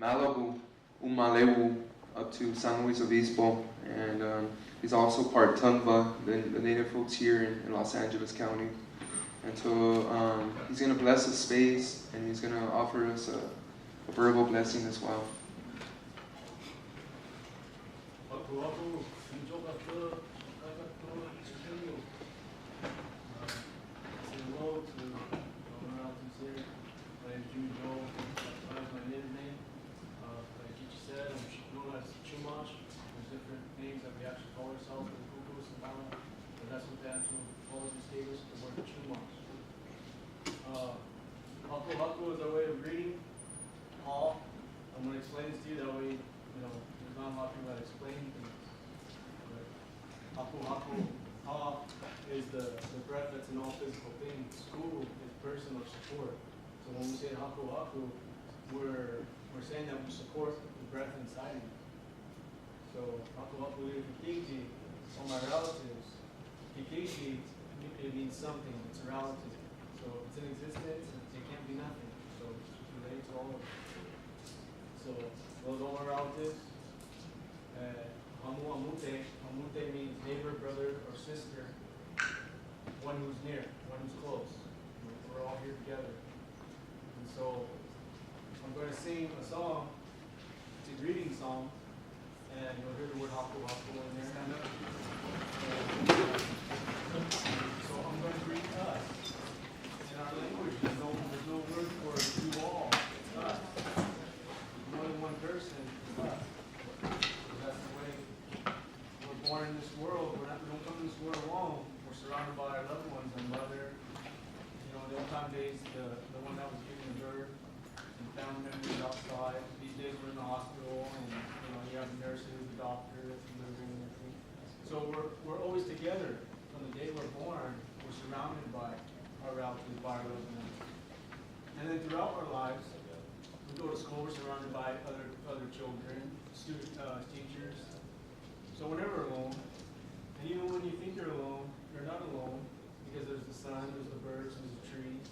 Malibu, Umalewu, up to San Luis Obispo, and he's also part Tungva, the native folks here in Los Angeles County. And so he's going to bless the space, and he's going to offer us a verbal blessing as well. Haku Haku is our way of greeting. Ha, I'm going to explain this to you, that way, there's not a lot of people that explain things. Haku Haku, Ha is the breath that's in all physical things. Ku is personal support. So when we say Haku Haku, we're saying that we support the breath inside of you. So Haku Haku Kikiji, all my relatives. Kikiji, it means something, it's a relative. So it's in existence, it can't be nothing. So it's related to all of it. So those are all our relatives. Amu Amute. Amute means neighbor, brother, or sister. One who's near, one who's close. We're all here together. And so I'm going to sing a song. It's a greeting song. And you'll hear the word Haku Haku in there. So I'm going to greet us. In our language, there's no word for you all. It's us. More than one person, it's us. So that's the way we're born in this world. We don't come in this world alone. We're surrounded by our loved ones, our mother. The old time days, the one that was giving birth, and family members outside. These days we're in the hospital, and you have the nurses, the doctor, that's delivering and everything. So we're always together. From the day we're born, we're surrounded by our relatives, by our loved ones. And then throughout our lives, we go to school, we're surrounded by other children, students, teachers. So we're never alone. And even when you think you're alone, you're not alone, because there's the sun, there's the birds, there's the trees.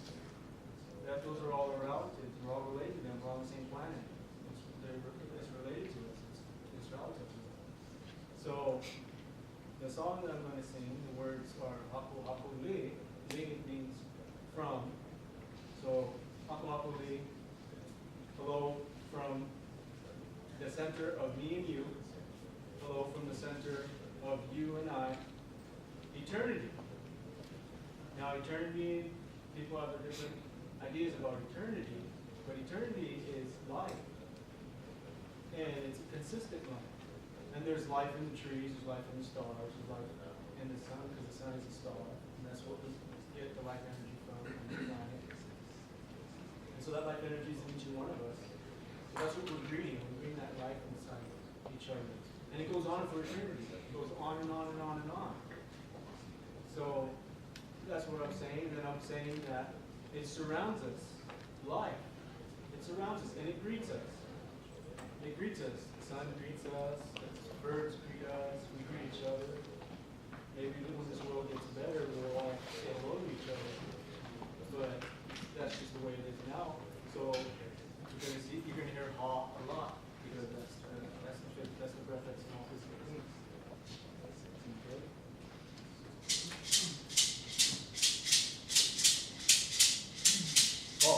Those are all our relatives. We're all related to them. We're on the same planet. It's related to us. It's relative to us. So the song that I'm going to sing, the words are Haku Haku Li. Li means from. So Haku Haku Li, hello from the center of me and you. Hello from the center of you and I. Eternity. Now eternity, people have their different ideas about eternity, but eternity is life. And it's a consistent life. And there's life in the trees, there's life in the stars, there's life in the sun, because the sun is a star. And that's what we get the life energy from on the planet. And so that life energy is in each one of us. So that's what we're breathing. We're breathing that life inside each other. And it goes on for eternity. It goes on and on and on and on. So that's what I'm saying. And then I'm saying that it surrounds us. Life. It surrounds us and it greets us. It greets us. The sun greets us. Birds greet us. We greet each other. Maybe when this world gets better, we'll all say hello to each other. But that's just the way it is now. So you're going to hear ha a lot, because that's the breath that's in all physical things. Okay? Oh,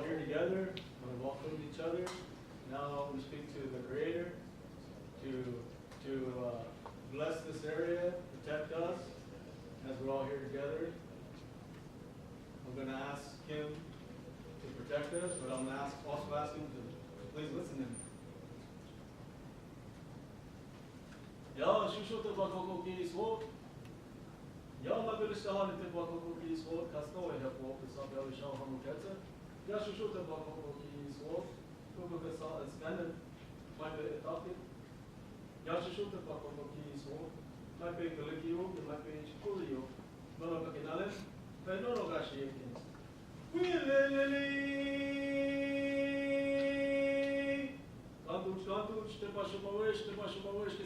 here together, we welcome each other. Now we speak to the Creator to bless this area, protect us as we're all here together. I'm going to ask Him to protect us, but I'm going to also ask Him to please listen to me. Ya shushu te bakoko ki sword. Ya mabilis te hali te bakoko ki sword. Kasta we have walked the sub yawi shao hamu ketsa. Ya shushu te bakoko ki sword. Kubu ke sa spended. My be etati. Ya shushu te bakoko ki sword. My be galikiyo. My be chikuliyo. Nono kakinale. Pe nono gashi yekin. Wileleli. Kantuch, te pashumawish, ke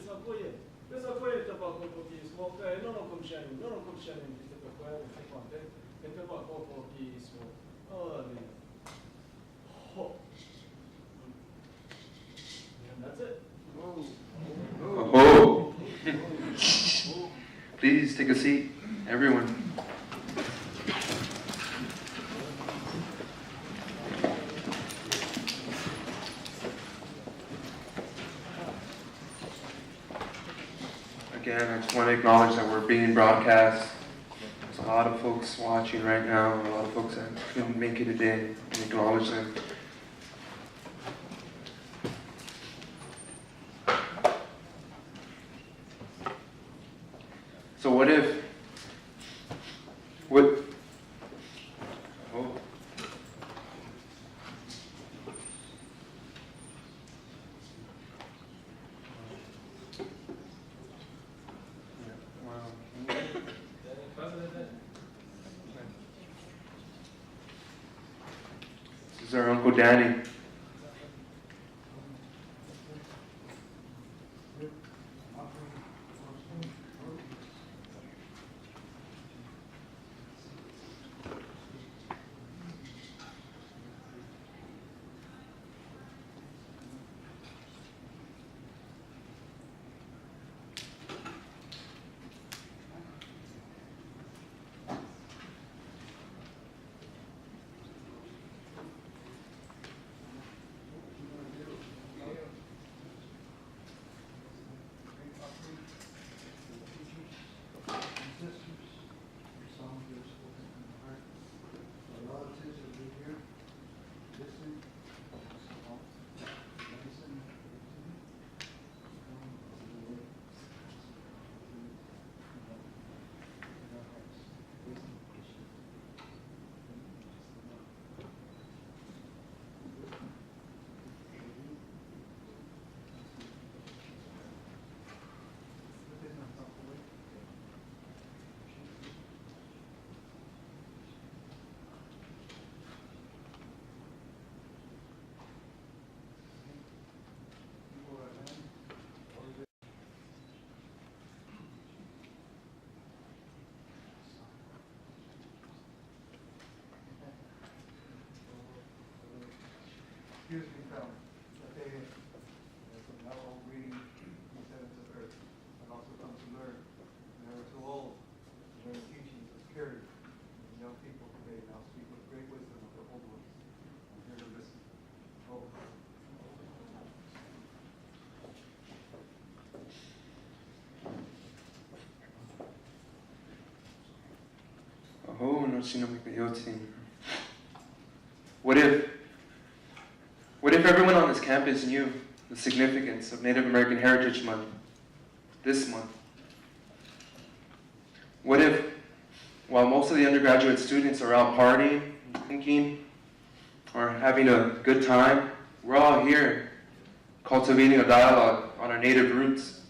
sakoye. Ke sakoye te bakoko ki sword. Nono kumshani, te pakoye, te kwante. Te bakoko ki sword. Oh, ho. And that's it. Oh. Please take a seat, everyone. Again, I just want to acknowledge that we're being broadcast. There's a lot of folks watching right now, and a lot of folks that couldn't make it today, and acknowledge them. So what if, oh. This is our Uncle Danny. Excuse me, Tom. Okay, from now on reading these heavens of earth, I've also come to learn. Never too old to learn the teachings of purity. And young people today now speak with great wisdom of the old ones. I'm here to listen. Oh. Oh, no, she no me peyote. What if everyone on this campus knew the significance of Native American Heritage Month, this month? What if, while most of the undergraduate students are out partying, drinking, or having a good time, we're all here cultivating a dialogue on our native roots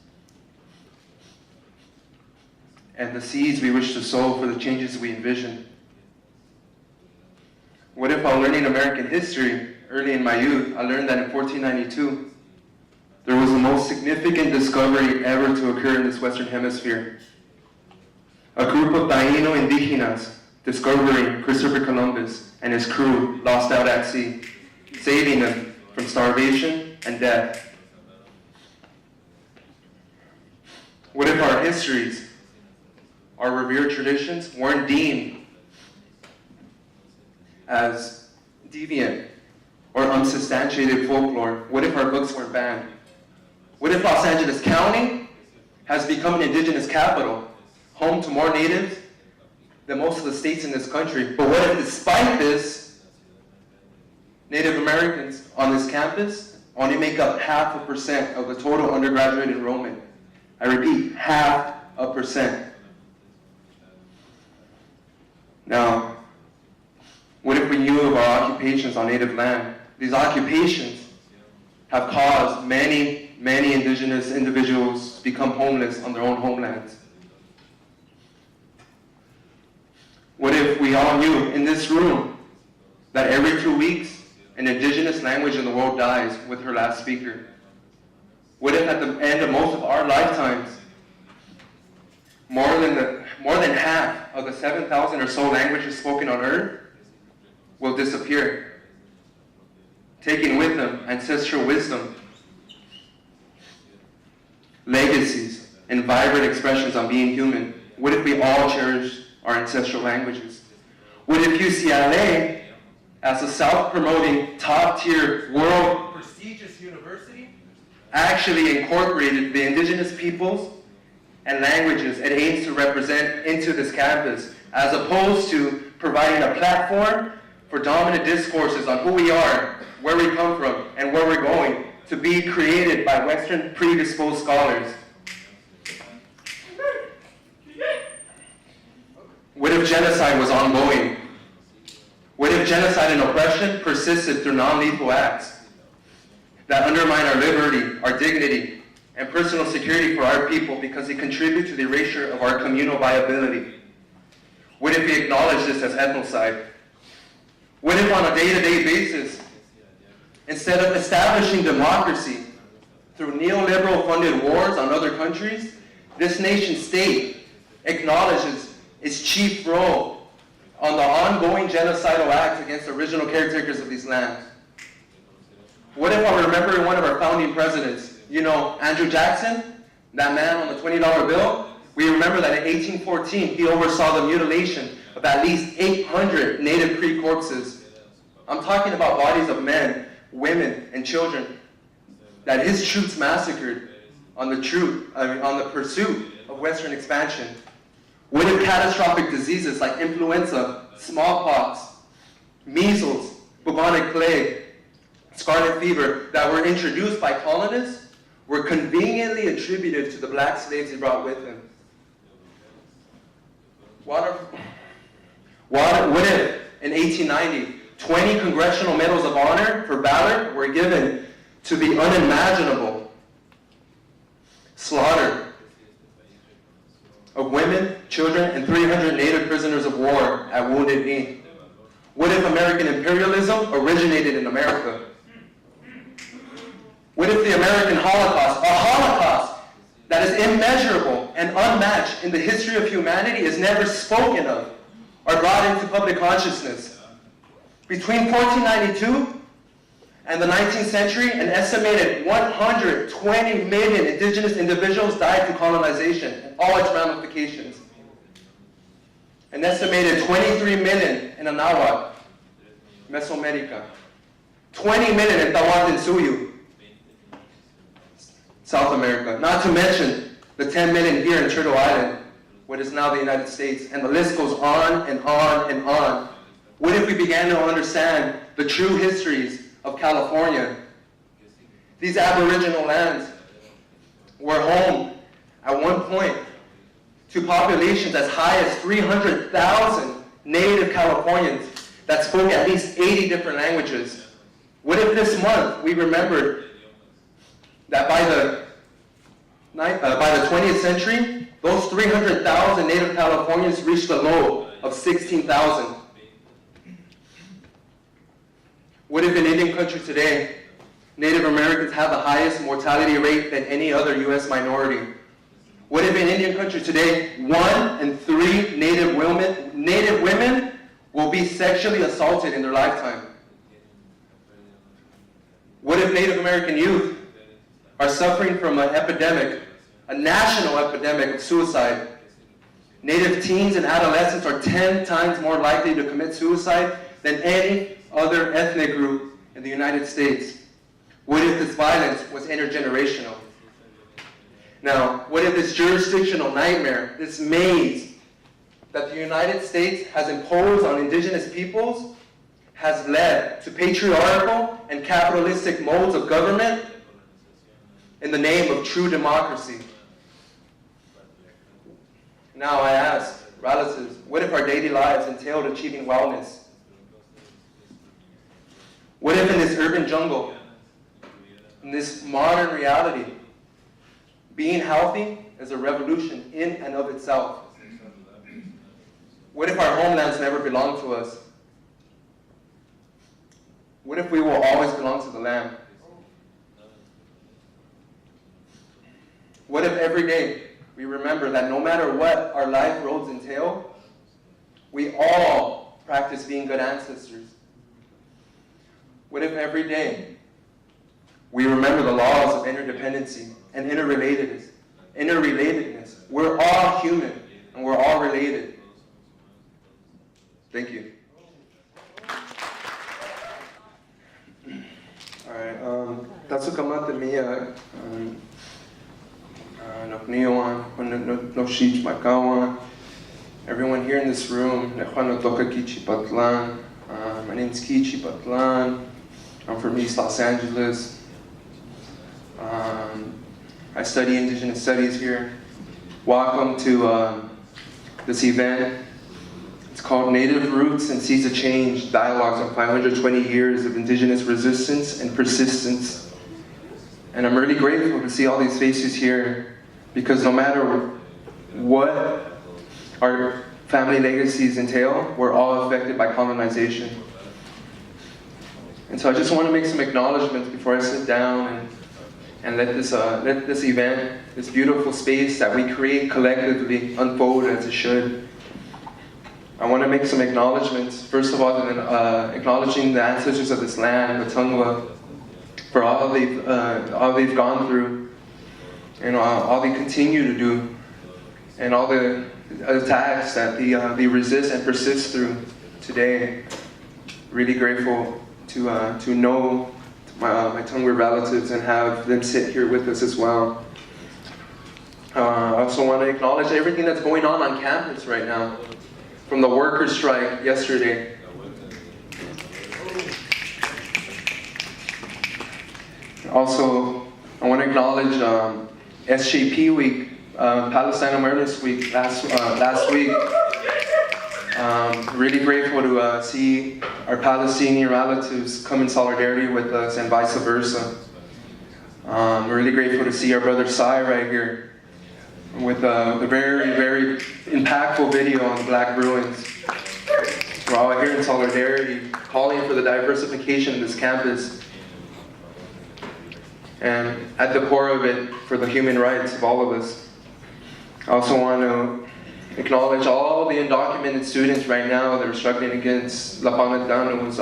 and the seeds we wish to sow for the changes we envision? What if, while learning American history early in my youth, I learned that in 1492, there was the most significant discovery ever to occur in this Western Hemisphere. A group of Taino Indigenous discovering Christopher Columbus and his crew lost out at sea, saving them from starvation and death. What if our histories, our revered traditions, weren't deemed as deviant or unsubstantiated folklore? What if our books weren't banned? What if Los Angeles County has become an indigenous capital, home to more natives than most of the states in this country? But what if, despite this, Native Americans on this campus only make up 0.5% of the total undergraduate enrollment? I repeat, 0.5%. Now, what if we knew of our occupations on native land? These occupations have caused many indigenous individuals to become homeless on their own homelands. What if we all knew in this room that every 2 weeks, an indigenous language in the world dies with her last speaker? What if at the end of most of our lifetimes, more than half of the 7,000 or so languages spoken on Earth will disappear, taking with them ancestral wisdom, legacies, and vibrant expressions on being human? What if we all cherish our ancestral languages? What if UCLA, as a self-promoting, top-tier, world prestigious university, actually incorporated the indigenous peoples and languages it aims to represent into this campus, as opposed to providing a platform for dominant discourses on who we are, where we come from, and where we're going, to be created by Western predisposed scholars? What if genocide was ongoing? What if genocide and oppression persisted through non-lethal acts that undermine our liberty, our dignity, and personal security for our people because they contribute to the erasure of our communal viability? What if we acknowledge this as ethnocide? What if on a day-to-day basis, instead of establishing democracy through neoliberal funded wars on other countries, this nation state acknowledges its chief role on the ongoing genocidal acts against original caretakers of these lands? What if while remembering one of our founding presidents, Andrew Jackson, that man on the $20 bill, we remember that in 1814 he oversaw the mutilation of at least 800 Native Cree corpses. I'm talking about bodies of men, women, and children that his troops massacred on the pursuit of Western expansion. What if catastrophic diseases like influenza, smallpox, measles, bubonic plague, scarlet fever that were introduced by colonists were conveniently attributed to the black slaves he brought with him? What if in 1890, 20 Congressional Medals of Honor for valor were given to the unimaginable slaughter of women, children, and 300 Native prisoners of war at Wounded Knee? What if American imperialism originated in America? What if the American Holocaust, a Holocaust that is immeasurable and unmatched in the history of humanity, is never spoken of or brought into public consciousness? Between 1492 and the 19th century, an estimated 120 million indigenous individuals died to colonization and all its ramifications. An estimated 23 million in Anahuac, Mesoamerica. 20 million in Tahuantinsuyu, South America. Not to mention the 10 million here in Turtle Island, what is now the United States. And the list goes on and on and on. What if we began to understand the true histories of California? These Aboriginal lands were home at one point to populations as high as 300,000 Native Californians that spoke at least 80 different languages. What if this month we remembered that by the 20th century, those 300,000 Native Californians reached a low of 16,000? What if in Indian country today, Native Americans have the highest mortality rate than any other U.S. minority? What if in Indian country today, 1 in 3 Native women will be sexually assaulted in their lifetime? What if Native American youth are suffering from an epidemic, a national epidemic of suicide? Native teens and adolescents are 10 times more likely to commit suicide than any other ethnic group in the United States? What if this violence was intergenerational? Now, what if this jurisdictional nightmare, this maze that the United States has imposed on indigenous peoples has led to patriarchal and capitalistic modes of government in the name of true democracy? Now I ask, relatives, what if our daily lives entailed achieving wellness? What if in this urban jungle, in this modern reality, being healthy is a revolution in and of itself? What if our homelands never belong to us? What if we will always belong to the land? What if every day we remember that no matter what our life roads entail, we all practice being good ancestors? What if every day we remember the laws of interdependency and interrelatedness? We're all human and we're all related. Thank you. All right. Tatsukamata Mia Nokniwan, Noshich Makawan. Everyone here in this room, Nehuano Toka Kichi Patlan. My name's Kichi Patlan. I'm from East Los Angeles. I study Indigenous Studies here. Welcome to this event. It's called Native Roots and Seeds of Change, Dialogues on 520 Years of Indigenous Resistance and Persistence. And I'm really grateful to see all these faces here, because no matter what our family legacies entail, we're all affected by colonization. And so I just want to make some acknowledgments before I sit down and let this event, this beautiful space that we create collectively, unfold as it should. I want to make some acknowledgments. First of all, acknowledging the ancestors of this land, the Tungwa, for all they've gone through, and all they continue to do, and all the attacks that they resist and persist through today. Really grateful to know my Tungwa relatives and have them sit here with us as well. I also want to acknowledge everything that's going on campus right now, from the workers' strike yesterday. Also, I want to acknowledge SJP Week, Palestine Awareness Week last week. Really grateful to see our Palestinian relatives come in solidarity with us and vice versa. Really grateful to see our brother Sai right here with the very, very impactful video on the Black ruins. We're all here in solidarity, calling for the diversification of this campus, and at the core of it, for the human rights of all of us. I also want to acknowledge all the undocumented students right now that are struggling against Lapanagdano's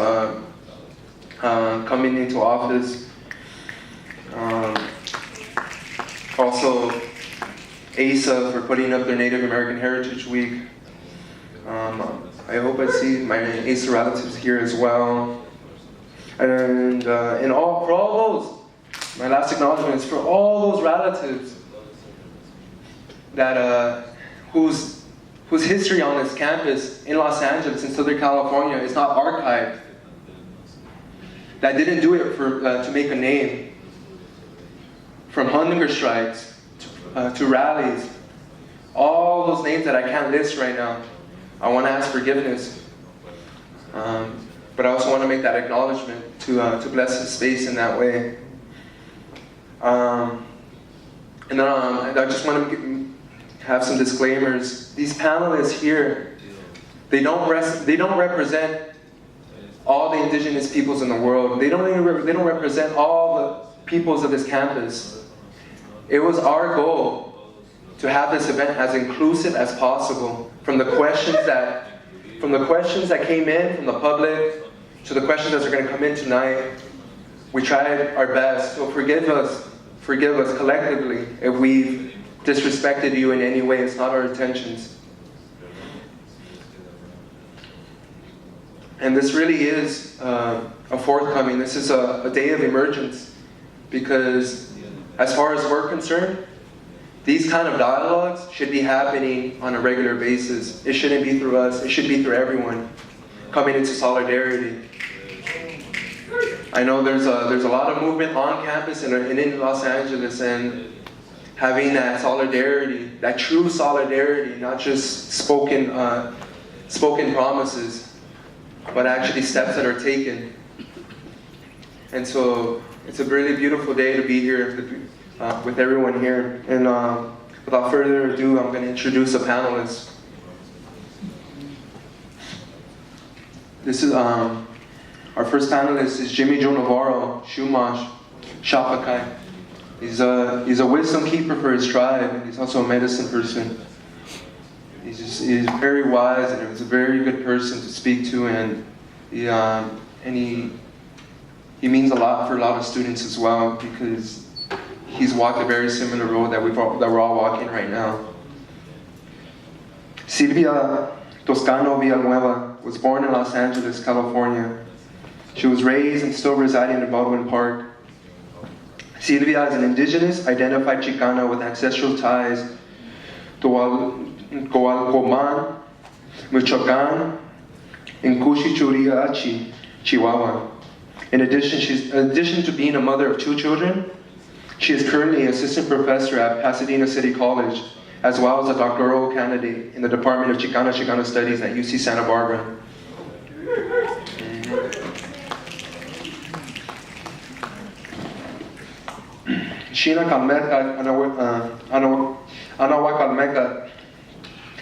coming into office. Also, ASA for putting up their Native American Heritage Week. I hope I see my ASA relatives here as well. And for all those, my last acknowledgement is for all those relatives that whose history on this campus in Los Angeles and Southern California is not archived, that didn't do it to make a name, from hunger strikes to rallies, all those names that I can't list right now. I want to ask forgiveness, but I also want to make that acknowledgement to bless this space in that way. And then I just want to have some disclaimers. These panelists here, they don't represent all the indigenous peoples in the world. They don't represent all the peoples of this campus. It was our goal to have this event as inclusive as possible, from the questions that came in from the public to the questions that are going to come in tonight. We tried our best, so forgive us collectively if we've disrespected you in any way. It's not our intentions. And this really is a forthcoming. This is a day of emergence, because as far as we're concerned, these kind of dialogues should be happening on a regular basis. It shouldn't be through us. It should be through everyone coming into solidarity. I know there's a lot of movement on campus and in Los Angeles, and having that solidarity, that true solidarity, not just spoken promises, but actually steps that are taken. And so it's a really beautiful day to be here with everyone here. And without further ado, I'm going to introduce the panelists. This is our first panelist is Jimmy Joe Navarro, Shumash, Shapakai. He's a wisdom keeper for his tribe, and he's also a medicine person. He's very wise, and he's a very good person to speak to, and he means a lot for a lot of students as well, because he's walked a very similar road that we're all walking right now. Silvia Toscano Villanueva was born in Los Angeles, California. She was raised and still residing in Baldwin Park. Silvia is an indigenous, identified Chicana with ancestral ties to Coalcoman, Michoacan, and Cuchichuriachi, Chihuahua. In addition to being a mother of 2 children, she is currently an assistant professor at Pasadena City College, as well as a doctoral candidate in the Department of Chicana Studies at UC Santa Barbara. Shina Kalmeka Anawa Kalmeka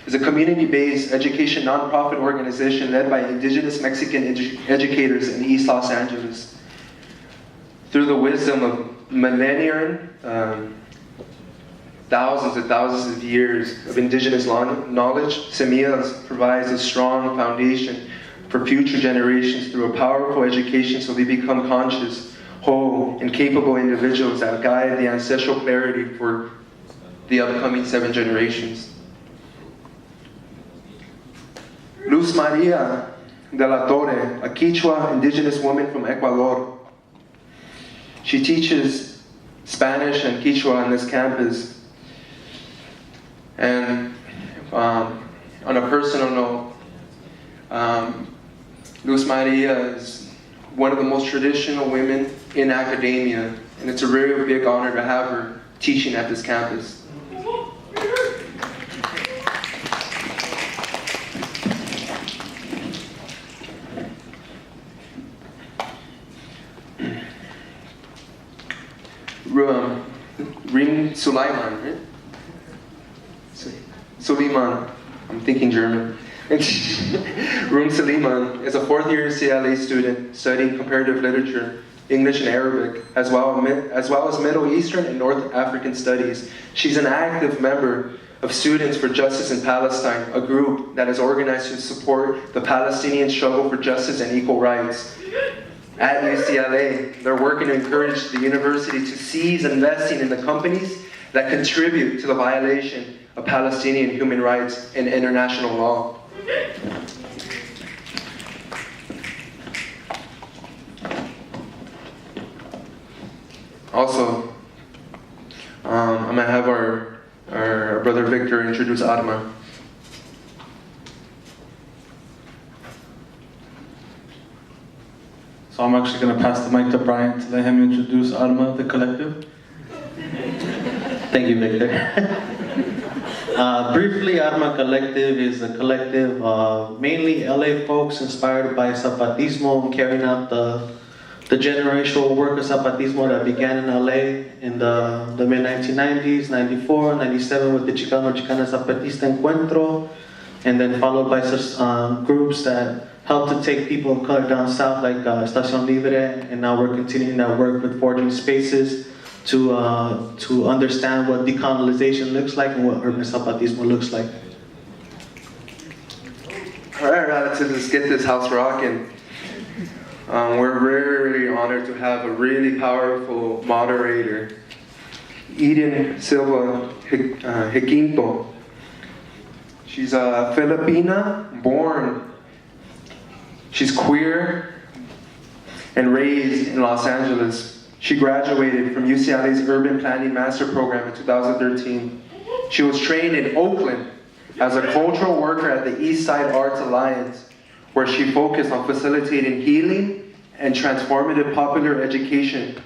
is a community-based education nonprofit organization led by indigenous Mexican educators in East Los Angeles. Through the wisdom of millennia, thousands and thousands of years of indigenous knowledge, Semillas provides a strong foundation for future generations through a powerful education, so they become conscious, whole, and capable individuals that guide the ancestral clarity for the upcoming 7 generations. Luz Maria de la Torre, a Quechua indigenous woman from Ecuador. She teaches Spanish and Quechua on this campus. And on a personal note, Luz Maria is one of the most traditional women in academia, and it's a very big honor to have her teaching at this campus. Rim Sulaiman, right? Suleiman, I'm thinking German. Rum Suleiman is a 4th-year CLA student studying comparative literature, English and Arabic, as well as Middle Eastern and North African studies. She's an active member of Students for Justice in Palestine, a group that is organized to support the Palestinian struggle for justice and equal rights. At UCLA, they're working to encourage the university to cease investing in the companies that contribute to the violation of Palestinian human rights and international law. Also, I'm going to have our brother Victor introduce Adma. So I'm actually going to pass the mic to Brian to let him introduce Adma, the collective. Thank you, Victor. Briefly, Adma Collective is a collective of mainly LA folks inspired by Zapatismo and carrying out the generational work of Zapatismo that began in LA in the mid-1990s, 94, 97 with the Chicana Zapatista Encuentro, and then followed by groups that helped to take people of color down south like Estación Libre, and now we're continuing that work with forging spaces to understand what decolonization looks like and what urban Zapatismo looks like. All right, relatives, let's get this house rocking. We're really honored to have a really powerful moderator, Eden Silva Jacinto. She's a Filipina born She's queer and raised in Los Angeles. She graduated from UCLA's Urban Planning Master Program in 2013. She was trained in Oakland as a cultural worker at the East Side Arts Alliance, where she focused on facilitating healing and transformative popular education.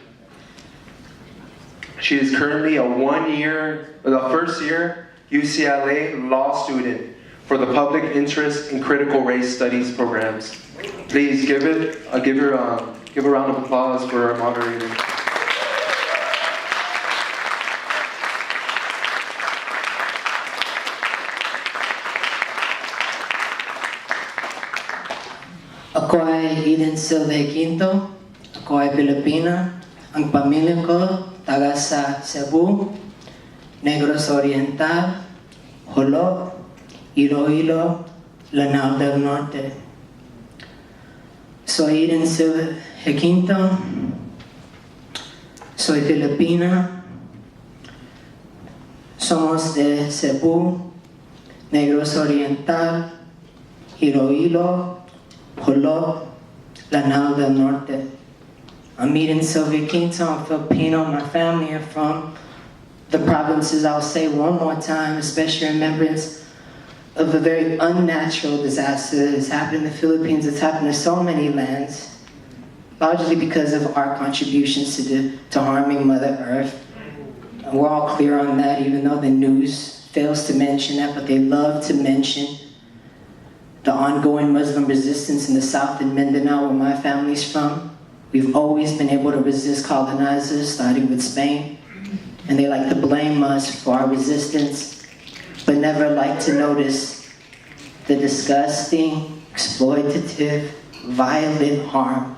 She is currently the first year UCLA law student for the Public Interest in Critical Race Studies programs. Please give her a round of applause for our moderator. Ako ay Eden Silva Quinto. Ako ay Pilipina. Ang pamilya ko taga sa Cebu, Negros Oriental, Jolo, Iloilo, Lanao del Norte. Soy Eden Silva Quinto. Soy Filipina. Somos de Cebu, Negros Oriental, Iloilo, Jolo, Lanao del Norte. I'm Eden Silva Quinto. I'm Filipino. My family are from the provinces. I'll say one more time, especially in remembrance of a very unnatural disaster that has happened in the Philippines. It's happened to so many lands, largely because of our contributions to harming Mother Earth. And we're all clear on that, even though the news fails to mention that, but they love to mention the ongoing Muslim resistance in the south in Mindanao, where my family's from. We've always been able to resist colonizers, starting with Spain. And they like to blame us for our resistance, but never like to notice the disgusting, exploitative, violent harm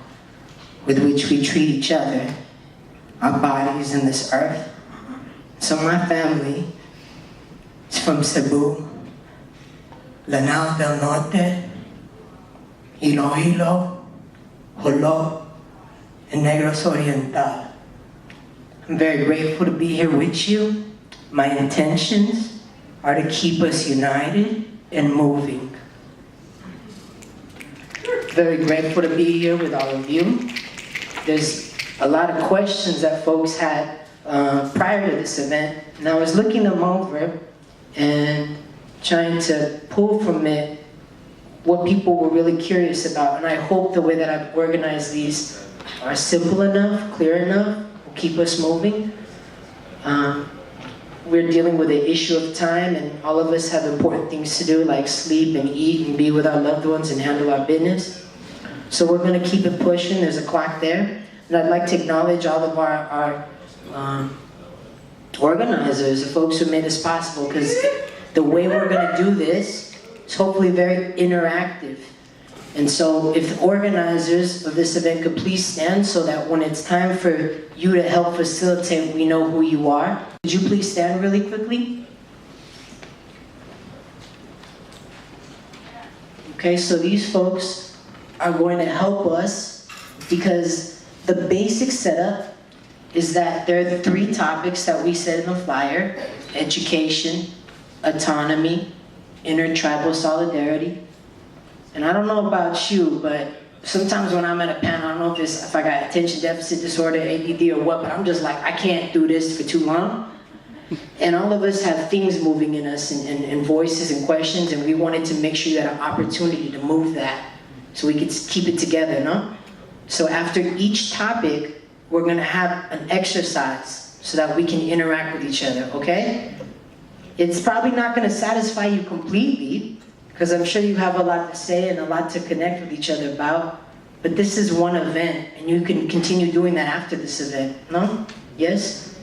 with which we treat each other, our bodies, and this earth. So my family is from Cebu, Lanao del Norte, Iloilo, Jolo, and Negros Oriental. I'm very grateful to be here with you. My intentions are to keep us united and moving. Very grateful to be here with all of you. There's a lot of questions that folks had prior to this event, and I was looking them over and trying to pull from it what people were really curious about. And I hope the way that I've organized these are simple enough, clear enough, will keep us moving. We're dealing with the issue of time, and all of us have important things to do, like sleep and eat and be with our loved ones and handle our business. So we're going to keep it pushing. There's a clock there. And I'd like to acknowledge all of our organizers, the folks who made this possible, because the way we're going to do this is hopefully very interactive. And so if the organizers of this event could please stand so that when it's time for you to help facilitate, we know who you are. Could you please stand really quickly? Okay, so these folks are going to help us because the basic setup is that there are the 3 topics that we said in the flyer: education, autonomy, intertribal solidarity. And I don't know about you, but sometimes when I'm at a panel, I don't know if I got attention deficit disorder, ADD or what, but I'm just like, I can't do this for too long. And all of us have things moving in us and voices and questions, and we wanted to make sure you had an opportunity to move that so we could keep it together, no? So after each topic, we're gonna have an exercise so that we can interact with each other, okay? It's probably not gonna satisfy you completely, because I'm sure you have a lot to say and a lot to connect with each other about, but this is one event, and you can continue doing that after this event, no? Yes?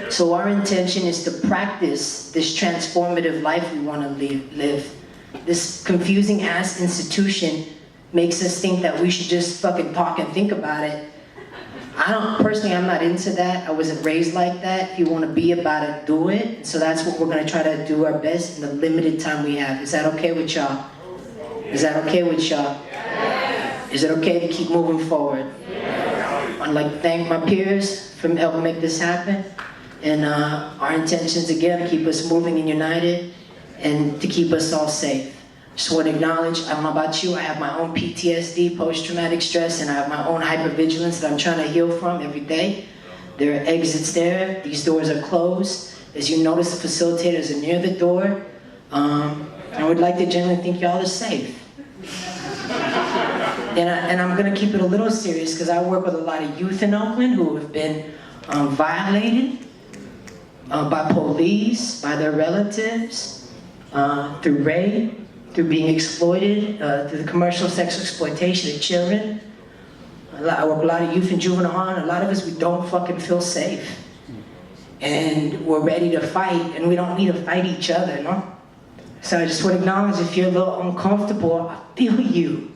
So our intention is to practice this transformative life we want to live. This confusing ass institution makes us think that we should just fucking talk and think about it. Personally, I'm not into that. I wasn't raised like that. If you want to be about it, do it. So that's what we're going to try to do our best in the limited time we have. Is that okay with y'all? Is that okay with y'all? Is it okay to keep moving forward? I'd like to thank my peers for helping make this happen. And our intentions, again, to keep us moving and united and to keep us all safe. Just want to acknowledge, I don't know about you, I have my own PTSD, post-traumatic stress, and I have my own hypervigilance that I'm trying to heal from every day. There are exits there. These doors are closed. As you notice, the facilitators are near the door. I would like to generally think y'all are safe. And I'm going to keep it a little serious because I work with a lot of youth in Oakland who have been violated by police, by their relatives, through rape, through being exploited, through the commercial sexual exploitation of children. I work with a lot of youth and juvenile hall, and a lot of us, we don't fucking feel safe. And we're ready to fight, and we don't need to fight each other, no? So I just want to acknowledge if you're a little uncomfortable, I feel you.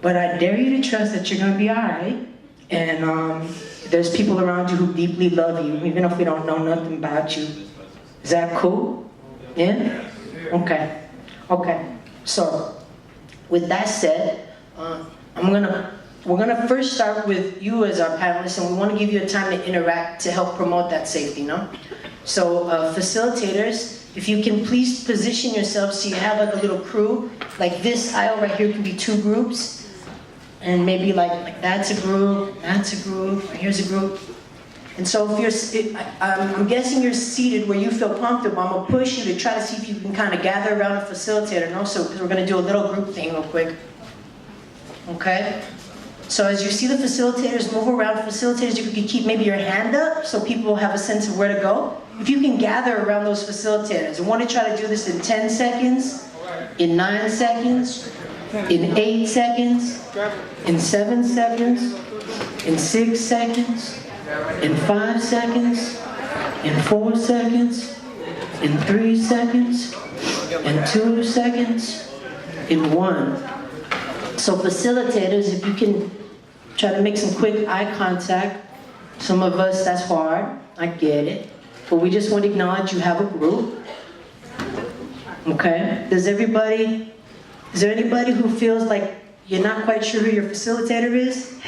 But I dare you to trust that you're going to be all right. And there's people around you who deeply love you, even if we don't know nothing about you. Is that cool? Yeah? Okay. Okay. So, with that said, we're gonna first start with you as our panelists, and we want to give you a time to interact to help promote that safety, no? So, facilitators, if you can please position yourselves so you have like a little crew. Like this aisle right here can be 2 groups, and maybe like that's a group, here's a group. And so if you're, I'm guessing you're seated where you feel comfortable. I'm gonna push you to try to see if you can kind of gather around a facilitator, no? So, because we're gonna do a little group thing real quick. Okay? So as you see the facilitators move around, facilitators, you can keep maybe your hand up so people will have a sense of where to go. If you can gather around those facilitators, I want to try to do this in 10 seconds, in 9 seconds, in 8 seconds, in 7 seconds, in 6 seconds, in 5 seconds, in 4 seconds, in 3 seconds, in 2 seconds, in 1. So facilitators, if you can try to make some quick eye contact. Some of us, that's hard, I get it. But we just want to acknowledge you have a group. Okay? Is there anybody who feels like you're not quite sure who your facilitator is?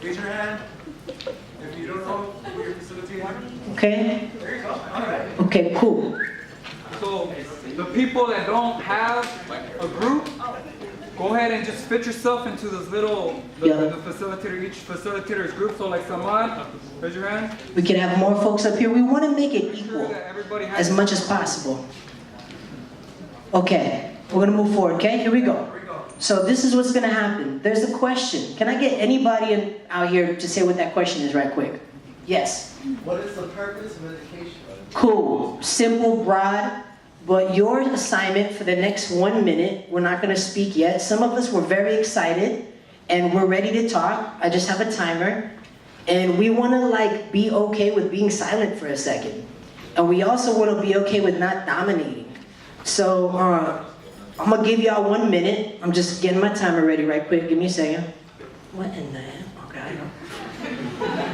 Raise your hand if you don't know who your facilitator is. Okay? There you go. All right. Okay, cool. So the people that don't have a group, go ahead and just fit yourself into this little, the facilitator, each facilitator's group. So like Samad, raise your hand. We can have more folks up here. We want to make it equal as much as possible. Okay, we're going to move forward, okay? Here we go. So this is what's going to happen. There's a question. Can I get anybody out here to say what that question is right quick? Yes? What is the purpose of education? Cool. Simple, broad. But your assignment for the next 1 minute, we're not going to speak yet. Some of us were very excited and we're ready to talk. I just have a timer. And we want to be okay with being silent for a second. And we also want to be okay with not dominating. So I'm going to give y'all 1 minute. I'm just getting my timer ready right quick. Give me a second. What in the hell? Okay, I know.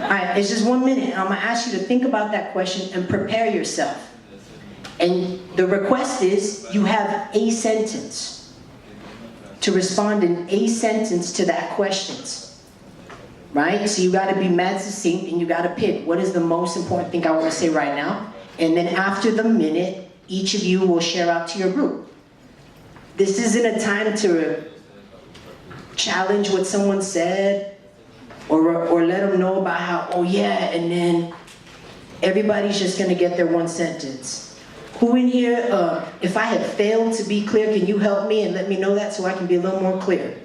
All right, it's just 1 minute. I'm going to ask you to think about that question and prepare yourself. And the request is you have a sentence to respond in a sentence to that question. Right? So you got to be mad succinct and you got to pick what is the most important thing I want to say right now. And then after the minute, each of you will share out to your group. This isn't a time to challenge what someone said or let them know about how, oh yeah, and then everybody's just going to get their one sentence. Who in here, if I have failed to be clear, can you help me and let me know that so I can be a little more clear?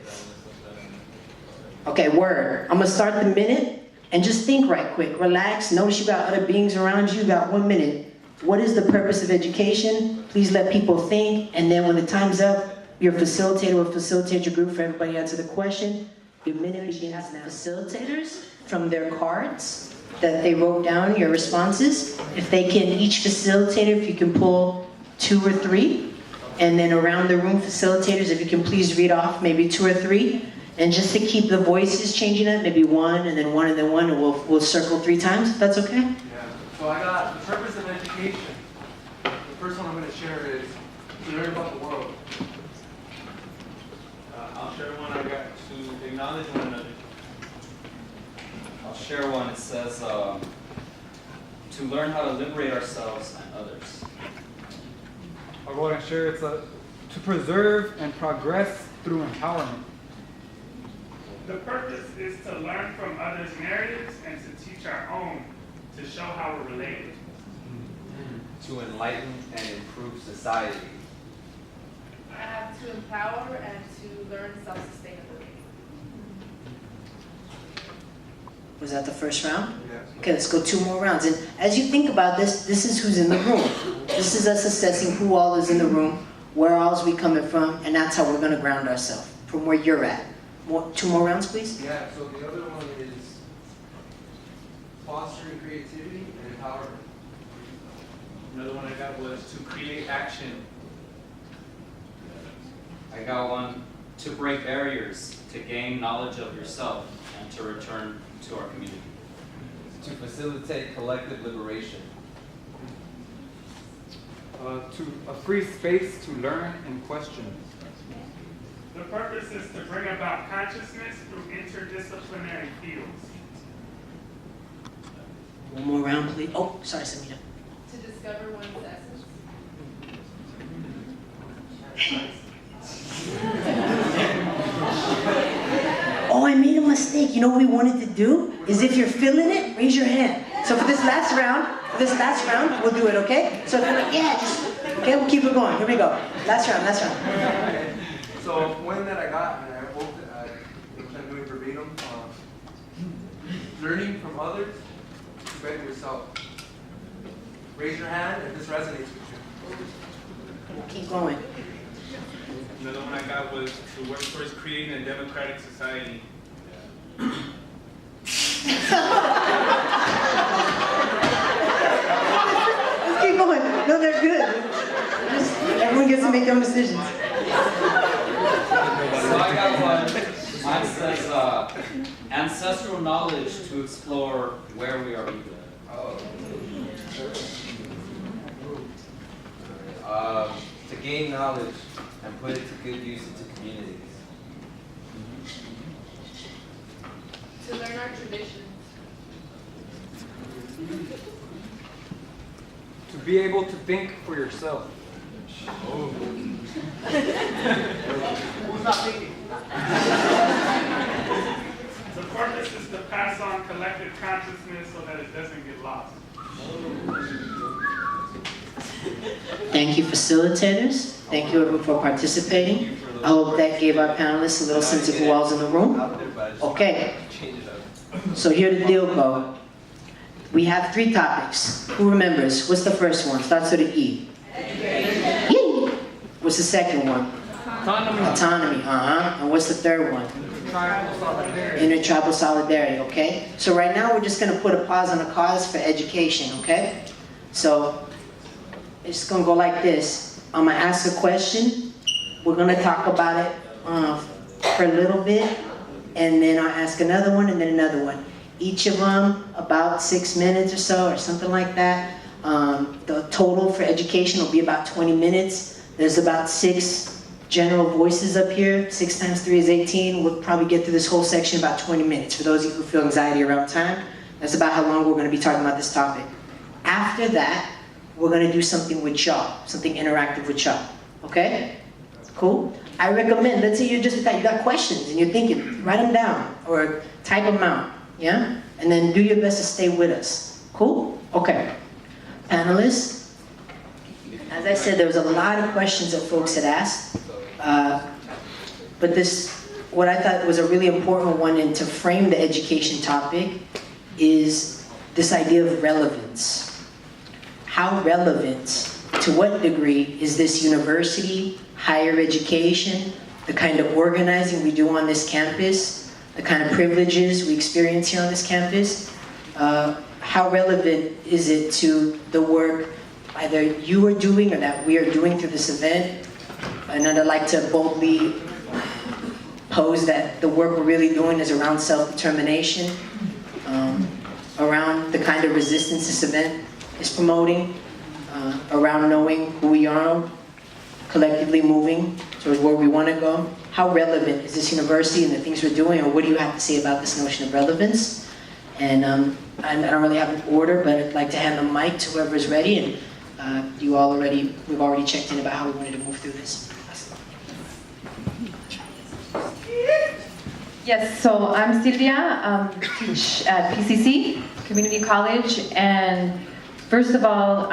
Okay, word. I'm going to start the minute and just think right quick. Relax. Notice you got other beings around you. You got 1 minute. What is the purpose of education? Please let people think. And then when the time's up, your facilitator will facilitate your group for everybody to answer the question. Your minute begins now. Facilitators, from their cards that they wrote down, your responses, if they can, each facilitator, if you can pull 2 or 3, and then around the room, facilitators, if you can please read off maybe 2 or 3, and just to keep the voices changing up, maybe 1, and then 1, and then 1, and we'll circle 3 times, if that's okay? Yeah. So I got the purpose of education. The first one I'm going to share is to learn about the world. I'll share one. I got to acknowledge one another. I'll share one. It says to learn how to liberate ourselves and others. I'll go ahead and share. It's To preserve and progress through empowerment. The purpose is to learn from others' narratives and to teach our own, to show how we're related. To enlighten and improve society. To empower and to learn self-sustainability. Was that the first round? Yes. Okay, let's go 2 more rounds. And as you think about this, this is who's in the room. This is us assessing who all is in the room, where all is we coming from, and that's how we're going to ground ourselves, from where you're at. 2 more rounds, please. Yeah, so the other one is fostering creativity and empowerment. Another one I got was to create action. I got one, to break barriers, to gain knowledge of yourself, and to return to our community. To facilitate collective liberation. To a free space to learn and question. The purpose is to bring about consciousness through interdisciplinary fields. 1 more round, please. Oh, sorry, Samita. To discover one's essence. Oh, I made a mistake. You know what we wanted to do? Is if you're feeling it, raise your hand. So for this last round, we'll do it, okay? So if you're like, yeah, just, okay, we'll keep it going. Here we go. Last round. So one that I got, and I hope that which I'm doing verbatim, learning from others, better yourself. Raise your hand if this resonates with you. We'll keep going. Another one I got was to work towards creating a democratic society. Let's keep going. No, they're good. Everyone gets to make their own decisions. So I got one. Mine says ancestral knowledge to explore where we are rooted. To gain knowledge and put it to good use into communities. To learn our traditions. To be able to think for yourself. Who's not thinking? The purpose is to pass on collective consciousness so that it doesn't get lost. Thank you, facilitators. Thank you, everyone, for participating. I hope that gave our panelists a little sense of who all's in the room. Okay. So here the deal go. We have 3 topics. Who remembers? What's the first one? Starts with an E. Yee. What's the second one? Autonomy. And what's the third one? Tribal solidarity. Intertribal solidarity, okay? So right now we're just gonna put a pause on the cause for education, okay? So it's gonna go like this. I'm gonna ask a question. We're gonna talk about it for a little bit, and then I'll ask another one and then another one. Each of them about 6 minutes or so, or something like that. The total for education will be about 20 minutes. There's about 6 general voices up here. 6 times 3 is 18. We'll probably get through this whole section in about 20 minutes. For those of you who feel anxiety around time, that's about how long we're going to be talking about this topic. After that, we're going to do something with y'all, something interactive with y'all. Okay? Cool? I recommend, let's say you're just with that, you got questions and you're thinking, write them down or type them out. Yeah? And then do your best to stay with us. Cool? Okay. Panelists, as I said, there was a lot of questions that folks had asked. But what I thought was a really important one, and to frame the education topic, is this idea of relevance. How relevant, to what degree, is this university, higher education, the kind of organizing we do on this campus, the kind of privileges we experience here on this campus, how relevant is it to the work either you are doing or that we are doing through this event? And I'd like to boldly pose that the work we're really doing is around self-determination, around the kind of resistance this event is promoting, around knowing who we are, collectively moving towards where we want to go. How relevant is this university and the things we're doing, or what do you have to say about this notion of relevance? And I don't really have an order, but I'd like to hand the mic to whoever's ready, and we've already checked in about how we wanted to move through this. Yes, so I'm Silvia, teach at PCC, Community College, and first of all,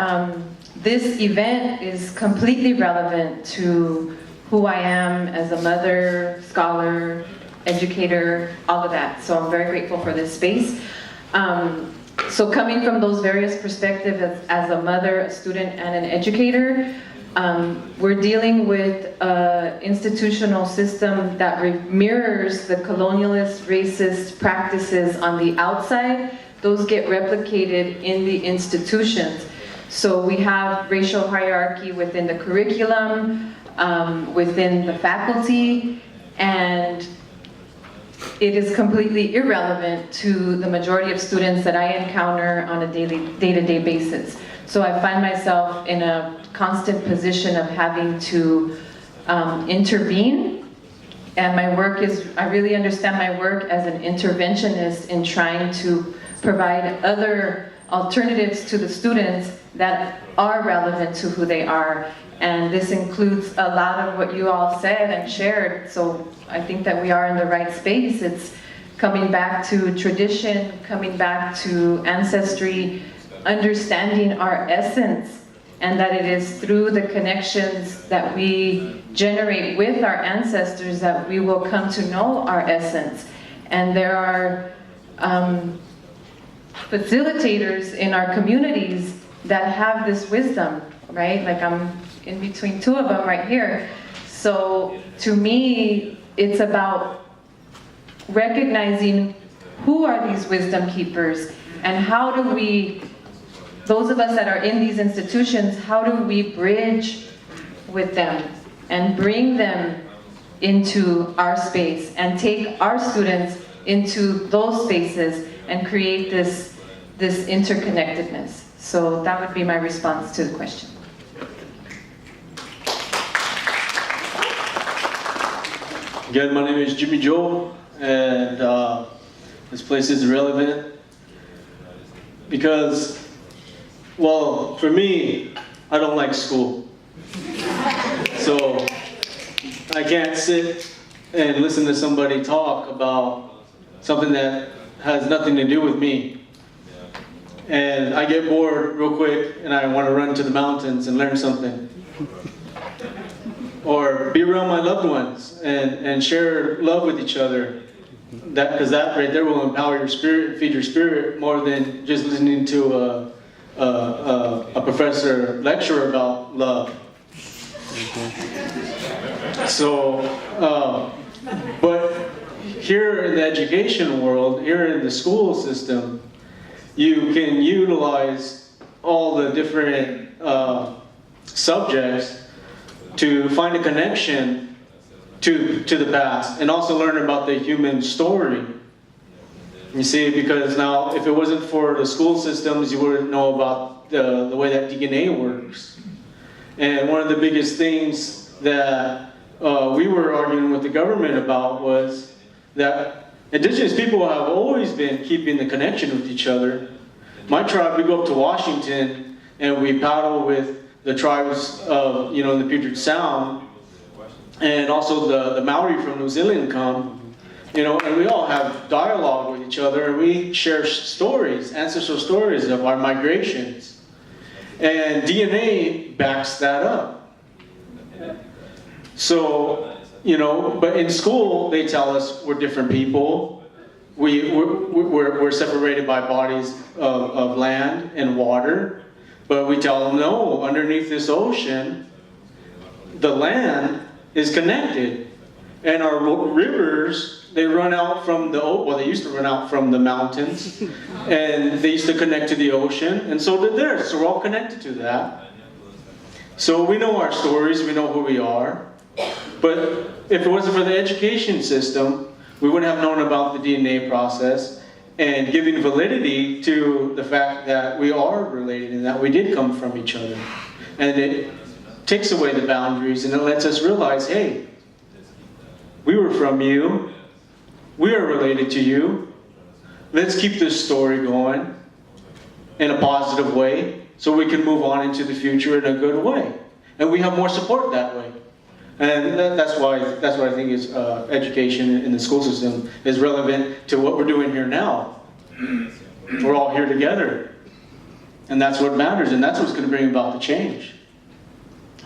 this event is completely relevant to who I am as a mother, scholar, educator, all of that. So I'm very grateful for this space. So coming from those various perspectives as a mother, a student, and an educator, we're dealing with an institutional system that mirrors the colonialist, racist practices on the outside. Those get replicated in the institutions. So we have racial hierarchy within the curriculum, within the faculty, and it is completely irrelevant to the majority of students that I encounter on a day-to-day basis. So I find myself in a constant position of having to intervene, and my work is, I really understand my work as an interventionist in trying to provide other alternatives to the students that are relevant to who they are. And this includes a lot of what you all said and shared, so I think that we are in the right space. It's coming back to tradition, coming back to ancestry, understanding our essence, and that it is through the connections that we generate with our ancestors that we will come to know our essence. And there are facilitators in our communities that have this wisdom, right? Like I'm in between two of them right here. So to me, it's about recognizing who are these wisdom keepers and how do we, those of us that are in these institutions, how do we bridge with them and bring them into our space and take our students into those spaces and create this interconnectedness. So that would be my response to the question. Again, my name is Jimmy Joe, and this place is relevant because, well, for me, I don't like school. So I can't sit and listen to somebody talk about something that has nothing to do with me. And I get bored real quick and I want to run to the mountains and learn something. Or be around my loved ones and share love with each other. Because that right there will empower your spirit and feed your spirit more than just listening to a professor lecture about love. So, but here in the education world, here in the school system, you can utilize all the different subjects to find a connection to the past and also learn about the human story. You see, because now if it wasn't for the school systems, you wouldn't know about the way that DNA works. And one of the biggest things that we were arguing with the government about was that Indigenous people have always been keeping the connection with each other. My tribe, we go up to Washington and we paddle with the tribes of, in the Puget Sound, and also the Maori from New Zealand come, and we all have dialogue with each other, and we share stories, ancestral stories of our migrations. And DNA backs that up. So, but in school, they tell us we're different people. We're separated by bodies of land and water. But we tell them, no, underneath this ocean, the land is connected. And our rivers, they run out from they used to run out from the mountains. And they used to connect to the ocean. And so did theirs. So we're all connected to that. So we know our stories, we know who we are. But if it wasn't for the education system, we wouldn't have known about the DNA process and giving validity to the fact that we are related and that we did come from each other. And it takes away the boundaries and it lets us realize, hey, we were from you, we are related to you, let's keep this story going in a positive way so we can move on into the future in a good way. And we have more support that way. And that's why I think is education in the school system is relevant to what we're doing here now. We're all here together. And that's what matters, and that's what's going to bring about the change.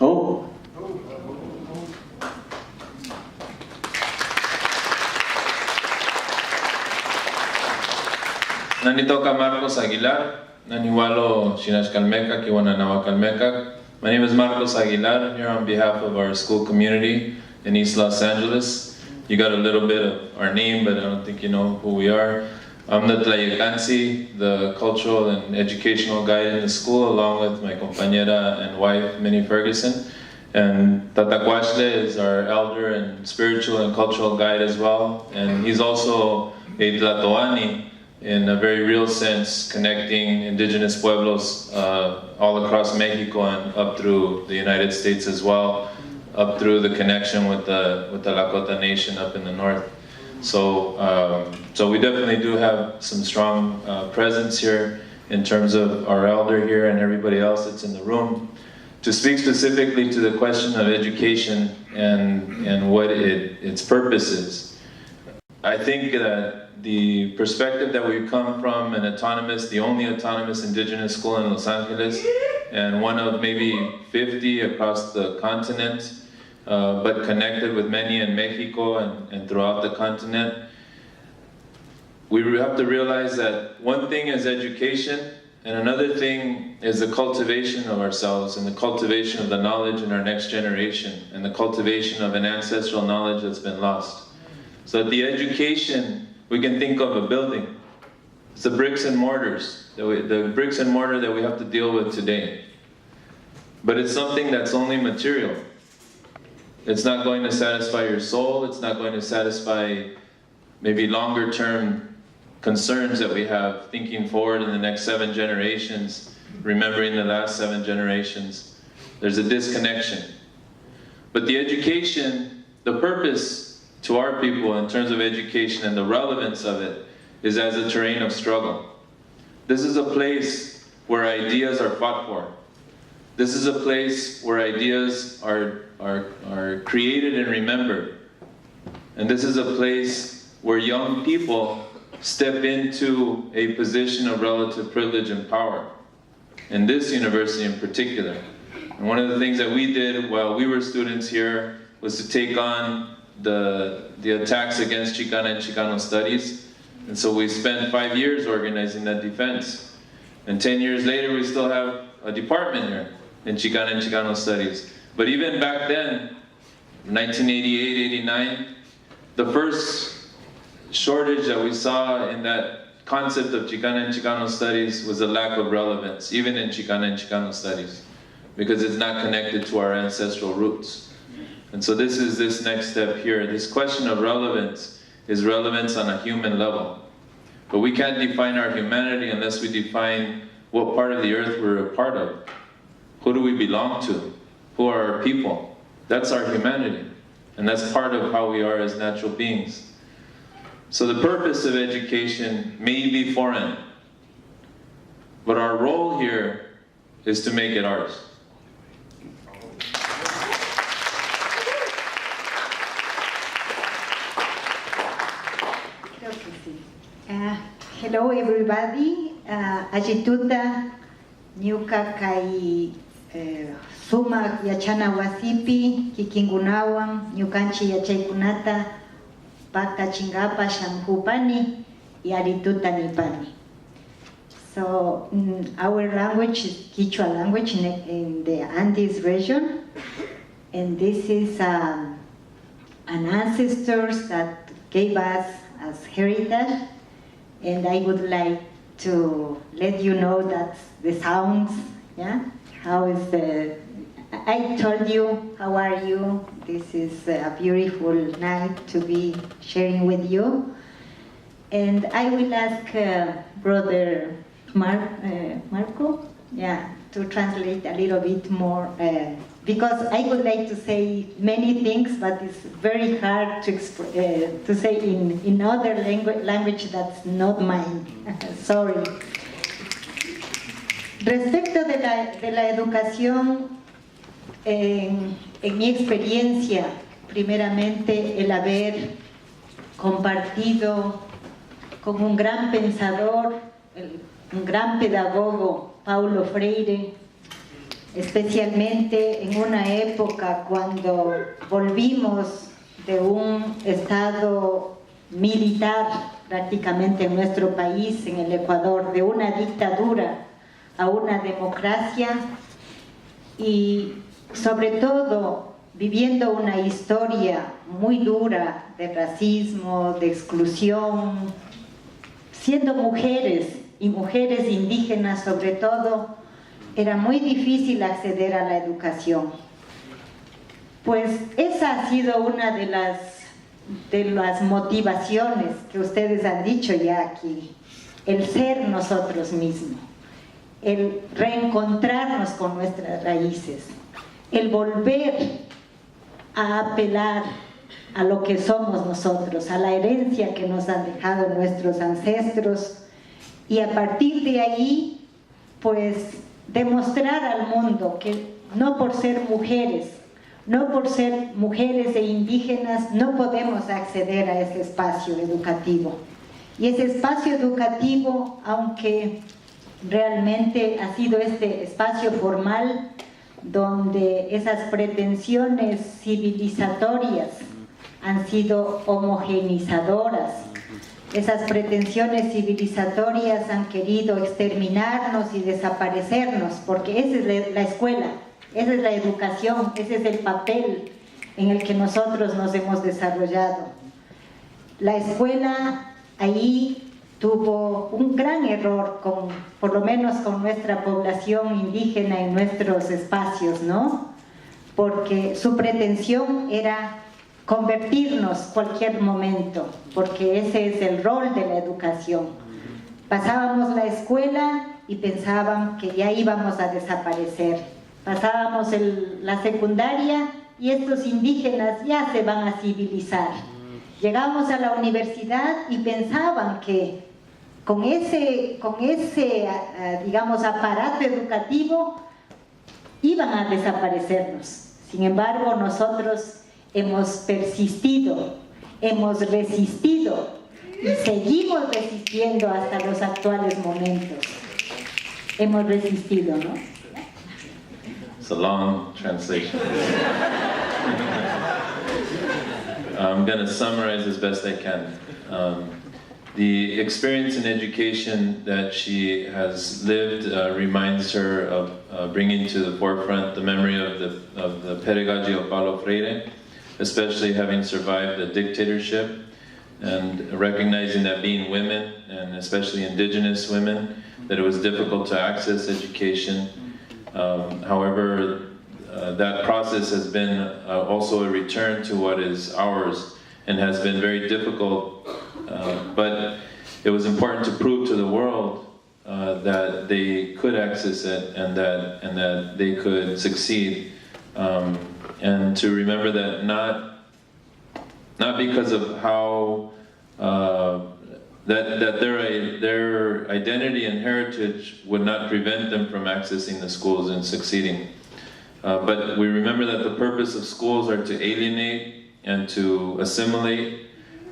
Oh. Nanitoka Marcos Aguilar, Naniwalo Shinashkalmeka, Kiwananawakalmeka. My name is Marcos Aguilar. I'm here on behalf of our school community in East Los Angeles. You got a little bit of our name, but I don't think you know who we are. I'm the Tlayecansi, the cultural and educational guide in the school, along with my compañera and wife, Minnie Ferguson. And Tatacuastle is our elder and spiritual and cultural guide as well. And he's also a Tlatoani, in a very real sense, connecting indigenous pueblos all across Mexico and up through the United States as well, up through the connection with the Lakota Nation up in the north. So, so we definitely do have some strong presence here in terms of our elder here and everybody else that's in the room. To speak specifically to the question of education and what its purpose is, I think that the perspective that we've come from, the only autonomous indigenous school in Los Angeles, and one of maybe 50 across the continent, but connected with many in Mexico and throughout the continent, we have to realize that one thing is education, and another thing is the cultivation of ourselves and the cultivation of the knowledge in our next generation and the cultivation of an ancestral knowledge that's been lost. So the education, we can think of a building. It's the bricks and mortars, the bricks and mortar that we have to deal with today. But it's something that's only material. It's not going to satisfy your soul. It's not going to satisfy maybe longer term concerns that we have, thinking forward in the next 7 generations, remembering the last 7 generations. There's a disconnection. But the education, the purpose to our people in terms of education and the relevance of it is as a terrain of struggle. This is a place where ideas are fought for. This is a place where ideas are created and remembered. And this is a place where young people step into a position of relative privilege and power. In this university in particular. And one of the things that we did while we were students here was to take on the attacks against Chicana and Chicano studies. And so we spent 5 years organizing that defense. And 10 years later, we still have a department here in Chicana and Chicano studies. But even back then, 1988, 89, the first shortage that we saw in that concept of Chicana and Chicano studies was a lack of relevance, even in Chicana and Chicano studies, because it's not connected to our ancestral roots. And so this is this next step here. This question of relevance is relevance on a human level. But we can't define our humanity unless we define what part of the earth we're a part of. Who do we belong to? Who are our people? That's our humanity. And that's part of how we are as natural beings. So the purpose of education may be foreign, but our role here is to make it ours. Hello everybody, Ajituta, Nyuka Kai Suma Yachana Wasipi, Kikingunawang, Nyukanchi Yachaikunata, Paka Chingapa Shampupani, Yarituta Nipani. So our language is Quechua language in the Andes region, and this is an ancestors that gave us as heritage. And I would like to let you know that the sounds, yeah? How is the, I told you, how are you? This is a beautiful night to be sharing with you. And I will ask Brother Marco, yeah, to translate a little bit more, because I would like to say many things, but it's very hard to say in other language that's not mine. Sorry. Respecto de la educación, en mi experiencia, primeramente el haber compartido con un gran pensador, un gran pedagogo, Paulo Freire, especialmente en una época cuando volvimos de un estado militar prácticamente en nuestro país, en el Ecuador, de una dictadura a una democracia, y sobre todo viviendo una historia muy dura de racismo, de exclusión, siendo mujeres y mujeres indígenas sobre todo, era muy difícil acceder a la educación. Pues esa ha sido una de las motivaciones que ustedes han dicho ya aquí, el ser nosotros mismos, el reencontrarnos con nuestras raíces, el volver a apelar a lo que somos nosotros, a la herencia que nos han dejado nuestros ancestros, y a partir de ahí, pues, demostrar al mundo que no por ser mujeres, no por ser mujeres e indígenas, no podemos acceder a ese espacio educativo. Y ese espacio educativo, aunque realmente ha sido este espacio formal, donde esas pretensiones civilizatorias han sido homogenizadoras, esas pretensiones civilizatorias han querido exterminarnos y desaparecernos, porque esa es la escuela, esa es la educación, ese es el papel en el que nosotros nos hemos desarrollado. La escuela ahí tuvo un gran error, por lo menos con nuestra población indígena en nuestros espacios, ¿no? Porque su pretensión era convertirnos cualquier momento, porque ese es el rol de la educación. Pasábamos la escuela y pensaban que ya íbamos a desaparecer. Pasábamos la secundaria y estos indígenas ya se van a civilizar. Llegamos a la universidad y pensaban que con ese digamos, aparato educativo iban a desaparecernos. Sin embargo, nosotros hemos persistido, hemos resistido y seguimos resistiendo hasta los actuales momentos. Hemos resistido, ¿no? It's a long translation. I'm going to summarize as best I can. The experience in education that she has lived reminds her of bringing to the forefront the memory of the pedagogy of Paulo Freire, especially having survived the dictatorship and recognizing that being women, and especially indigenous women, that it was difficult to access education. However, that process has been also a return to what is ours and has been very difficult, but it was important to prove to the world that they could access it and that they could succeed. And to remember that not because of how that their identity and heritage would not prevent them from accessing the schools and succeeding, but we remember that the purpose of schools are to alienate and to assimilate.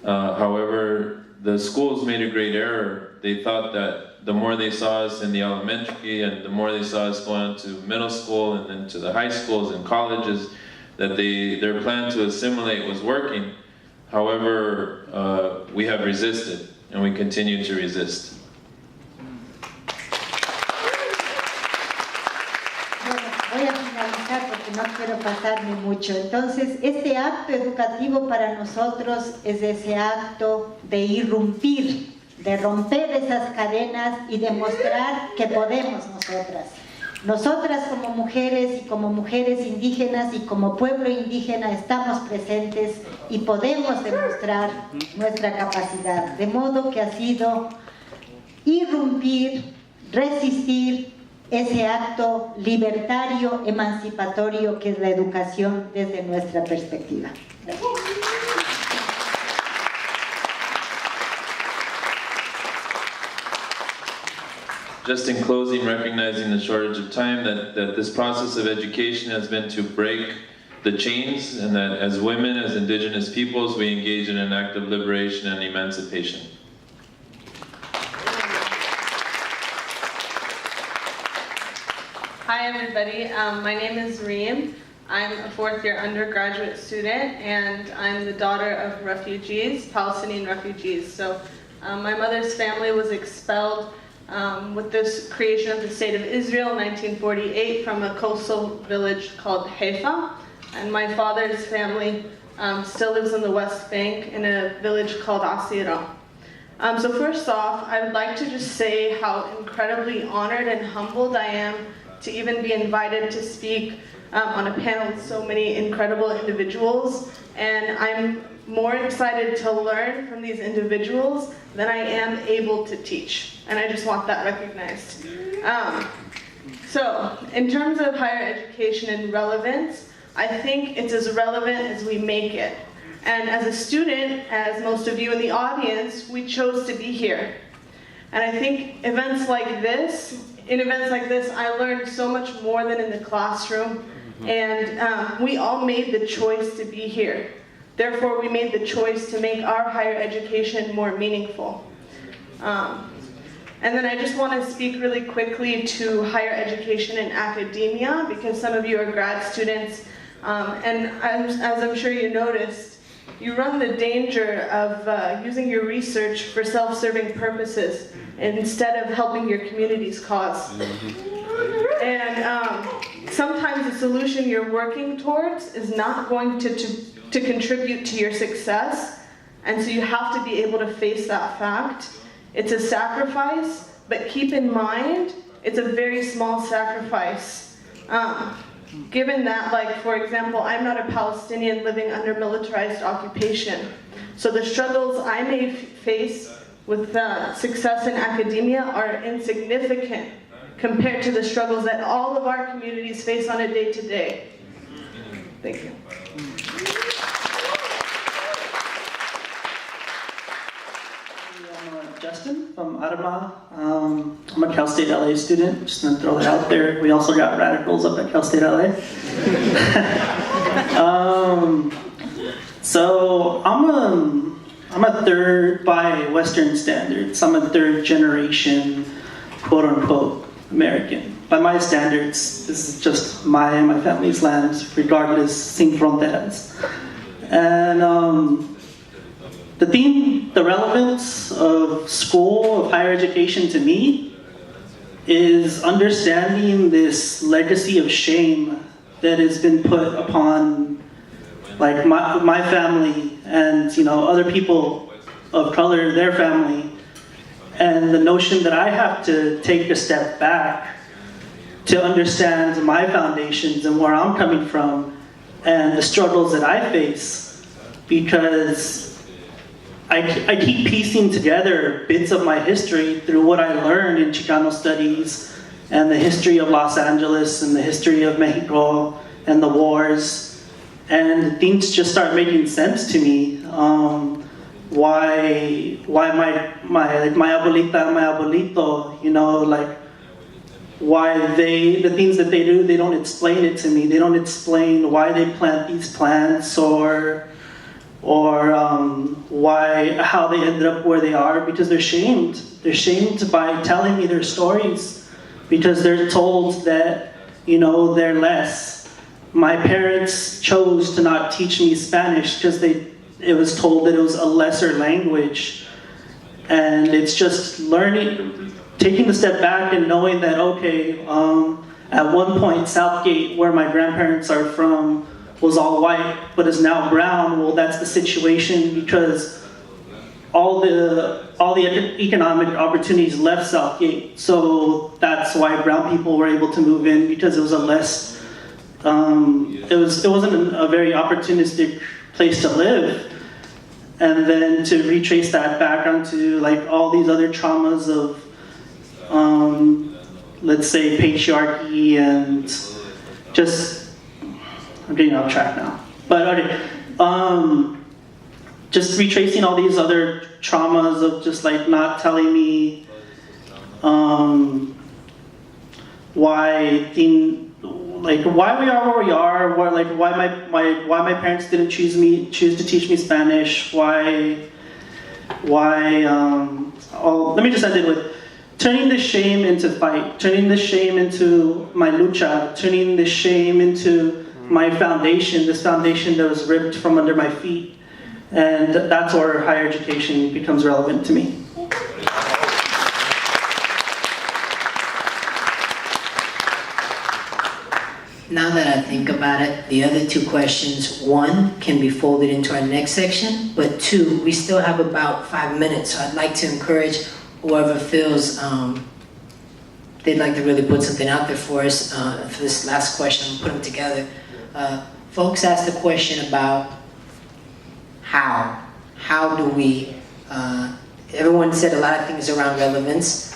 However, the schools made a great error. They thought that the more they saw us in the elementary and the more they saw us going to middle school and then to the high schools and colleges, that their plan to assimilate was working. However, we have resisted and we continue to resist. Voy a finalizar porque no quiero pasarme mucho. Entonces, este acto educativo para nosotros es ese acto de irrumpir, de romper esas cadenas y demostrar que podemos nosotras. Nosotras como mujeres y como mujeres indígenas y como pueblo indígena estamos presentes y podemos demostrar nuestra capacidad. De modo que ha sido irrumpir, resistir ese acto libertario, emancipatorio que es la educación desde nuestra perspectiva. Gracias. Just in closing, recognizing the shortage of time, that this process of education has been to break the chains, and that as women, as Indigenous peoples, we engage in an act of liberation and emancipation. Hi everybody, my name is Reem. I'm a fourth-year undergraduate student, and I'm the daughter of refugees, Palestinian refugees. So my mother's family was expelled with this creation of the State of Israel in 1948 from a coastal village called Haifa. And my father's family still lives in the West Bank in a village called Asira. So first off, I would like to just say how incredibly honored and humbled I am to even be invited to speak on a panel with so many incredible individuals. And I'm more excited to learn from these individuals than I am able to teach. And I just want that recognized. So, in terms of higher education and relevance, I think it's as relevant as we make it. And as a student, as most of you in the audience, we chose to be here. And I think in events like this, I learned so much more than in the classroom. And we all made the choice to be here. Therefore, we made the choice to make our higher education more meaningful. And then I just want to speak really quickly to higher education and academia, because some of you are grad students. And as I'm sure you noticed, you run the danger of using your research for self-serving purposes instead of helping your community's cause. And sometimes the solution you're working towards is not going to contribute to your success, and so you have to be able to face that fact. It's a sacrifice, but keep in mind, it's a very small sacrifice. Given that, like, for example, I'm not a Palestinian living under militarized occupation, so the struggles I may face with success in academia are insignificant compared to the struggles that all of our communities face on a day-to-day. Thank you. I'm Justin from Adama. I'm a Cal State LA student, just gonna throw that out there. We also got radicals up at Cal State LA. So I'm a third, by Western standards, I'm a third generation, quote unquote, American. By my standards, this is just my and my family's lands, regardless, sin fronteras. And the relevance of school, of higher education to me, is understanding this legacy of shame that has been put upon, like, my family and, other people of color, their family, and the notion that I have to take a step back to understand my foundations and where I'm coming from and the struggles that I face, because I keep piecing together bits of my history through what I learned in Chicano studies and the history of Los Angeles and the history of Mexico and the wars, and things just start making sense to me. Why my abuelita and my abuelito, why the things that they do, they don't explain it to me. They don't explain why they plant these plants or how they ended up where they are, because they're shamed. They're shamed by telling me their stories, because they're told that, they're less. My parents chose to not teach me Spanish because it was told that it was a lesser language. And it's just learning, taking a step back and knowing that, okay, at one point, Southgate, where my grandparents are from, was all white, but is now brown. Well, that's the situation because all the economic opportunities left Southgate. So that's why brown people were able to move in, because it was a less, it wasn't a very opportunistic place to live. And then to retrace that back onto all these other traumas of, let's say, patriarchy and just, I'm getting off track now. But okay, just retracing all these other traumas of just not telling me why like why we are where we are, why my parents didn't choose to teach me Spanish, let me just end it with turning the shame into fight, turning the shame into my lucha, turning the shame into my foundation, this foundation that was ripped from under my feet. And that's where higher education becomes relevant to me. Now that I think about it, the other two questions, one, can be folded into our next section, but two, we still have about 5 minutes, so I'd like to encourage whoever feels they'd like to really put something out there for us for this last question, put them together. Folks asked the question about how do we, everyone said a lot of things around relevance,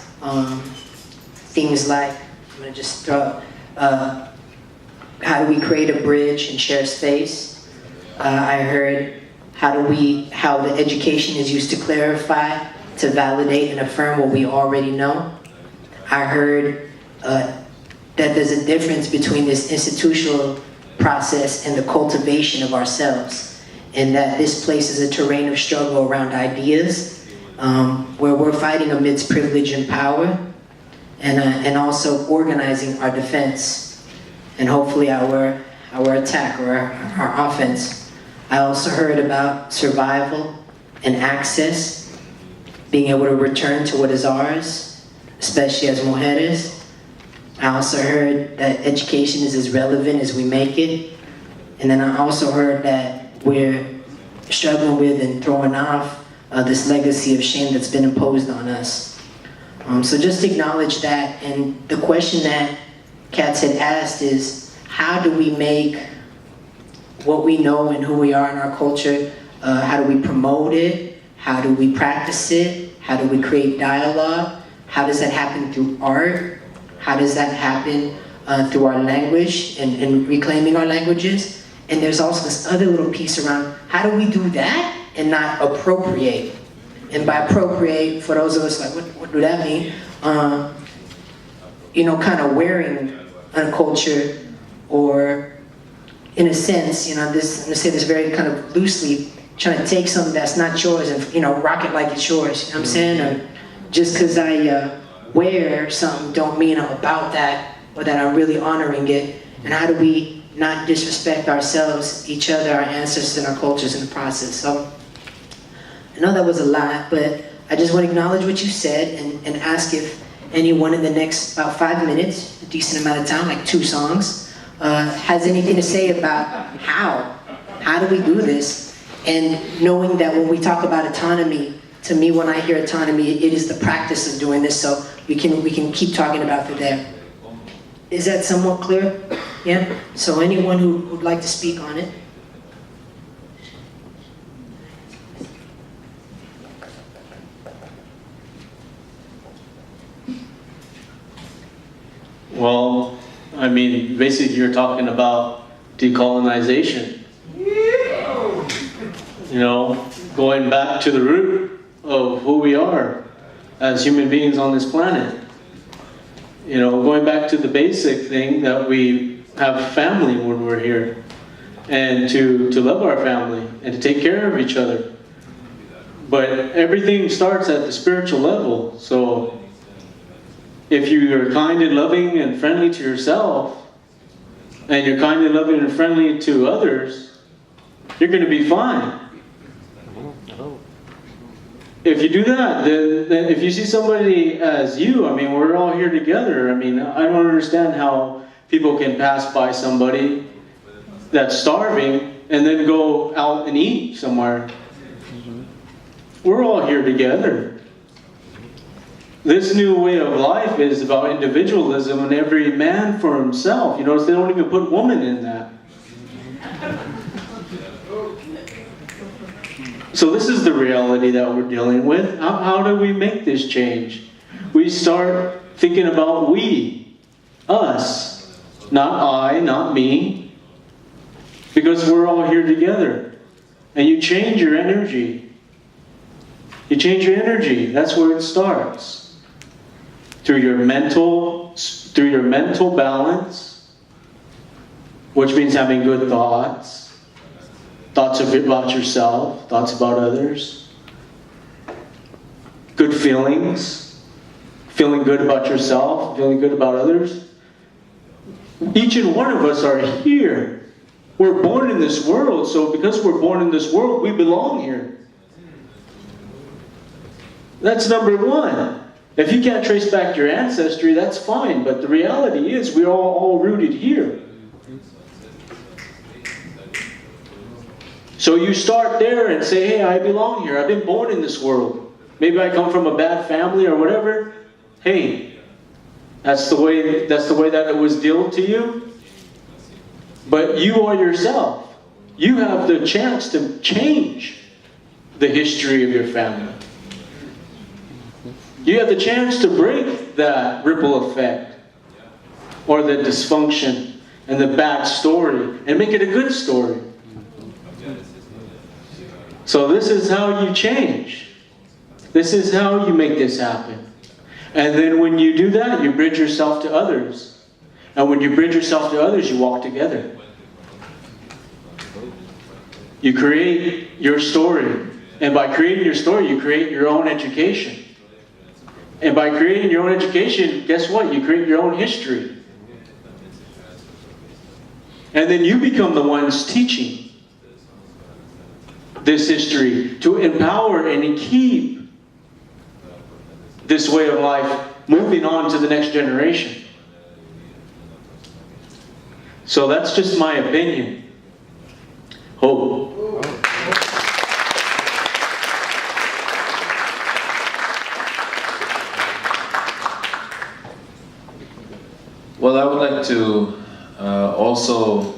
things like, I'm gonna just throw, how do we create a bridge and share space? I heard how the education is used to clarify, to validate and affirm what we already know. I heard that there's a difference between this institutional process and the cultivation of ourselves, and that this place is a terrain of struggle around ideas, where we're fighting amidst privilege and power, and also organizing our defense, and hopefully our attack or our offense. I also heard about survival and access, being able to return to what is ours, especially as mujeres. I also heard that education is as relevant as we make it. And then I also heard that we're struggling with and throwing off this legacy of shame that's been imposed on us. So just acknowledge that. And the question that Katz had asked is, how do we make what we know and who we are in our culture, how do we promote it? How do we practice it? How do we create dialogue? How does that happen through art? How does that happen through our language and reclaiming our languages? And there's also this other little piece around, how do we do that and not appropriate? And by appropriate, for those of us like, what do that mean? Kind of wearing a culture, or in a sense, I'm gonna say this very kind of loosely, trying to take something that's not yours and, rock it like it's yours, you know what I'm saying? Or just because I wear something don't mean I'm about that, or that I'm really honoring it. And how do we not disrespect ourselves, each other, our ancestors, and our cultures in the process? So I know that was a lot, but I just want to acknowledge what you said and ask if anyone in the next about 5 minutes, a decent amount of time, like 2 songs, has anything to say about how do we do this? And knowing that when we talk about autonomy, to me, when I hear autonomy, it is the practice of doing this, so we can keep talking about it there. Is that somewhat clear? Yeah? So anyone who would like to speak on it? Well, I mean, basically you're talking about decolonization. Going back to the root of who we are as human beings on this planet. Going back to the basic thing that we have family when we're here, and to love our family and to take care of each other. But everything starts at the spiritual level. So if you are kind and loving and friendly to yourself, and you're kind and loving and friendly to others, you're going to be fine. If you do that, then if you see somebody as you, I mean, we're all here together. I mean, I don't understand how people can pass by somebody that's starving and then go out and eat somewhere. We're all here together. This new way of life is about individualism and every man for himself. You notice they don't even put woman in that. So this is the reality that we're dealing with. How do we make this change? We start thinking about we, us, not I, not me, because we're all here together. And you change your energy. You change your energy. That's where it starts. Through your mental balance, which means having good thoughts, thoughts about yourself, thoughts about others, good feelings, feeling good about yourself, feeling good about others. Each and one of us are here. We're born in this world, so because we're born in this world, we belong here. That's number one. If you can't trace back your ancestry, that's fine, but the reality is we're all rooted here. So you start there and say, hey, I belong here. I've been born in this world. Maybe I come from a bad family or whatever. Hey, that's the way that it was dealt to you. But you are yourself. You have the chance to change the history of your family. You have the chance to break that ripple effect or the dysfunction and the bad story and make it a good story. So this is how you change. This is how you make this happen. And then when you do that, you bridge yourself to others. And when you bridge yourself to others, you walk together. You create your story. And by creating your story, you create your own education. And by creating your own education, guess what? You create your own history. And then you become the ones teaching this history to empower and keep this way of life moving on to the next generation. So that's just my opinion. Hope. Well, I would like to also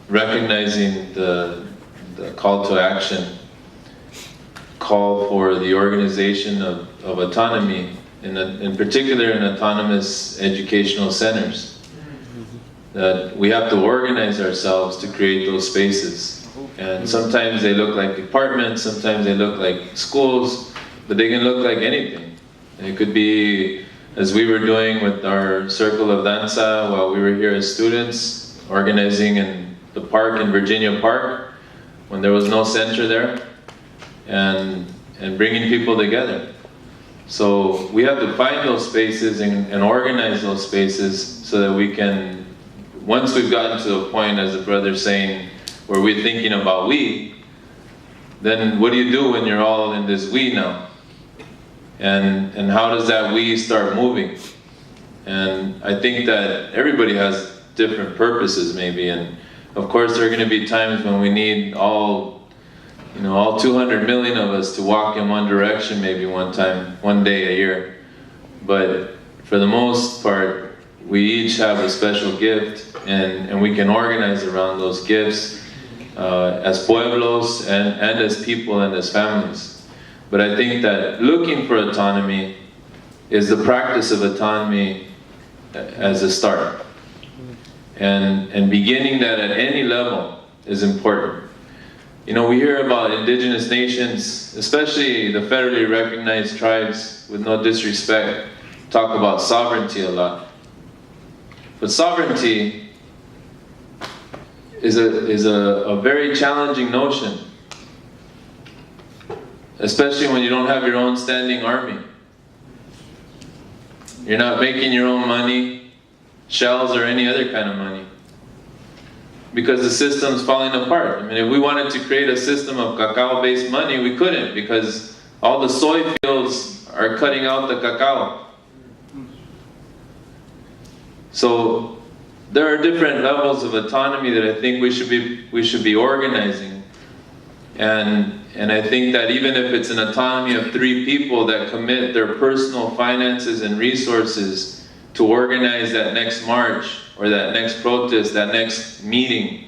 recognizing the call to action, call for the organization of autonomy, in particular in autonomous educational centers. That we have to organize ourselves to create those spaces. And sometimes they look like departments, sometimes they look like schools, but they can look like anything. It could be, as we were doing with our circle of danza while we were here as students, organizing in the park in Virginia Park, when there was no center there, and bringing people together. So we have to find those spaces and organize those spaces so that we can, once we've gotten to a point, as the brother's saying, where we're thinking about we, then what do you do when you're all in this we now? And how does that we start moving? And I think that everybody has different purposes maybe, and of course there are going to be times when we need all 200 million of us to walk in one direction maybe one day a year. But for the most part, we each have a special gift, and we can organize around those gifts as pueblos and as people and as families. But I think that looking for autonomy is the practice of autonomy as a start. And beginning that at any level is important. You know, we hear about indigenous nations, especially the federally recognized tribes, with no disrespect, talk about sovereignty a lot. But sovereignty is a very challenging notion, especially when you don't have your own standing army. You're not making your own money, shells or any other kind of money, because the system's falling apart. I mean, if we wanted to create a system of cacao-based money, we couldn't, because all the soy fields are cutting out the cacao. So there are different levels of autonomy that I think we should be organizing. And I think that even if it's an autonomy of 3 people that commit their personal finances and resources to organize that next march or that next protest, that next meeting,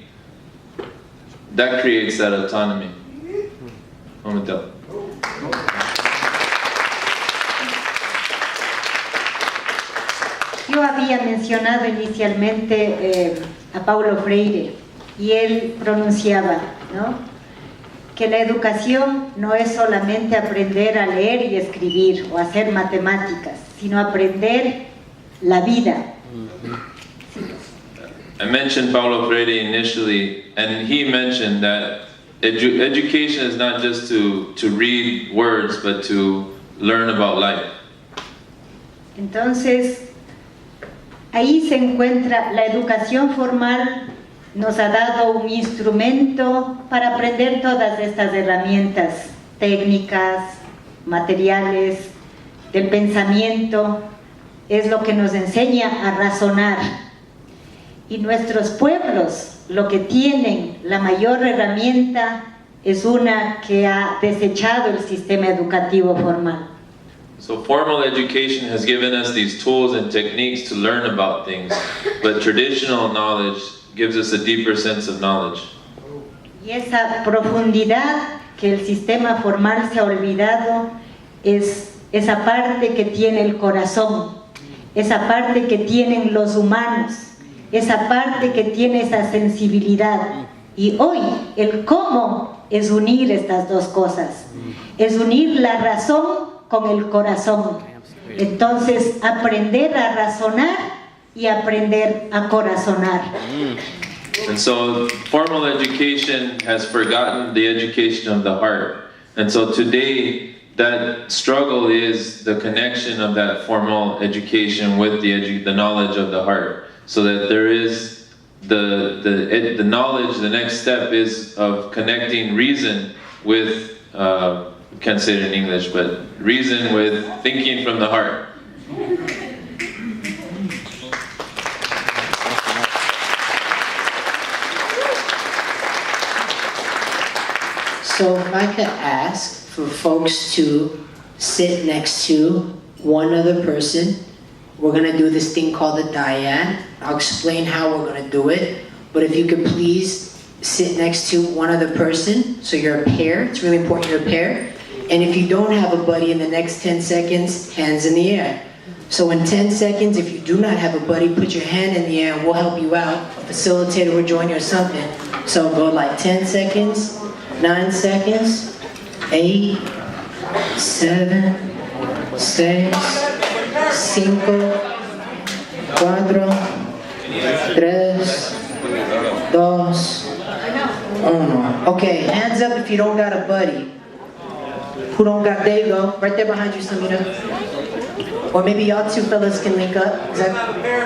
that creates that autonomy. Momento. Yo había mencionado inicialmente a Paulo Freire y él pronunciaba, ¿no?, que la educación no es solamente aprender a leer y escribir o hacer matemáticas, sino aprender la vida. I mentioned Paulo Freire initially, and he mentioned that education is not just to read words, but to learn about life. Entonces, ahí se encuentra la educación formal, nos ha dado un instrumento para aprender todas estas herramientas técnicas, materiales, del pensamiento, es lo que nos enseña a razonar. Y nuestros pueblos lo que tienen, la mayor herramienta, es una que ha desechado el sistema educativo formal. So formal education has given us these tools and techniques to learn about things, but traditional knowledge gives us a deeper sense of knowledge. Y esa profundidad que el sistema formal se ha olvidado es esa parte que tiene el corazón, esa parte que tienen los humanos, esa parte que tiene esa sensibilidad. Y hoy el cómo es unir estas dos cosas, es unir la razón con el corazón. Entonces aprender a razonar y aprender a corazonar. And so formal education has forgotten the education of the heart. And so today that struggle is the connection of that formal education with the knowledge of the heart. So that there is the knowledge, the next step is of connecting reason with, can't say it in English, but reason with thinking from the heart. So if I could ask for folks to sit next to one other person. We're gonna do this thing called the dyad. I'll explain how we're gonna do it, but if you could please sit next to one other person, so you're a pair. It's really important you're a pair. And if you don't have a buddy in the next 10 seconds, hands in the air. So in 10 seconds, if you do not have a buddy, put your hand in the air and we'll help you out. A facilitator will join you or something. So go like 10 seconds, 9 seconds, 8, 7, 6, 5, 4, 3, 2, 1. Okay, hands up if you don't got a buddy. Who don't got, there you go, right there behind you, Samita. Or maybe y'all two fellas can link up.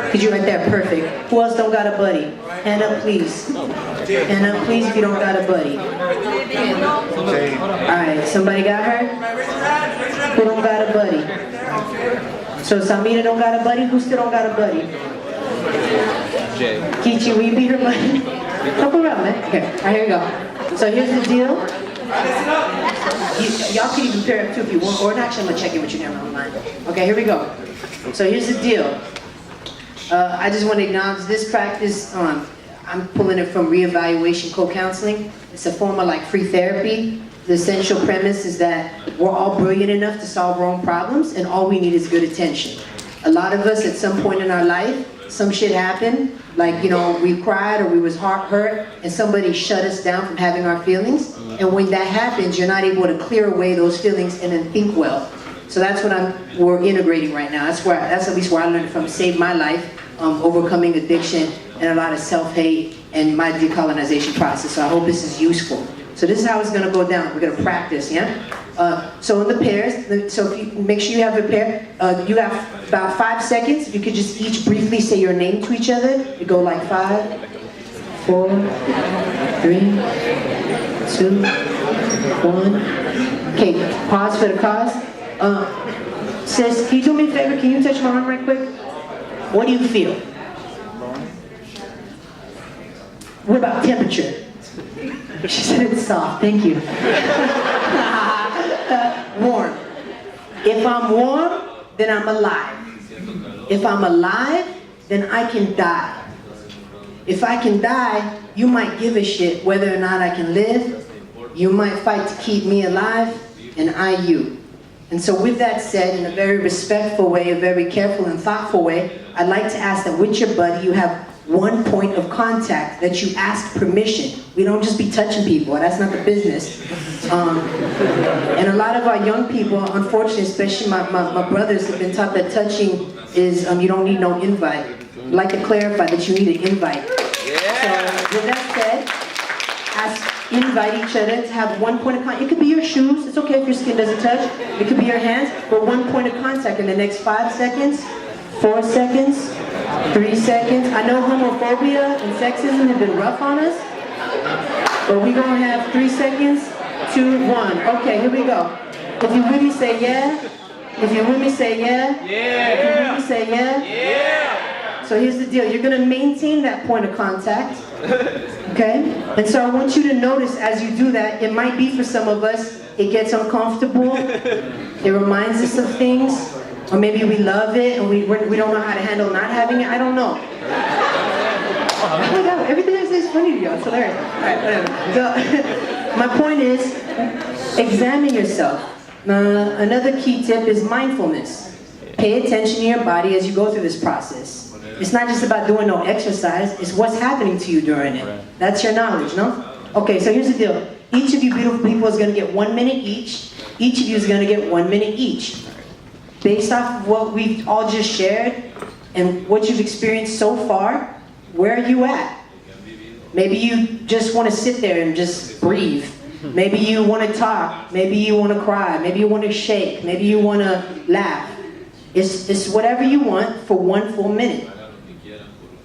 Could you right there, perfect. Who else don't got a buddy? Hand up, please. Hand up, please, if you don't got a buddy. Alright, somebody got her? Who don't got a buddy? So Samita don't got a buddy? Who still don't got a buddy? Kichi, will you be her buddy? Help her out, man. Okay, alright, here we go. So here's the deal. Y'all can even pair up too if you want, or actually I'm gonna check in with you now online. Okay, here we go. So here's the deal. I just want to acknowledge this practice. I'm pulling it from reevaluation co-counseling. It's a form of like free therapy. The essential premise is that we're all brilliant enough to solve our own problems, and all we need is good attention. A lot of us at some point in our life, some shit happened, like, you know, we cried or we was hurt, and somebody shut us down from having our feelings. And when that happens, you're not able to clear away those feelings and then think well. So that's what we're integrating right now. That's at least where I learned from, saved my life, overcoming addiction and a lot of self-hate and my decolonization process. So I hope this is useful. So this is how it's gonna go down. We're gonna practice, yeah? So in the pairs, so if you make sure you have a pair, you have about 5 seconds. If you could just each briefly say your name to each other. You go like 5, 4, 3, 2, 1. Okay, pause for the cause. Sis, can you do me a favor? Can you touch my arm right quick? What do you feel? What about temperature? She said it's soft, thank you. Warm. If I'm warm, then I'm alive. If I'm alive, then I can die. If I can die, you might give a shit whether or not I can live. You might fight to keep me alive, and I you. And so with that said, in a very respectful way, a very careful and thoughtful way, I'd like to ask that with your buddy, you have one point of contact, that you ask permission. We don't just be touching people, that's not the business. And a lot of our young people, unfortunately, especially my brothers, have been taught that touching is, you don't need no invite. I'd like to clarify that you need an invite. So with that said, invite each other to have one point of contact. It could be your shoes. It's okay if your skin doesn't touch. It could be your hands, but one point of contact in the next 5 seconds, 4 seconds, 3 seconds. I know homophobia and sexism have been rough on us, but we're gonna have 3 seconds, 2, 1. Okay, here we go. If you really say yeah, if you really say yeah, if you really say yeah. So here's the deal. You're gonna maintain that point of contact. Okay? And so I want you to notice as you do that, it might be for some of us, it gets uncomfortable, it reminds us of things, or maybe we love it and we don't know how to handle not having it, I don't know. Oh my God, everything I say is funny to you, it's hilarious. Alright, whatever. So, my point is, examine yourself. Another key tip is mindfulness. Pay attention to your body as you go through this process. It's not just about doing no exercise, it's what's happening to you during it. That's your knowledge, no? Okay, so here's the deal. Each of you beautiful people is going to get 1 minute each. Each of you is going to get 1 minute each. Based off of what we've all just shared and what you've experienced so far, where are you at? Maybe you just want to sit there and just breathe. Maybe you want to talk. Maybe you want to cry. Maybe you want to shake. Maybe you want to laugh. It's whatever you want for 1 full minute.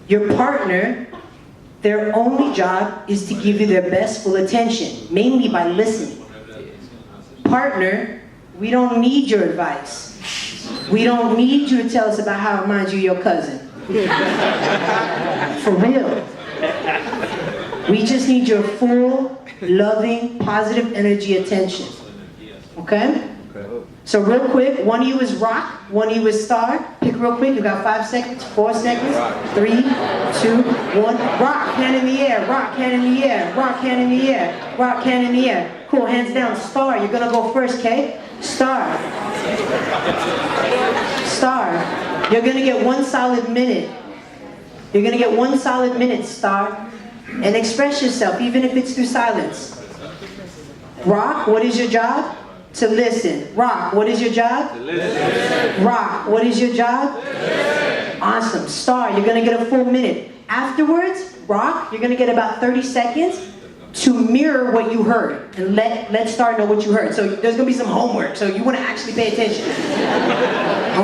Your partner, their only job is to give you their best full attention, mainly by listening. Partner, we don't need your advice. We don't need you to tell us about how it reminds you of your cousin. For real. We just need your full, loving, positive energy attention. Okay? So real quick, one of you is rock, one of you is star. Pick real quick, you got 5 seconds, 4 seconds, 3, 2, 1. Rock, hand in the air, rock, hand in the air, rock, hand in the air, rock, hand in the air. Cool, hands down, star, you're gonna go first, okay? Star. Star, you're gonna get 1 solid minute. You're gonna get 1 solid minute, star. And express yourself, even if it's through silence. Rock, what is your job? To listen. Rock, what is your job? To listen. Rock, what is your job? Listen. Awesome. Star, you're going to get a full minute. Afterwards, rock, you're going to get about 30 seconds to mirror what you heard. And let Star know what you heard. So there's going to be some homework. So you want to actually pay attention.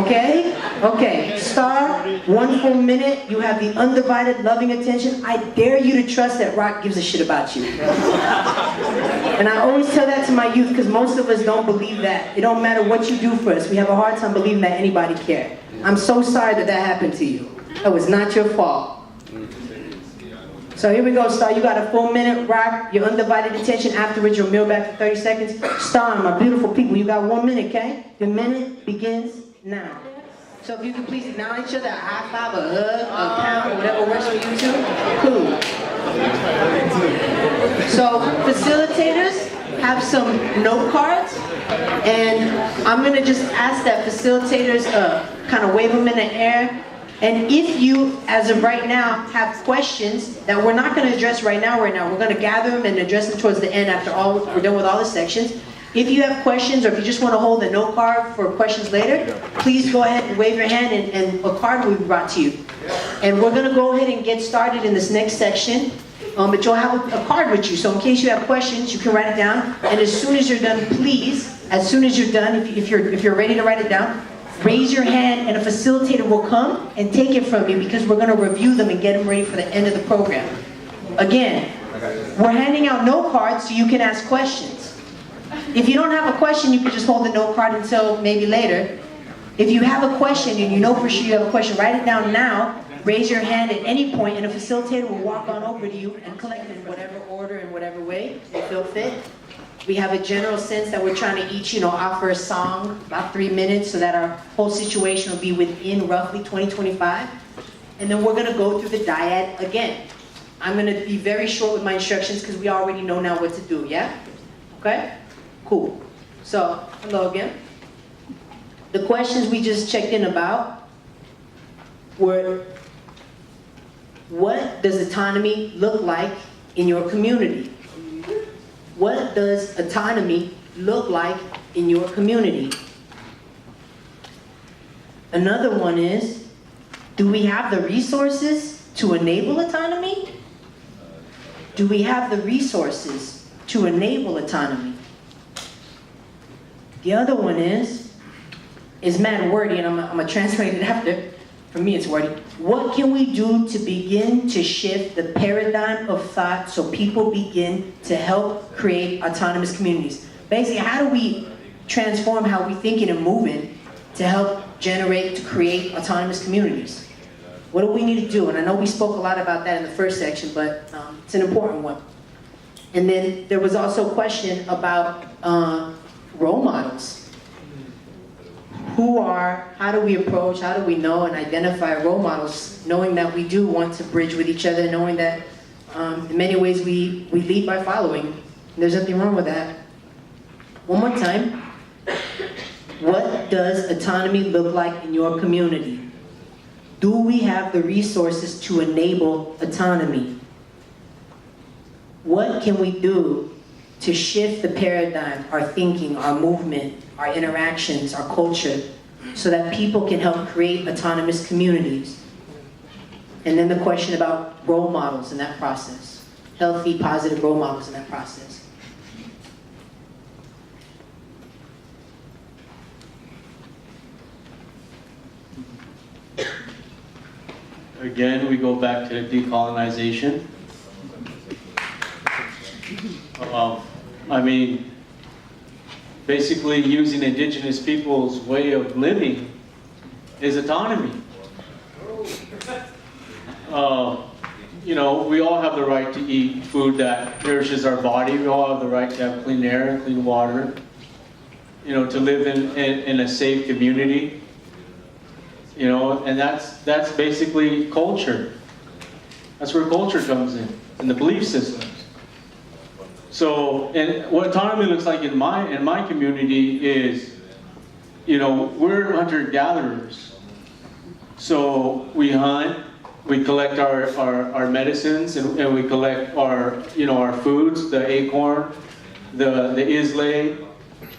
Okay? Okay. Star, 1 full minute. You have the undivided, loving attention. I dare you to trust that rock gives a shit about you. And I always tell that to my youth because most of us don't believe that. It don't matter what you do for us. We have a hard time believing that anybody cares. I'm so sorry that happened to you. That was not your fault. So here we go, Star. You got a full minute, rock, your undivided attention. Afterwards, you'll mirror back for 30 seconds. Star, my beautiful people, you got 1 minute, okay? The minute begins now. So if you can please acknowledge each other, a high five, a hug, a pound, whatever works for you two. Cool. So facilitators have some note cards, and I'm gonna just ask that facilitators kind of wave them in the air. And if you, as of right now, have questions that we're not going to address right now, we're going to gather them and address them towards the end after we're done with all the sections. If you have questions or if you just want to hold a note card for questions later, please go ahead and wave your hand and a card will be brought to you. And we're going to go ahead and get started in this next section. But you'll have a card with you, so in case you have questions, you can write it down. And as soon as you're done, please, as soon as you're done, if you're ready to write it down, raise your hand and a facilitator will come and take it from you because we're going to review them and get them ready for the end of the program. Again, we're handing out note cards so you can ask questions. If you don't have a question, you can just hold the note card until maybe later. If you have a question and you know for sure you have a question, write it down now, raise your hand at any point, and a facilitator will walk on over to you and collect it in whatever order and whatever way they feel fit. We have a general sense that we're trying to each, offer a song, about 3 minutes, so that our whole situation will be within roughly 20-25. And then we're going to go through the dyad again. I'm going to be very short with my instructions because we already know now what to do, yeah? Okay? Cool. So, hello again. The questions we just checked in about were, what does autonomy look like in your community? What does autonomy look like in your community? Another one is, do we have the resources to enable autonomy? do we have the resources to enable autonomy? The other one is mad wordy, and I'm gonna translate it after. For me, it's wordy. What can we do to begin to shift the paradigm of thought so people begin to help create autonomous communities? Basically, how do we transform how we're thinking and moving to help generate, to create autonomous communities? What do we need to do? And I know we spoke a lot about that in the first section, but it's an important one. And then there was also a question about role models. How do we approach, how do we know and identify role models, knowing that we do want to bridge with each other, knowing that in many ways we lead by following. There's nothing wrong with that. One more time. What does autonomy look like in your community? Do we have the resources to enable autonomy? What can we do to shift the paradigm, our thinking, our movement, our interactions, our culture, so that people can help create autonomous communities? And then the question about role models in that process. Healthy, positive role models in that process. Again, we go back to decolonization. I mean, basically using indigenous people's way of living is autonomy. You know, we all have the right to eat food that nourishes our body. We all have the right to have clean air and clean water. You know, to live in a safe community. You know, and that's basically culture. That's where culture comes in the belief systems. So, and what autonomy looks like in my community is, you know, we're hunter-gatherers. So we hunt, we collect our medicines, and we collect our foods, the acorn, the islay.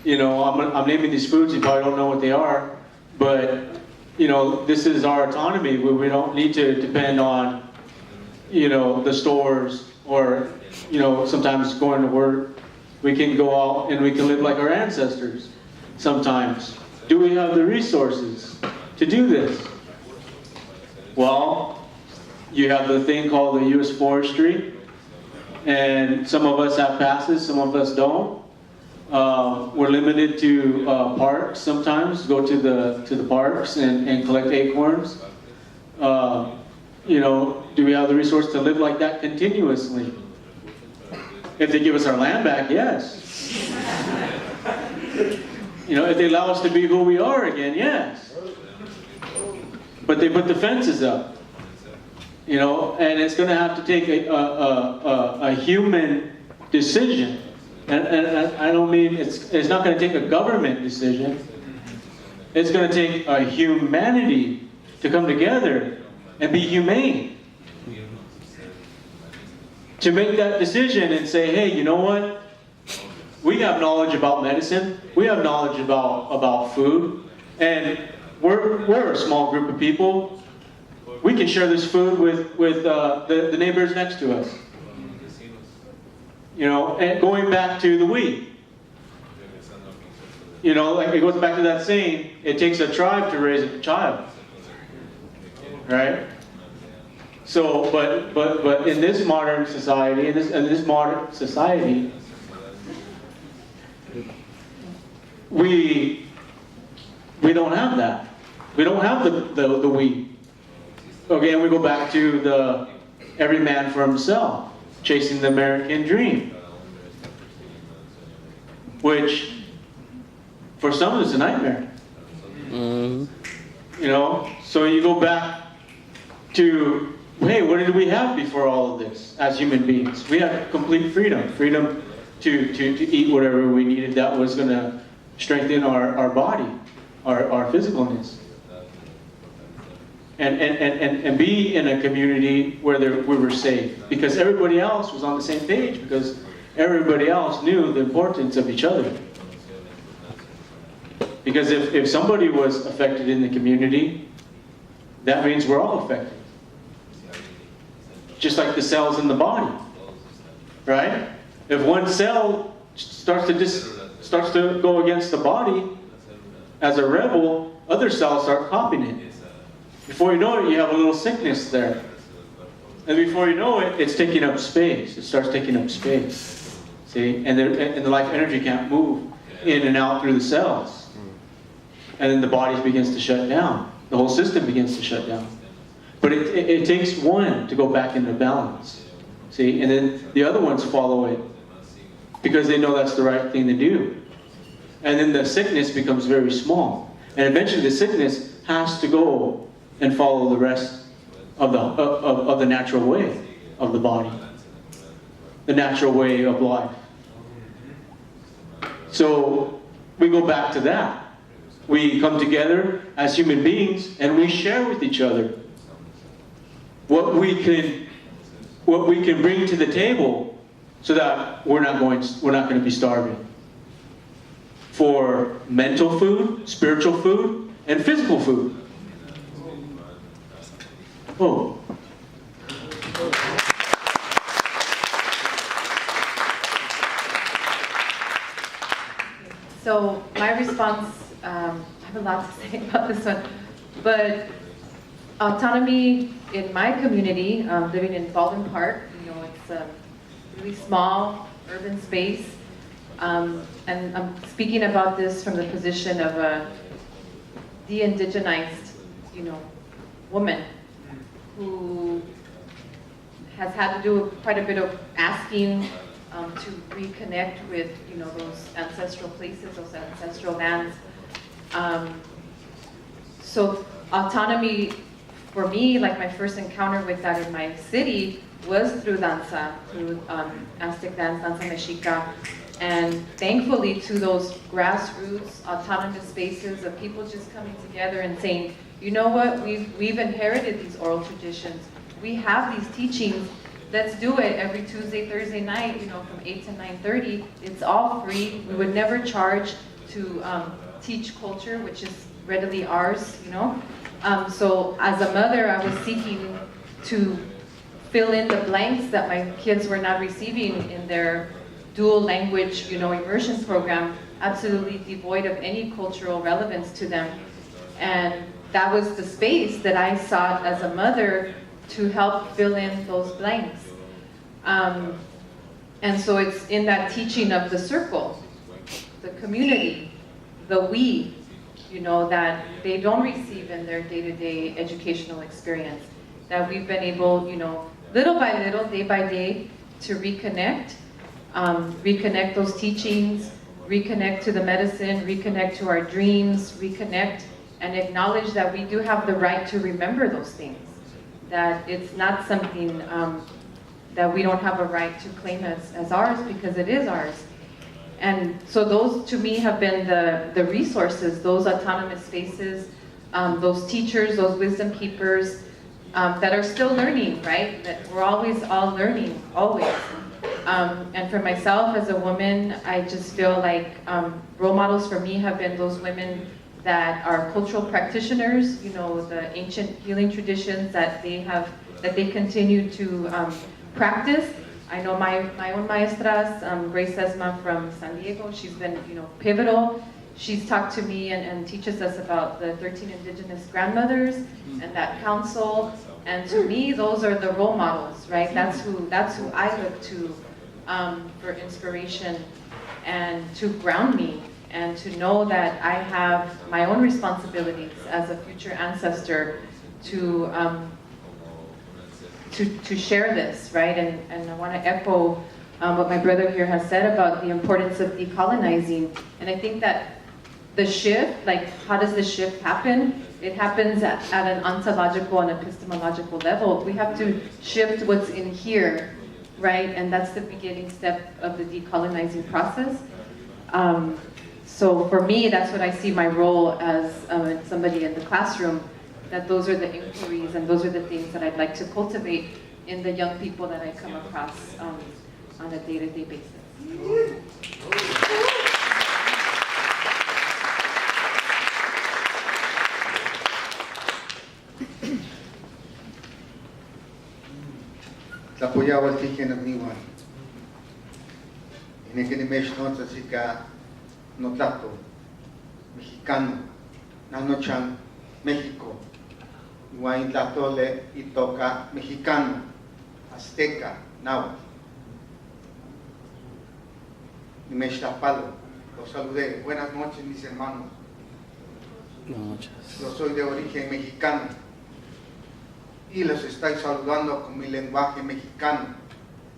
You know, I'm naming these foods, you probably don't know what they are, but you know, this is our autonomy. We don't need to depend on, you know, the stores or, you know, sometimes going to work. We can go out and we can live like our ancestors sometimes. Do we have the resources to do this? Well, you have the thing called the U.S. Forestry, and some of us have passes, some of us don't. We're limited to parks sometimes. Go to the parks and collect acorns. You know, do we have the resource to live like that continuously? If they give us our land back, yes. You know, if they allow us to be who we are again, yes. But they put the fences up. You know, and it's going to have to take a human decision. And I don't mean it's not going to take a government decision. It's going to take a humanity to come together and be humane. To make that decision and say, hey, you know what? We have knowledge about medicine. We have knowledge about food. And we're a small group of people. We can share this food with the neighbors next to us. You know, and going back to the we. You know, like it goes back to that saying, it takes a tribe to raise a child. Right? So, but in this modern society, we don't have that. We don't have the we. Okay, and we go back to the every man for himself, chasing the American dream. Which, for some, is a nightmare. You know, so you go back to, hey, what did we have before all of this as human beings? We had complete freedom. Freedom to eat whatever we needed that was going to strengthen our body, our physicalness. And be in a community where we were safe. Because everybody else was on the same page. Because everybody else knew the importance of each other. Because if somebody was affected in the community, that means we're all affected. Just like the cells in the body. right? If one cell starts to go against the body as a rebel, other cells start copying it. Before you know it, you have a little sickness there. And before you know it, it's taking up space. It starts taking up space. See? And the life energy can't move in and out through the cells. And then the body begins to shut down. The whole system begins to shut down. But it takes one to go back into balance. See? And then the other ones follow it because they know that's the right thing to do. And then the sickness becomes very small. And eventually the sickness has to go and follow the rest of the natural way of the body. The natural way of life. So we go back to that. We come together as human beings and we share with each other what we can bring to the table so that we're not going to be starving. For mental food, spiritual food, and physical food. Oh. So my response, I have a lot to say about this one, but autonomy in my community, living in Baldwin Park, it's a really small urban space, and I'm speaking about this from the position of a de-indigenized, woman who has had to do quite a bit of asking to reconnect with, those ancestral places, those ancestral lands. So autonomy, for me, like my first encounter with that in my city was through danza, through Aztec dance, danza mexica, and thankfully to those grassroots autonomous spaces of people just coming together and saying, you know what, we've inherited these oral traditions. We have these teachings. Let's do it every Tuesday, Thursday night, from 8 to 9:30. It's all free. We would never charge to teach culture, which is readily ours, So as a mother, I was seeking to fill in the blanks that my kids were not receiving in their dual language, immersion program, absolutely devoid of any cultural relevance to them. And that was the space that I sought as a mother to help fill in those blanks. And so it's in that teaching of the circle, the community, the we, that they don't receive in their day-to-day educational experience, that we've been able, little by little, day by day, to reconnect, reconnect those teachings, reconnect to the medicine, reconnect to our dreams, reconnect and acknowledge that we do have the right to remember those things. That it's not something that we don't have a right to claim as ours, because it is ours. And so those, to me, have been the resources, those autonomous spaces, those teachers, those wisdom keepers that are still learning, right? That we're always all learning, always. And for myself as a woman, I just feel like role models for me have been those women that are cultural practitioners, the ancient healing traditions that they continue to practice. I know my own maestras, Grace Esma from San Diego, she's been pivotal. She's talked to me and teaches us about the 13 Indigenous grandmothers and that council. And to me, those are the role models, right? That's who I look to for inspiration and to ground me, and to know that I have my own responsibilities as a future ancestor to share this, right? And I want to echo what my brother here has said about the importance of decolonizing. And I think that the shift, like how does the shift happen? It happens at an ontological and epistemological level. We have to shift what's in here, right? And that's the beginning step of the decolonizing process. So for me, that's what I see my role as somebody in the classroom, that those are the inquiries and those are the things that I'd like to cultivate in the young people that I come across on a day-to-day basis. Tlapoyawa Tiken of Niwan. Nekenimesh Notzasika Notlato, mexicano, Nanochan, México, Iguain Tlatole y toca mexicano, azteca, náhuatl. Nimesh Tapalo, los saludé. Buenas noches, mis hermanos. Yo soy de origen mexicano y los estoy saludando con mi lenguaje mexicano,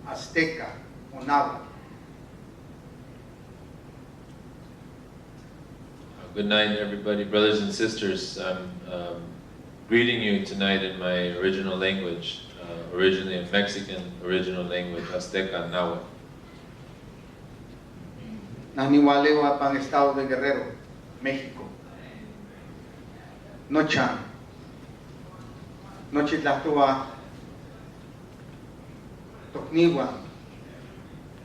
azteca o náhuatl. Good night, everybody, brothers and sisters. I'm greeting you tonight in my original language, originally a Mexican original language, Azteca, Nahuatl. Naniwalewa pan estado de Guerrero, México. Nochan, Nochitlatua, Tocniwa,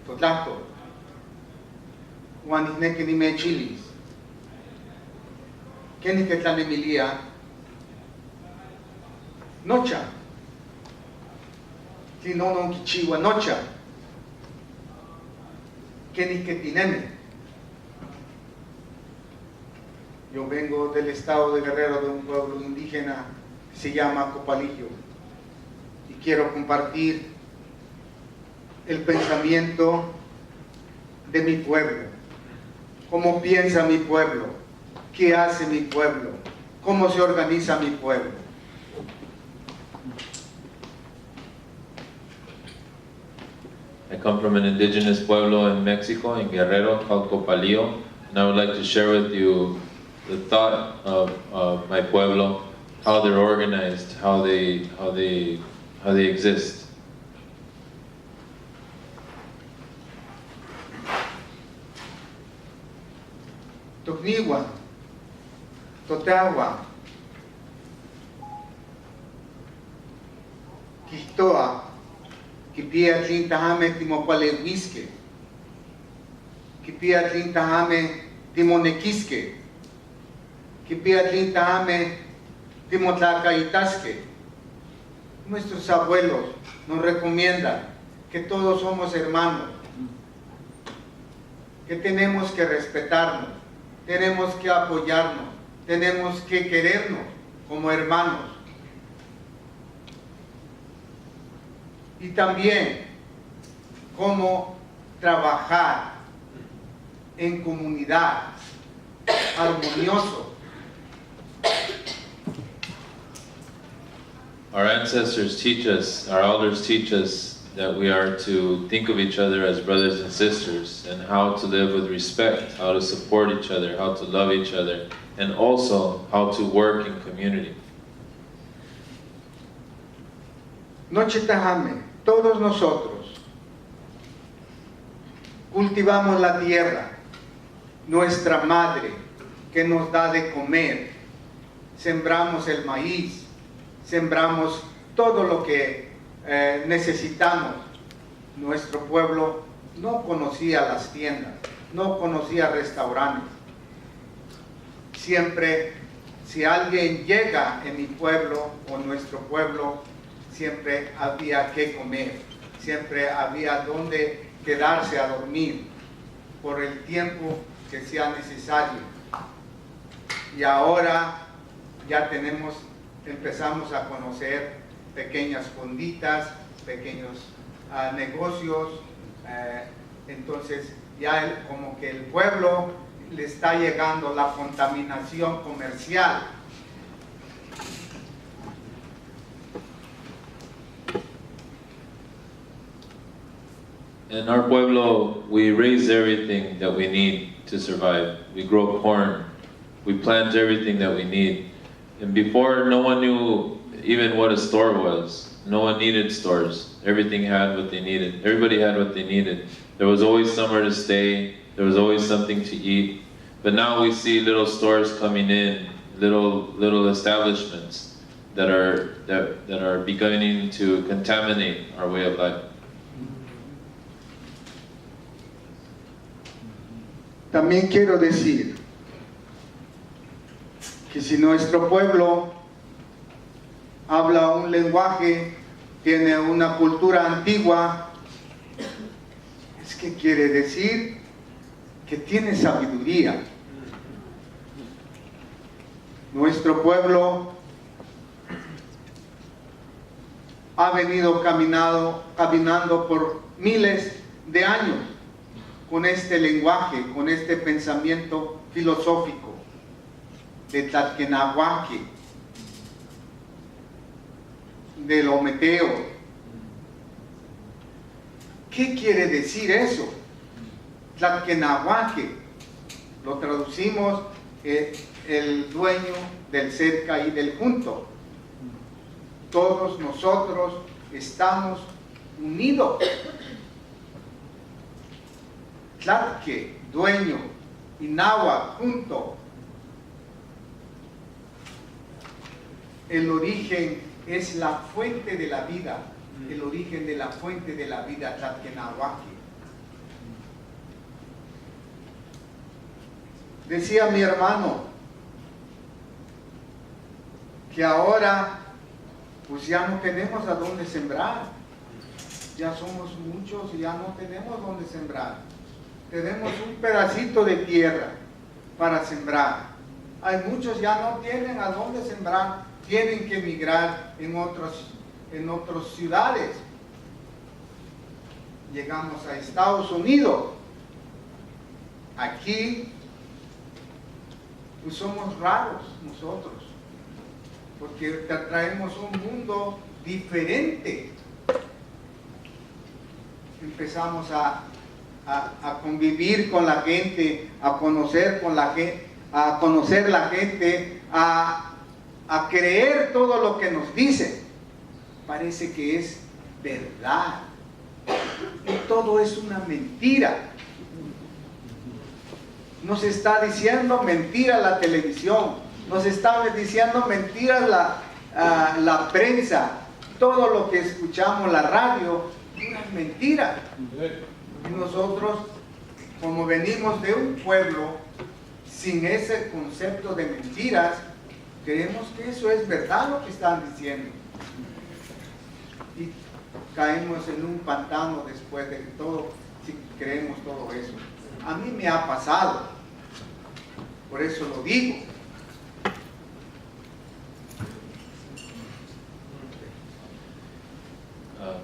Totlato, Juanisnekenime Chilis. ¿Quién es la Emilia? Nocha. Si no, no Kichiwa Nocha. ¿Quién es que Tineme? Yo vengo del estado de Guerrero, de un pueblo indígena que se llama Copalillo. Y quiero compartir el pensamiento de mi pueblo. ¿Cómo piensa mi pueblo? ¿Qué hace mi pueblo? ¿Cómo se organiza mi pueblo? I come from an indigenous pueblo in Mexico, in Guerrero, called Copalillo, and I would like to share with you the thought of my pueblo, how they're organized, how they exist. Tocniwa, Totawa, Quistoa, Kipia Tlintahame Timocualehuisque, Kipia Tlintahame Timonequisque, Kipia Tlintahame Timotlacaitasque. Nuestros abuelos nos recomiendan que todos somos hermanos, que tenemos que respetarnos, tenemos que apoyarnos, tenemos que querernos como hermanos. Y también cómo trabajar en comunidad, armonioso. Our ancestors teach us, our elders teach us that we are to think of each other as brothers and sisters, and how to live with respect, how to support each other, how to love each other, and also how to work in community. Nochetajame, todos nosotros cultivamos la tierra, nuestra madre que nos da de comer, sembramos el maíz, sembramos todo lo que necesitamos. Nuestro pueblo no conocía las tiendas, no conocía restaurantes. Siempre, si alguien llega en mi pueblo o nuestro pueblo, siempre había que comer, siempre había donde quedarse a dormir por el tiempo que sea necesario. Y ahora ya empezamos a conocer pequeñas fonditas, pequeños negocios, entonces ya como que el pueblo le está llegando la contaminación comercial. In our pueblo, we raise everything that we need to survive. We grow corn, we plant everything that we need. And before, no one knew even what a store was. No one needed stores. Everything had what they needed. Everybody had what they needed. There was always somewhere to stay. There was always something to eat. But now we see little stores coming in, little establishments that are beginning to contaminate our way of life. También quiero decir que si nuestro pueblo habla un lenguaje, tiene una cultura antigua, es ¿Qué quiere decir? Que tiene sabiduría. Nuestro pueblo ha venido caminando por miles de años con este lenguaje, con este pensamiento filosófico de Tlaquenahuaque, del Ometeo. ¿Qué quiere decir eso? Tlaquenahuaque, lo traducimos el dueño del cerca y del junto. Todos nosotros estamos unidos. Tlatque, dueño, y Nahua, junto. El origen es la fuente de la vida. El origen de la fuente de la vida, Tlaquenahuaque. Decía mi hermano que ahora pues ya no tenemos a dónde sembrar. Ya somos muchos y ya no tenemos dónde sembrar. Tenemos un pedacito de tierra para sembrar. Hay muchos ya no tienen a dónde sembrar. Tienen que emigrar en otras ciudades. Llegamos a Estados Unidos. Aquí pues somos raros nosotros, porque traemos un mundo diferente. Empezamos a convivir con la gente, a conocer la gente, a creer todo lo que nos dicen. Parece que es verdad. Y todo es una mentira. Nos está diciendo mentiras la televisión, nos está diciendo mentiras la prensa, todo lo que escuchamos, la radio, es mentira. Y nosotros, como venimos de un pueblo sin ese concepto de mentiras, creemos que eso es verdad lo que están diciendo. Y caemos en un pantano después de todo, si creemos todo eso. A mí me ha pasado. Por eso lo digo.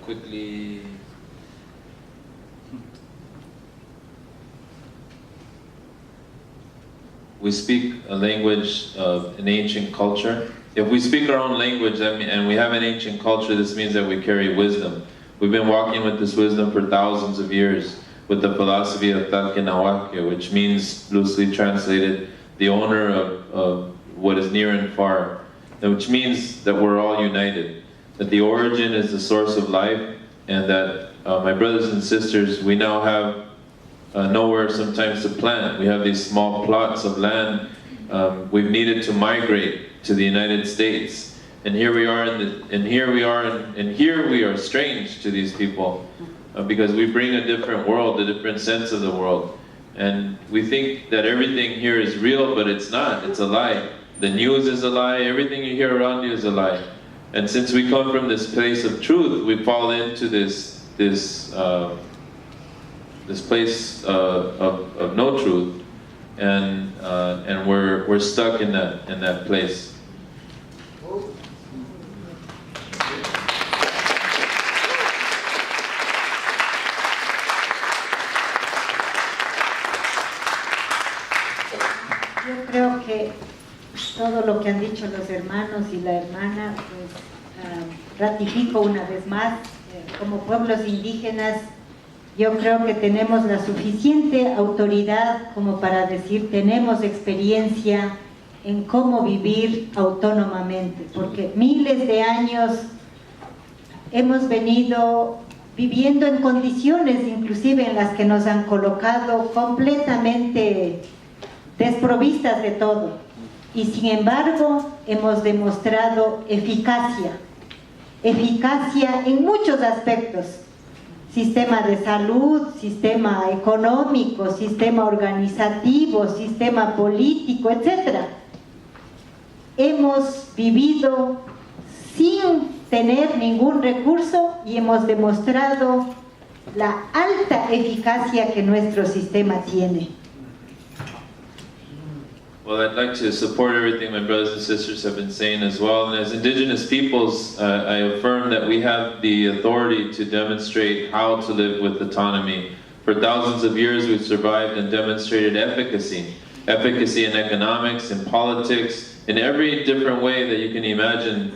Quickly, we speak a language of an ancient culture. If we speak our own language and we have an ancient culture, this means that we carry wisdom. We've been walking with this wisdom for thousands of years, with the philosophy of Tlaquenahuaque, which means, loosely translated, the owner of what is near and far, which means that we're all united, that the origin is the source of life, and that my brothers and sisters, we now have nowhere sometimes to plant. We have these small plots of land. We've needed to migrate to the United States, and here we are strange to these people. Because we bring a different world, a different sense of the world. And we think that everything here is real, but it's not. It's a lie. The news is a lie. Everything you hear around you is a lie. And since we come from this place of truth, we fall into this place of no truth, and we're stuck in that place. Yo creo que todo lo que han dicho los hermanos y la hermana, pues ratifico una vez más, como pueblos indígenas, yo creo que tenemos la suficiente autoridad como para decir tenemos experiencia en cómo vivir autónomamente, porque miles de años hemos venido viviendo en condiciones inclusive en las que nos han colocado completamente desprovistas de todo, y sin embargo hemos demostrado eficacia en muchos aspectos: sistema de salud, sistema económico, sistema organizativo, sistema político, etc. Hemos vivido sin tener ningún recurso y hemos demostrado la alta eficacia que nuestro sistema tiene. Well, I'd like to support everything my brothers and sisters have been saying as well. And as Indigenous peoples, I affirm that we have the authority to demonstrate how to live with autonomy. For thousands of years, we've survived and demonstrated efficacy. Efficacy in economics, in politics, in every different way that you can imagine,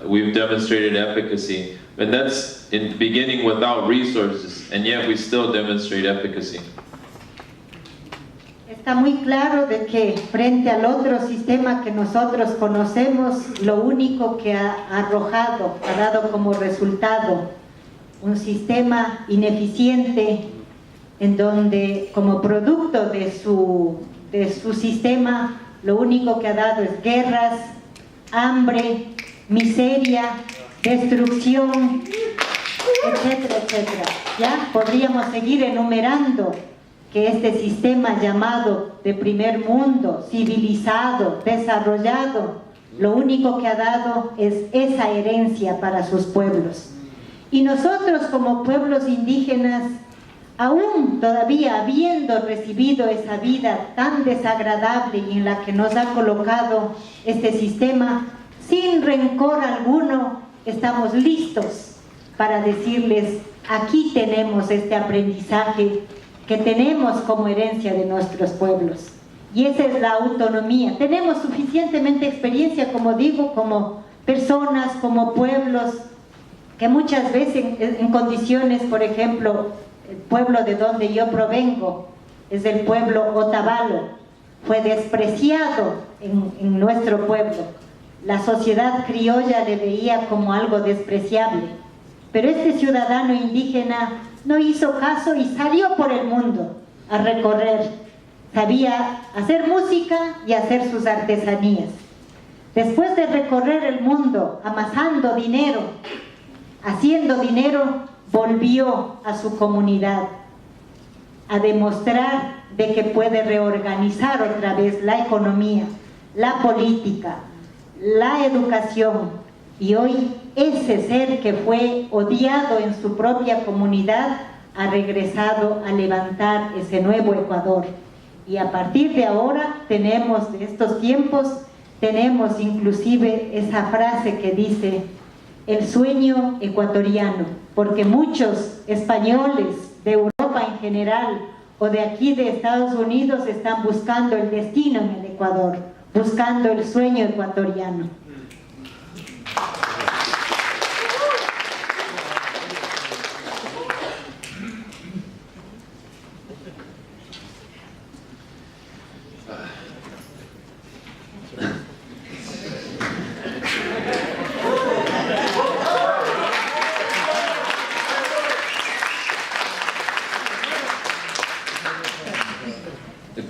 we've demonstrated efficacy. And that's in beginning without resources, and yet we still demonstrate efficacy. Está muy claro de que frente al otro sistema que nosotros conocemos, lo único que ha arrojado, ha dado como resultado un sistema ineficiente en donde como producto de su sistema lo único que ha dado es guerras, hambre, miseria, destrucción, etcétera, etcétera. Ya podríamos seguir enumerando que este sistema llamado de primer mundo, civilizado, desarrollado, lo único que ha dado es esa herencia para sus pueblos. Y nosotros como pueblos indígenas, aún todavía habiendo recibido esa vida tan desagradable y en la que nos ha colocado este sistema, sin rencor alguno, estamos listos para decirles, aquí tenemos este aprendizaje que tenemos como herencia de nuestros pueblos. Y esa es la autonomía. Tenemos suficientemente experiencia, como digo, como personas, como pueblos, que muchas veces en condiciones, por ejemplo, el pueblo de donde yo provengo, es el pueblo Otavalo, fue despreciado en nuestro pueblo. La sociedad criolla le veía como algo despreciable. Pero este ciudadano indígena no hizo caso y salió por el mundo a recorrer. Sabía hacer música y hacer sus artesanías. Después de recorrer el mundo amasando dinero, haciendo dinero, volvió a su comunidad a demostrar de que puede reorganizar otra vez la economía, la política, la educación. Y hoy ese ser que fue odiado en su propia comunidad ha regresado a levantar ese nuevo Ecuador. Y a partir de ahora tenemos, de estos tiempos, tenemos inclusive esa frase que dice el sueño ecuatoriano, porque muchos españoles de Europa en general o de aquí de Estados Unidos están buscando el destino en el Ecuador, buscando el sueño ecuatoriano.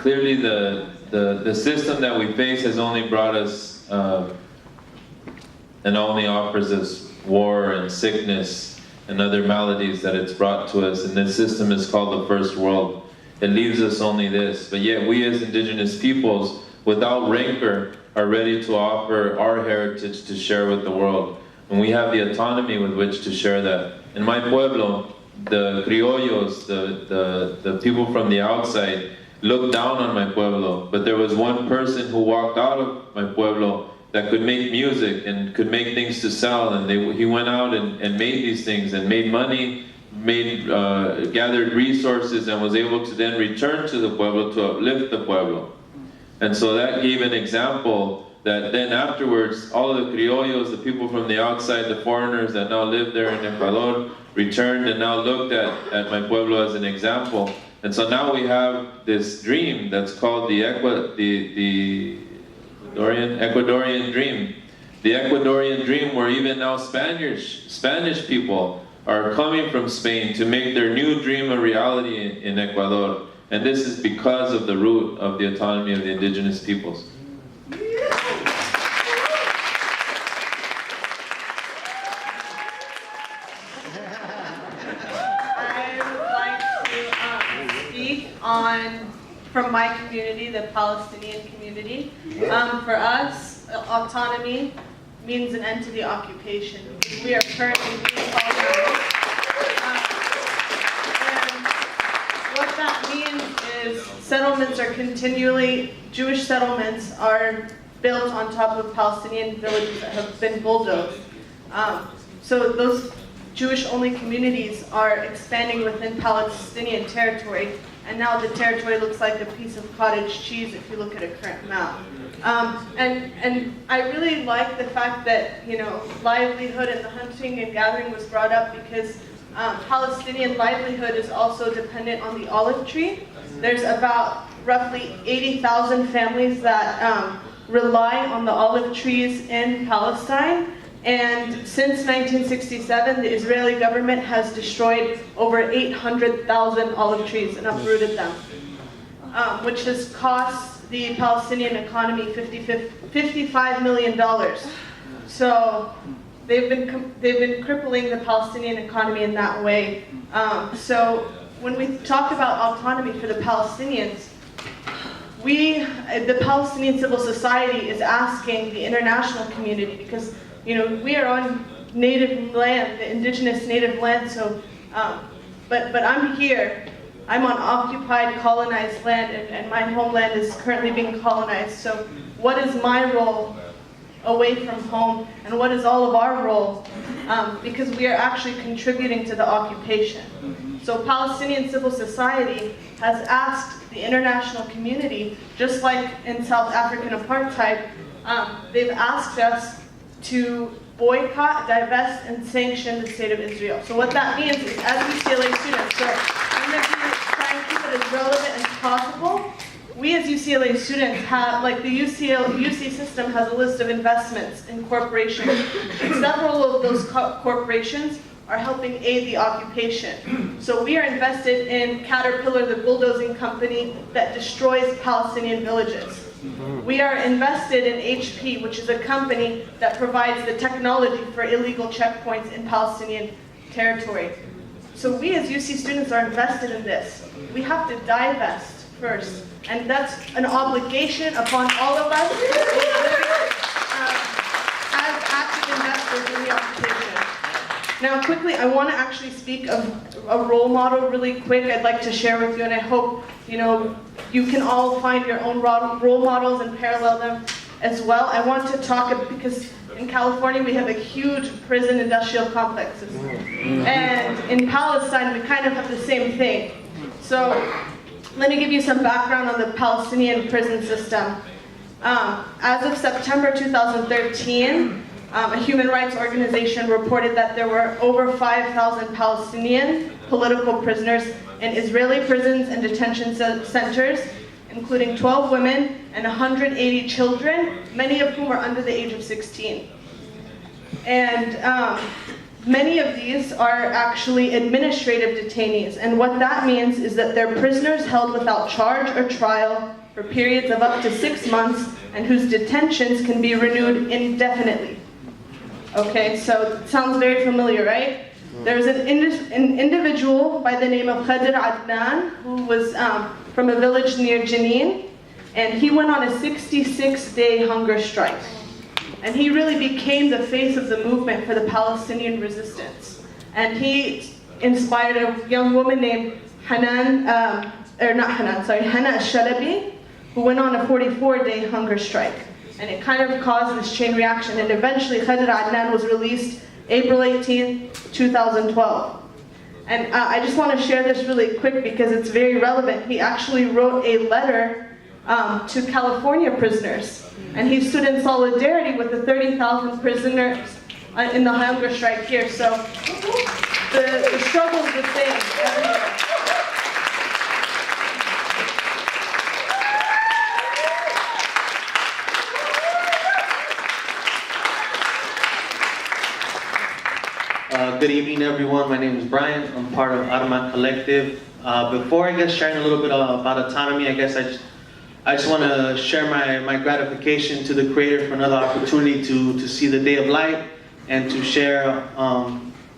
Clearly, the system that we face has only brought us and only offers us war and sickness and other maladies that it's brought to us. And this system is called the First World. It leaves us only this. But yet we as Indigenous peoples, without rancor, are ready to offer our heritage to share with the world. And we have the autonomy with which to share that. In my pueblo, the criollos, the people from the outside, looked down on my pueblo, but there was one person who walked out of my pueblo that could make music and could make things to sell, and he went out and made these things and made money, gathered resources, and was able to then return to the pueblo to uplift the pueblo. And so that gave an example that then afterwards, all of the criollos, the people from the outside, the foreigners that now live there in Ecuador, returned and now looked at my pueblo as an example. And so now we have this dream that's called the Ecuadorian dream. The Ecuadorian dream, where even now Spanish people are coming from Spain to make their new dream a reality in Ecuador. And this is because of the root of the autonomy of the indigenous peoples. From my community, the Palestinian community. For us, autonomy means an end to the occupation. We are currently being called out. settlements are continually, Jewish settlements are built on top of Palestinian villages that have been bulldozed. So those Jewish-only communities are expanding within Palestinian territory, and now the territory looks like a piece of cottage cheese if you look at a current map. And I really like the fact that, you know, livelihood and the hunting and gathering was brought up, because Palestinian livelihood is also dependent on the olive tree. There's about roughly 80,000 families that rely on the olive trees in Palestine. And since 1967, the Israeli government has destroyed over 800,000 olive trees and uprooted them, which has cost the Palestinian economy $55 million. So they've been crippling the Palestinian economy in that way. So when we talk about autonomy for the Palestinians, the Palestinian civil society is asking the international community, because, you know, we are on native land, the indigenous native land. So, but I'm here. I'm on occupied, colonized land, and my homeland is currently being colonized. So, what is my role away from home, and what is all of our role? Because we are actually contributing to the occupation. So, Palestinian civil society has asked the international community, just like in South African apartheid, they've asked us to boycott, divest, and sanction the state of Israel. So what that means is, as UCLA students, so I'm going to try and keep it as relevant as possible. We as UCLA students have, like the UC system has a list of investments in corporations. And several of those corporations are helping aid the occupation. So we are invested in Caterpillar, the bulldozing company that destroys Palestinian villages. We are invested in HP, which is a company that provides the technology for illegal checkpoints in Palestinian territory. So we as UC students are invested in this. We have to divest first, and that's an obligation upon all of us as active investors in the occupation. Now quickly, I want to actually speak of a role model really quick I'd like to share with you, and I hope, you know, you can all find your own role models and parallel them as well. I want to talk, because in California we have a huge prison industrial complexes. And in Palestine we kind of have the same thing. So let me give you some background on the Palestinian prison system. As of September 2013, a human rights organization reported that there were over 5,000 Palestinian political prisoners in Israeli prisons and detention centers, including 12 women and 180 children, many of whom are under the age of 16. And many of these are actually administrative detainees, and what that means is that they're prisoners held without charge or trial for periods of up to 6 months, and whose detentions can be renewed indefinitely. Okay, so it sounds very familiar, right? There's an individual by the name of Khadir Adnan, who was from a village near Jenin, and he went on a 66-day hunger strike. And he really became the face of the movement for the Palestinian resistance. And he inspired a young woman named Hana Shalabi, who went on a 44-day hunger strike. And it kind of caused this chain reaction, and eventually Khadir Adnan was released April 18, 2012. And I just want to share this really quick because it's very relevant. He actually wrote a letter to California prisoners, and he stood in solidarity with the 30,000 prisoners in the hunger strike here. So the struggle's the same everywhere. Good evening, everyone. My name is Brian. I'm part of Automat Collective. Before I get sharing a little bit about autonomy, I guess I just want to share my gratification to the Creator for another opportunity to see the day of light and to share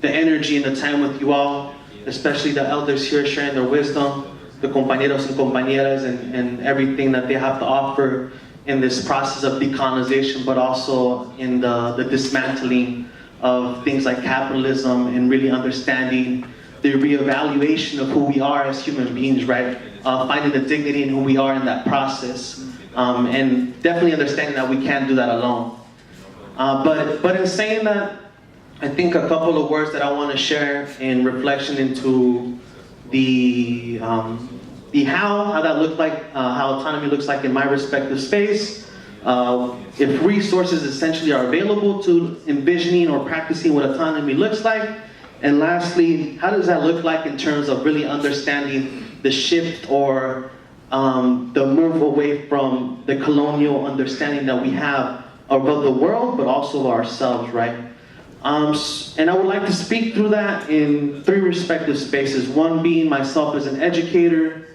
the energy and the time with you all, especially the elders here sharing their wisdom, the compañeros and compañeras, and everything that they have to offer in this process of decolonization, but also in the dismantling of things like capitalism and really understanding the reevaluation of who we are as human beings, right? Finding the dignity in who we are in that process, and definitely understanding that we can't do that alone. But in saying that, I think a couple of words that I want to share in reflection into the how that looked like, how autonomy looks like in my respective space. If resources essentially are available to envisioning or practicing what autonomy looks like. And lastly, how does that look like in terms of really understanding the shift or the move away from the colonial understanding that we have of the world, but also of ourselves, right? And I would like to speak through that in three respective spaces. One being myself as an educator,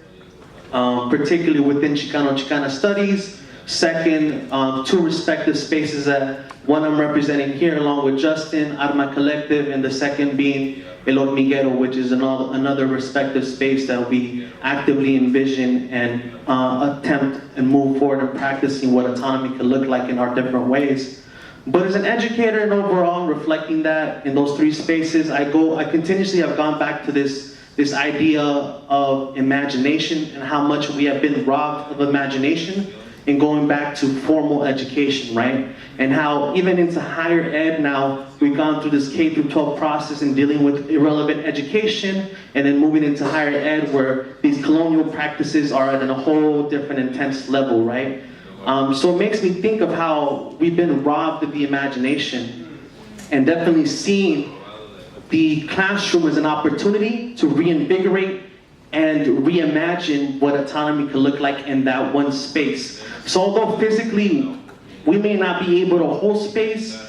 particularly within Chicano-Chicana studies. Second, two respective spaces that one I'm representing here along with Justin, Arma Collective, and the second being El Hormiguero, which is another respective space that we actively envision and attempt and move forward in practicing what autonomy can look like in our different ways. But as an educator and overall reflecting that in those three spaces, I continuously have gone back to this idea of imagination and how much we have been robbed of imagination and going back to formal education, right? And how even into higher ed now, we've gone through this K through 12 process and dealing with irrelevant education and then moving into higher ed where these colonial practices are at a whole different intense level, right? So it makes me think of how we've been robbed of the imagination and definitely seeing the classroom as an opportunity to reinvigorate and reimagine what autonomy could look like in that one space. So although physically we may not be able to hold space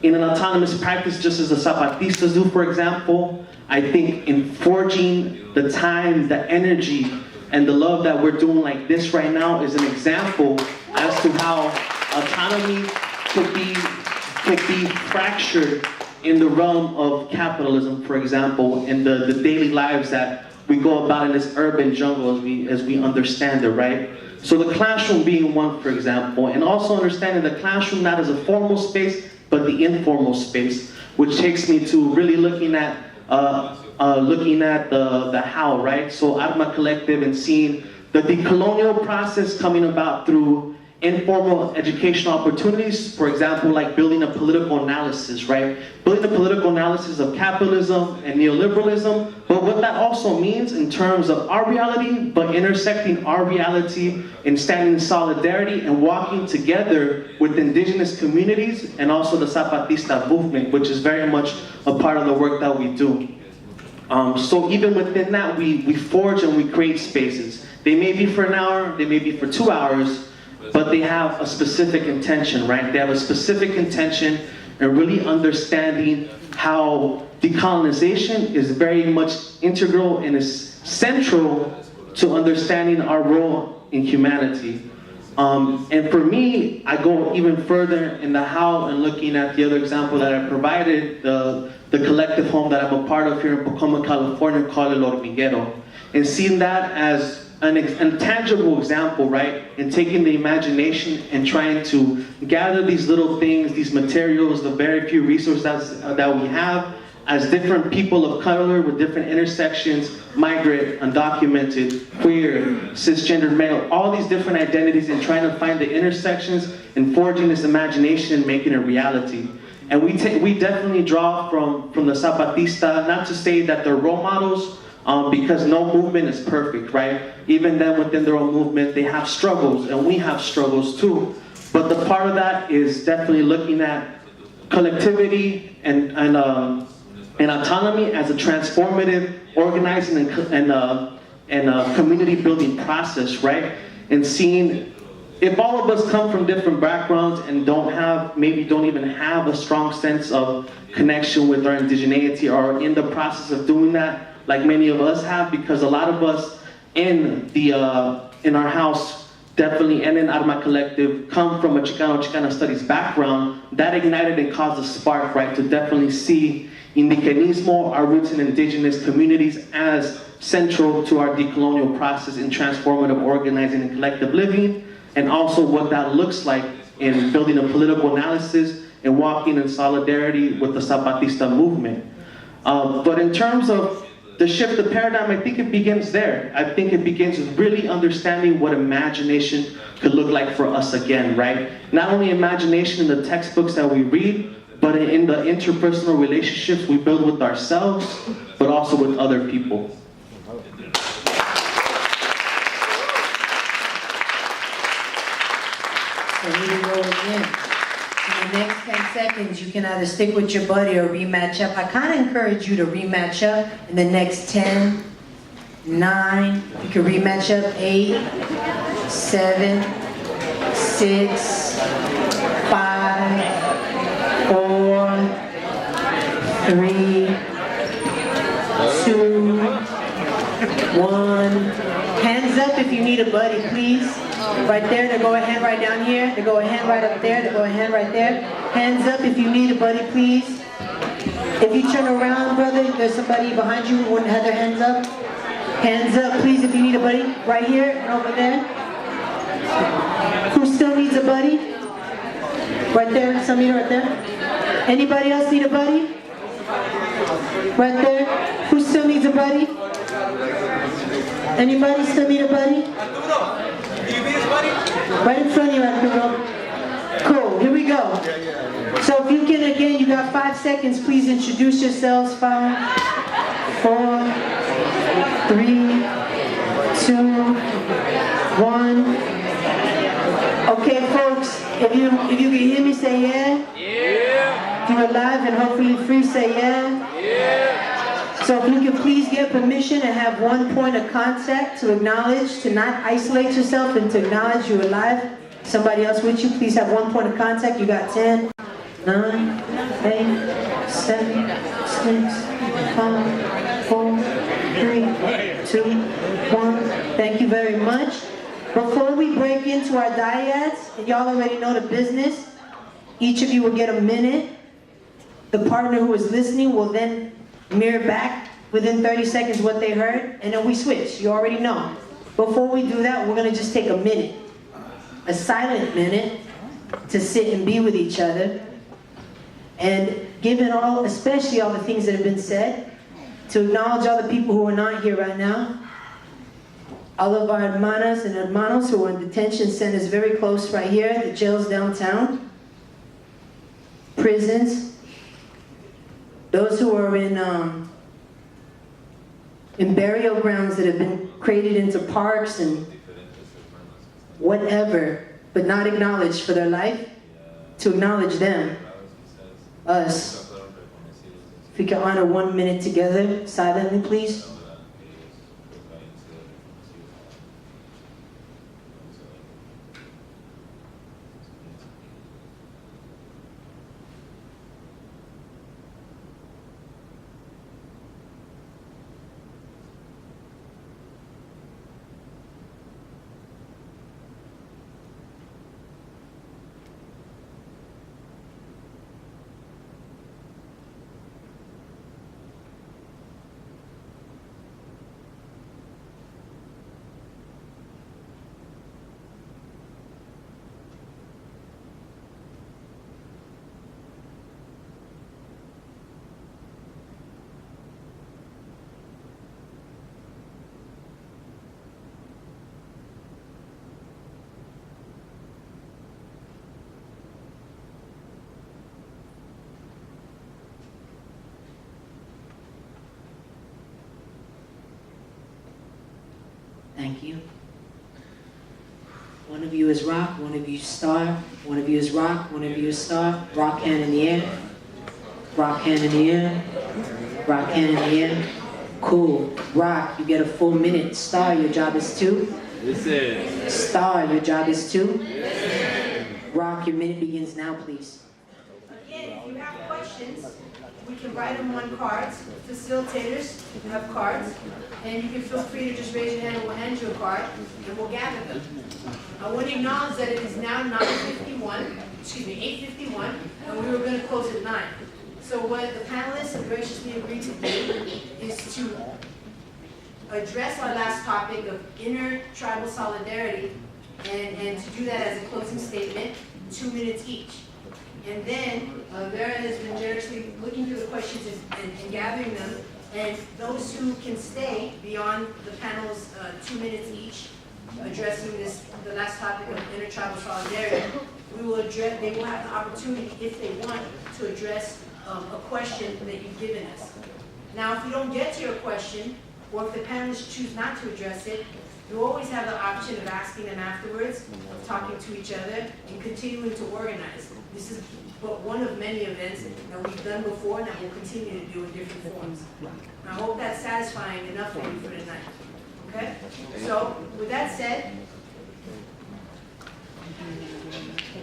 in an autonomous practice just as the Zapatistas do, for example, I think in forging the time, the energy, and the love that we're doing like this right now is an example as to how autonomy could be fractured in the realm of capitalism, for example, in the daily lives that we go about in this urban jungle as we understand it, right? So the classroom being one, for example, and also understanding the classroom not as a formal space, but the informal space, which takes me to really looking at the how, right? So Arma Collective and seeing the decolonial process coming about through informal educational opportunities, for example, like building a political analysis, right? Building a political analysis of capitalism and neoliberalism, but what that also means in terms of our reality, but intersecting our reality and standing in solidarity and walking together with indigenous communities and also the Zapatista movement, which is very much a part of the work that we do. So even within that, we forge and we create spaces. They may be for an hour, they may be for 2 hours, but they have a specific intention, right? They have a specific intention and really understanding how decolonization is very much integral and is central to understanding our role in humanity. And for me, I go even further in the how and looking at the other example that I provided, the collective home that I'm a part of here in Pacoma, California, called El Hormiguero. And seeing that as a tangible example, right? And taking the imagination and trying to gather these little things, these materials, the very few resources that we have as different people of color with different intersections, migrant, undocumented, queer, cisgendered male, all these different identities and trying to find the intersections and forging this imagination and making it reality. And we definitely draw from the Zapatista, not to say that they're role models, because no movement is perfect, right? Even them within their own movement, they have struggles, and we have struggles too. But the part of that is definitely looking at collectivity and autonomy as a transformative, organizing and community building process, right? And seeing if all of us come from different backgrounds and maybe don't even have a strong sense of connection with our indigeneity or are in the process of doing that, like many of us have, because a lot of us in our house, definitely, and in Arma Collective, come from a Chicano studies background, that ignited and caused a spark, right, to definitely see Indigenismo, our roots in indigenous communities, as central to our decolonial process in transformative organizing and collective living, and also what that looks like in building a political analysis and walking in solidarity with the Zapatista movement. But in terms of the shift of paradigm, I think it begins there. I think it begins with really understanding what imagination could look like for us again, right? Not only imagination in the textbooks that we read, but in the interpersonal relationships we build with ourselves, but also with other people. So here we go again. In the next 10 seconds, you can either stick with your buddy or rematch up. I kind of encourage you to rematch up in the next 10, 9, you can rematch up 8, 7, 6, 5, 4, 3, 2, 1. Hands up if you need a buddy, please. Right there, they go a hand right down here. They go a hand right up there. They go a hand right there. Hands up if you need a buddy, please. If you turn around, brother, there's somebody behind you who wouldn't have their hands up. Hands up, please, if you need a buddy. Right here and over there. Who still needs a buddy? Right there, somebody right there. Anybody else need a buddy? Right there. Who still needs a buddy? Anybody still need a buddy? Right in front of you, Arturo. Cool, here we go. So if you can, again, you got 5 seconds. Please introduce yourselves. 5, 4, 3, 2, 1. Okay, folks, if you can hear me, say yeah. Yeah. If you're alive and hopefully free, say yeah. Yeah. So if you can please get permission and have 1 point of contact to acknowledge, to not isolate yourself and to acknowledge you're alive. Somebody else with you, please have 1 point of contact. You got 10, 9, 8, 7, 6, 5, 4, 3, 2, 1. Thank you very much. Before we break into our dyads, and y'all already know the business, each of you will get a minute. The partner who is listening will then mirror back within 30 seconds what they heard, and then we switch. You already know. Before we do that, we're going to just take a minute, a silent minute, to sit and be with each other. And given all, especially all the things that have been said, to acknowledge all the people who are not here right now, all of our hermanas and hermanos who are in detention centers very close right here, the jails downtown, prisons, those who are in burial grounds that have been created into parks and whatever, but not acknowledged for their life, to acknowledge them, us. If we can honor 1 minute together, silently, please. Thank you. One of you is rock, one of you is star, one of you is rock, one of you is star. Rock hand in the air, rock hand in the air, rock hand in the air. Cool. Rock, you get a full minute. Star, your job is 2. Star, your job is 2. Rock, your minute begins now, please. Again, if you have questions, we can write them on cards. Facilitators have cards, and you can feel free to just raise your hand and we'll hand you a card, and we'll gather them. I want to acknowledge that it is now 8:51, and we were going to close at 9. So what the panelists have graciously agreed to do is to address our last topic of inter-tribal solidarity, and to do that as a closing statement, 2 minutes each. And then Vera has been generously looking through the questions and gathering them And those who can stay beyond the panel's 2 minutes each, addressing the last topic of intertribal solidarity, they will have the opportunity, if they want, to address a question that you've given us. Now, if you don't get to your question, or if the panelists choose not to address it, you always have the option of asking them afterwards, of talking to each other, and continuing to organize. This is but one of many events that we've done before and that we'll continue to do in different forms. I hope that's satisfying enough for you for tonight. Okay? So, with that said,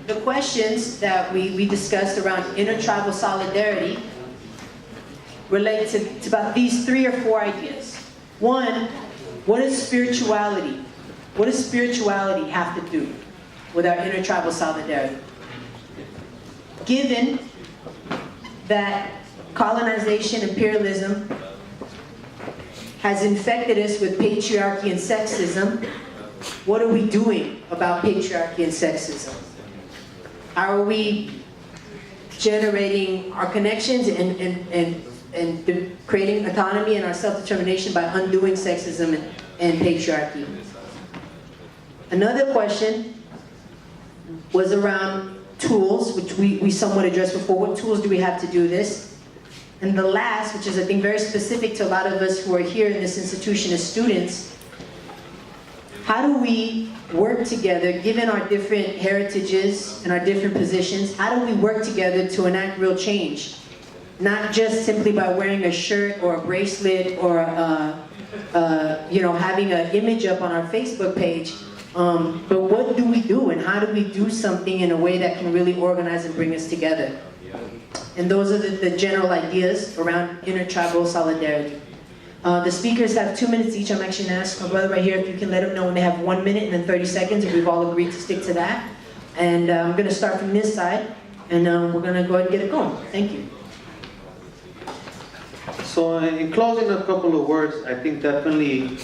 the questions that we discussed around intertribal solidarity relate to about these 3 or 4 ideas. One, what is spirituality? What does spirituality have to do with our intertribal solidarity? Given that colonization, imperialism has infected us with patriarchy and sexism, what are we doing about patriarchy and sexism? How are we generating our connections and creating autonomy and our self-determination by undoing sexism and patriarchy? Another question was around tools, which we somewhat addressed before. What tools do we have to do this? And the last, which is I think very specific to a lot of us who are here in this institution as students, how do we work together, given our different heritages and our different positions, how do we work together to enact real change? Not just simply by wearing a shirt or a bracelet or having an image up on our Facebook page, but what do we do and how do we do something in a way that can really organize and bring us together? And those are the general ideas around intertribal solidarity. The speakers have 2 minutes each. I'm actually going to ask my brother right here if you can let him know when they have 1 minute and then 30 seconds, if we've all agreed to stick to that. And I'm going to start from this side, and we're going to go ahead and get it going. Thank you. So in closing, a couple of words. I think definitely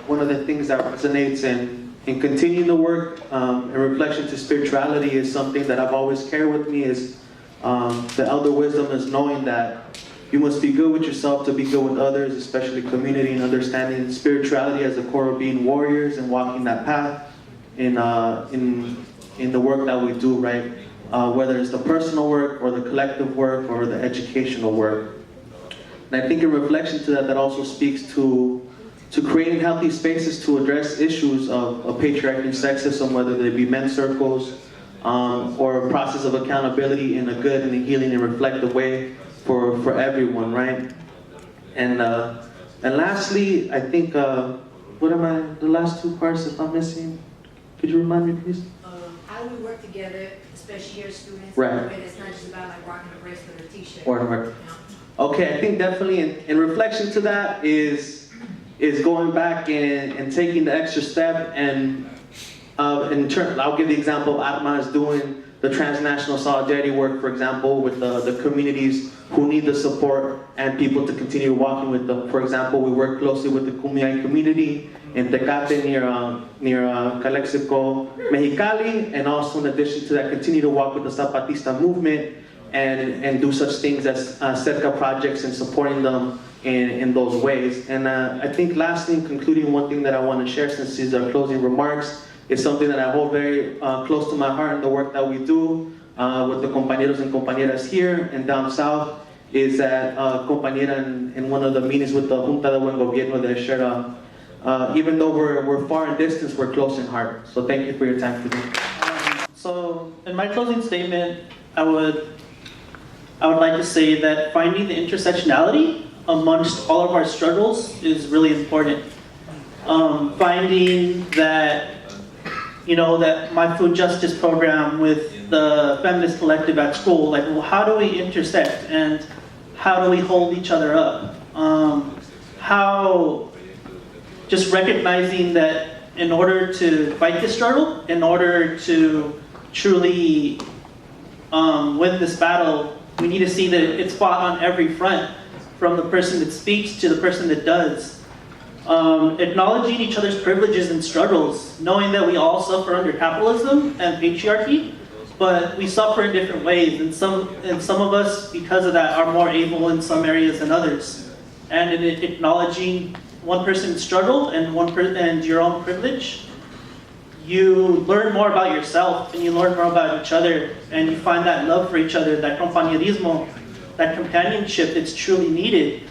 one of the things that resonates in continuing the work in reflection to spirituality is something that I've always carried with me is the elder wisdom is knowing that you must be good with yourself to be good with others, especially community, and understanding spirituality as the core of being warriors and walking that path in the work that we do, right? Whether it's the personal work or the collective work or the educational work. And I think in reflection to that, that also speaks to creating healthy spaces to address issues of patriarchy and sexism, whether they be men's circles or a process of accountability in a good and a healing and reflective way for everyone, right? And lastly, I think, what am I, the last 2 parts if I'm missing? Could you remind me, please? How do we work together, especially here students, right. In a way that's not just about like rocking a bracelet or a t-shirt. Or, okay, I think definitely in reflection to that is going back and taking the extra step and I'll give the example of Atma is doing the transnational solidarity work, for example, with the communities who need the support and people to continue walking with them. For example, we work closely with the Kumeyaay community in Tecate near Calexico, Mexicali, and also in addition to that, continue to walk with the Zapatista movement and do such things as cerca projects and supporting them in those ways. And I think lastly, in concluding, one thing that I want to share since these are closing remarks is something that I hold very close to my heart in the work that we do with the compañeros and compañeras here and down south, is that compañera in one of the meetings with the Junta de Buen Gobierno they shared, even though we're far in distance, we're close in heart. So thank you for your time today. So in my closing statement, I would like to say that finding the intersectionality amongst all of our struggles is really important. Finding that, that my food justice program with the feminist collective at school, like, well, how do we intersect and how do we hold each other up? How just recognizing that in order to fight this struggle, in order to truly win this battle, we need to see that it's fought on every front, from the person that speaks to the person that does. Acknowledging each other's privileges and struggles, knowing that we all suffer under capitalism and patriarchy, but we suffer in different ways, and some of us, because of that, are more able in some areas than others. And in acknowledging one person's struggle and your own privilege, you learn more about yourself and you learn more about each other, and you find that love for each other, that compañerismo, that companionship that's truly needed.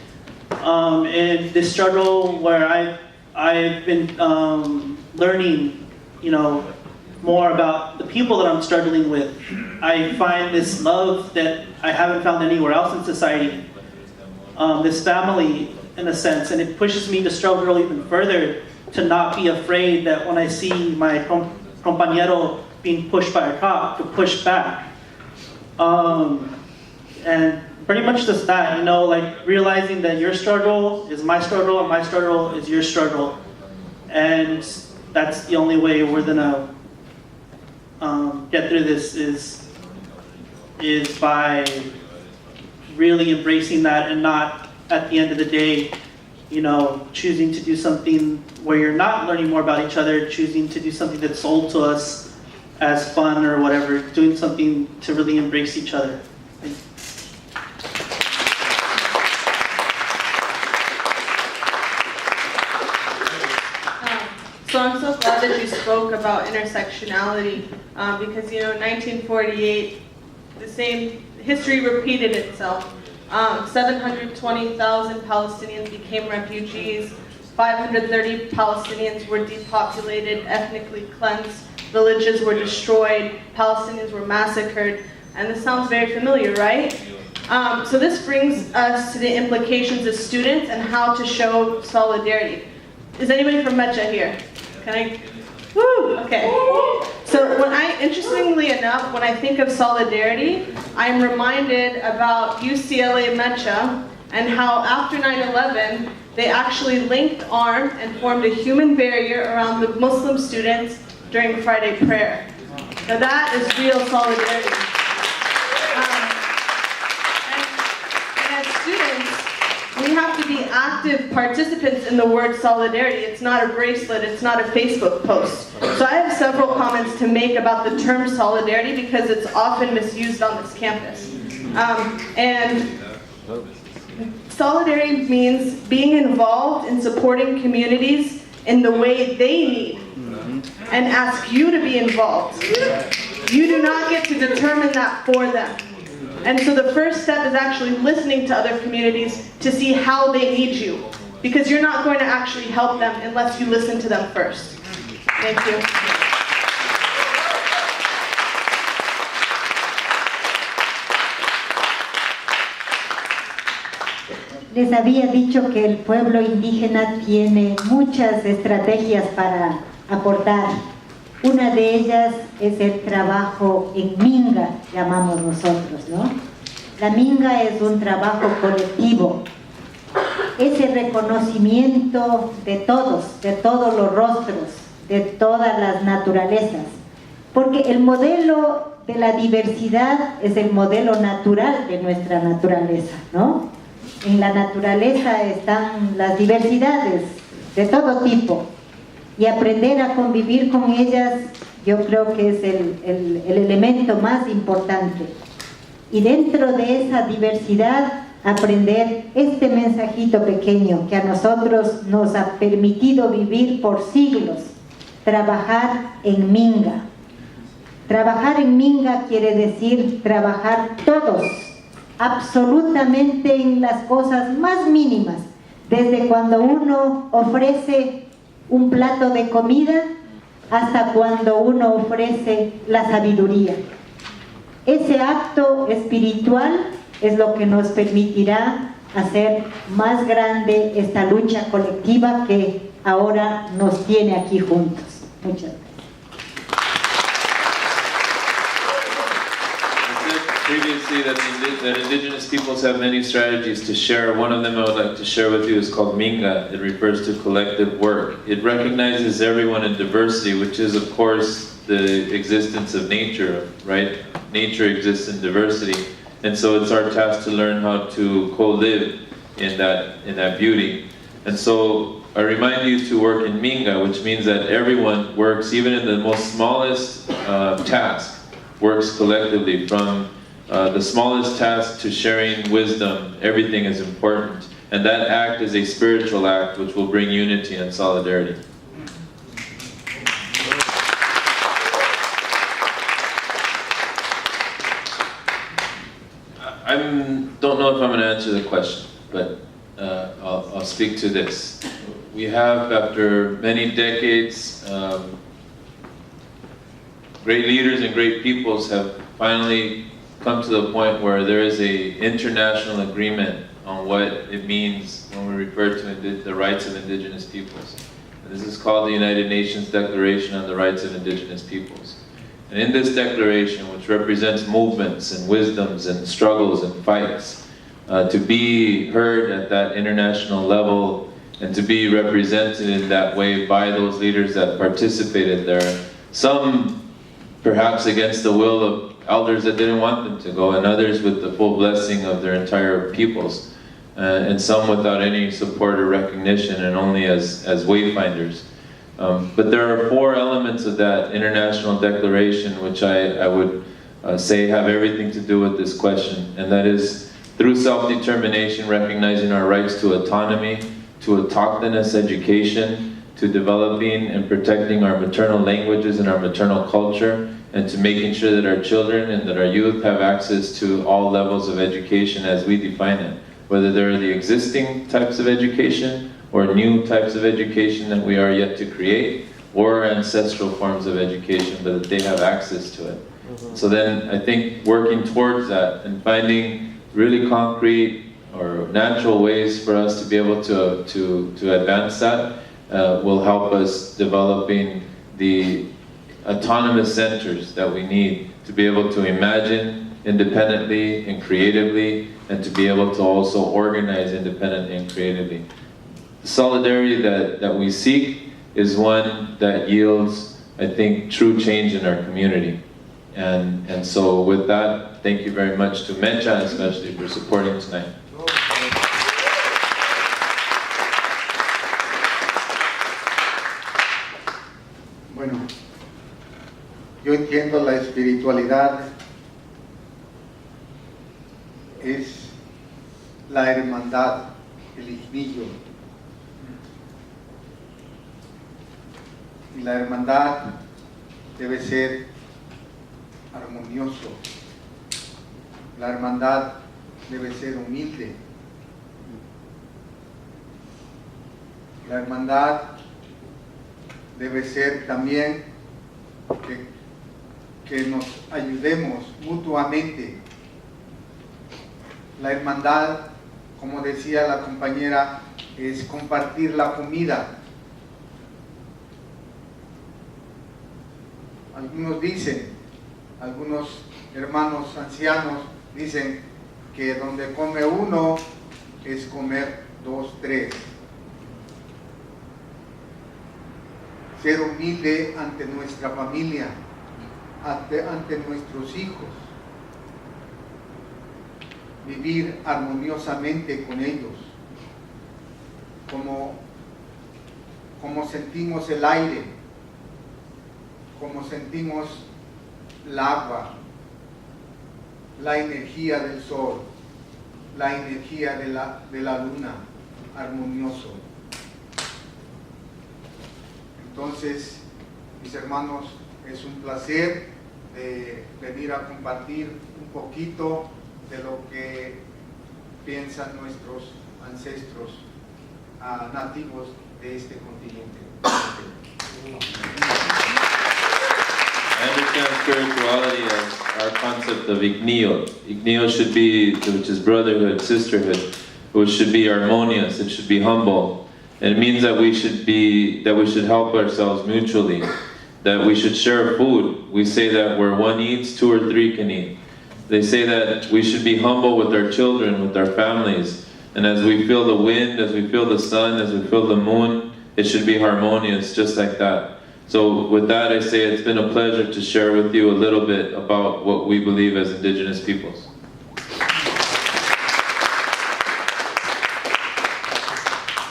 And this struggle where I've been learning, more about the people that I'm struggling with. I find this love that I haven't found anywhere else in society. This family, in a sense, and it pushes me to struggle even further, to not be afraid that when I see my compañero being pushed by a cop, to push back. And pretty much just that, like realizing that your struggle is my struggle and my struggle is your struggle. And that's the only way we're gonna get through this is by really embracing that, and not at the end of the day, choosing to do something where you're not learning more about each other, choosing to do something that's sold to us as fun or whatever, doing something to really embrace each other. So I'm so glad that you spoke about intersectionality, because 1948, the same history repeated itself. 720,000 Palestinians became refugees. 530 Palestinians were depopulated, ethnically cleansed. Villages were destroyed. Palestinians were massacred. And this sounds very familiar, right? So this brings us to the implications as students and how to show solidarity. Is anybody from Mecha here? Can I? Woo! Okay. So interestingly enough, when I think of solidarity, I'm reminded about UCLA Mecha and how after 9/11, they actually linked arms and formed a human barrier around the Muslim students during Friday prayer. Now that is real solidarity. And as students, we have to be active participants in the word solidarity. It's not a bracelet, it's not a Facebook post. So I have several comments to make about the term solidarity because it's often misused on this campus. And solidarity means being involved in supporting communities in the way they need and ask you to be involved. You do not get to determine that for them. And so the first step is actually listening to other communities to see how they need you, because you're not going to actually help them unless you listen to them first. Thank you. Les había dicho que el pueblo indígena tiene muchas estrategias para aportar. Una de ellas es el trabajo en minga, llamamos nosotros, ¿no? La minga es un trabajo colectivo. Es el reconocimiento de todos los rostros, de todas las naturalezas. Porque el modelo de la diversidad es el modelo natural de nuestra naturaleza, ¿no? En la naturaleza están las diversidades de todo tipo. Y aprender a convivir con ellas, yo creo que es el elemento más importante. Y dentro de esa diversidad, aprender este mensajito pequeño que a nosotros nos ha permitido vivir por siglos, trabajar en minga. Trabajar en minga quiere decir trabajar todos, absolutamente en las cosas más mínimas, desde cuando uno ofrece un plato de comida hasta cuando uno ofrece la sabiduría. Ese acto espiritual es lo que nos permitirá hacer más grande esta lucha colectiva que ahora nos tiene aquí juntos. Muchas gracias. Previously that indigenous peoples have many strategies to share. One of them I would like to share with you is called Minga. It refers to collective work. It recognizes everyone in diversity, which is of course the existence of nature, right? Nature exists in diversity. And so it's our task to learn how to co-live in that beauty. And so I remind you to work in Minga, which means that everyone works even in the most smallest task. works collectively. From the smallest task to sharing wisdom, everything is important. And that act is a spiritual act which will bring unity and solidarity. I don't know if I'm going to answer the question, but I'll speak to this. We have, after many decades, great leaders and great peoples have finally come to the point where there is an international agreement on what it means when we refer to the rights of Indigenous peoples. And this is called the United Nations Declaration on the Rights of Indigenous Peoples. And in this declaration, which represents movements and wisdoms and struggles and fights, to be heard at that international level and to be represented in that way by those leaders that participated there, some perhaps against the will of elders that didn't want them to go, and others with the full blessing of their entire peoples, and some without any support or recognition and only as wayfinders. But there are 4 elements of that international declaration which I would say have everything to do with this question, and that is through self-determination, recognizing our rights to autonomy, to autochthonous education, to developing and protecting our maternal languages and our maternal culture, and to making sure that our children and that our youth have access to all levels of education as we define it, whether they're the existing types of education or new types of education that we are yet to create, or ancestral forms of education, but that they have access to it. So then I think working towards that and finding really concrete or natural ways for us to be able to advance that will help us developing the autonomous centers that we need to be able to imagine independently and creatively, and to be able to also organize independently and creatively. The solidarity that we seek is one that yields, I think, true change in our community. And so with that, thank you very much to Mecha especially for supporting tonight. Bueno, yo entiendo la espiritualidad es la hermandad, el ignillo. Y la hermandad debe ser armonioso. La hermandad debe ser humilde. La hermandad debe ser también que nos ayudemos mutuamente. La hermandad, como decía la compañera, es compartir la comida. Algunos dicen, algunos hermanos ancianos dicen que donde come uno es comer 2, 3. Ser humilde ante nuestra familia, ante nuestros hijos, vivir armoniosamente con ellos, como sentimos el aire, como sentimos el agua, la energía del sol, la energía de la luna, armonioso. Entonces, mis hermanos, es un placer de venir a compartir un poquito de lo que piensan nuestros ancestros nativos de este continente. I understand spirituality as our concept of ignio. Ignio should be, which is brotherhood, sisterhood, which should be harmonious, it should be humble. And it means that we should help ourselves mutually, that we should share food. We say that where one eats, 2 or 3 can eat. They say that we should be humble with our children, with our families. And as we feel the wind, as we feel the sun, as we feel the moon, it should be harmonious, just like that. So with that, I say it's been a pleasure to share with you a little bit about what we believe as Indigenous peoples.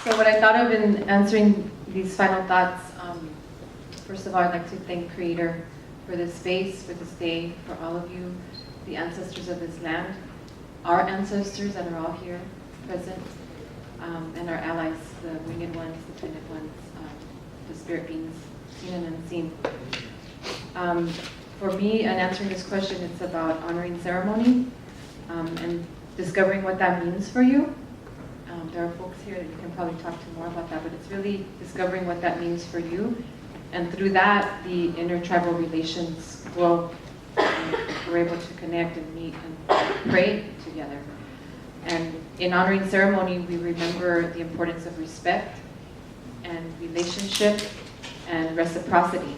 So what I thought of in answering these final thoughts, first of all, I'd like to thank Creator for this space, for this day, for all of you, the ancestors of this land, our ancestors that are all here present, and our allies, the winged ones, the twined ones, the spirit beings, seen and unseen. For me, in answering this question, it's about honoring ceremony and discovering what that means for you. There are folks here that you can probably talk to more about that, but it's really discovering what that means for you. And through that, the intertribal relations grow. We're able to connect and meet and pray together. And in honoring ceremony, we remember the importance of respect and relationship and reciprocity.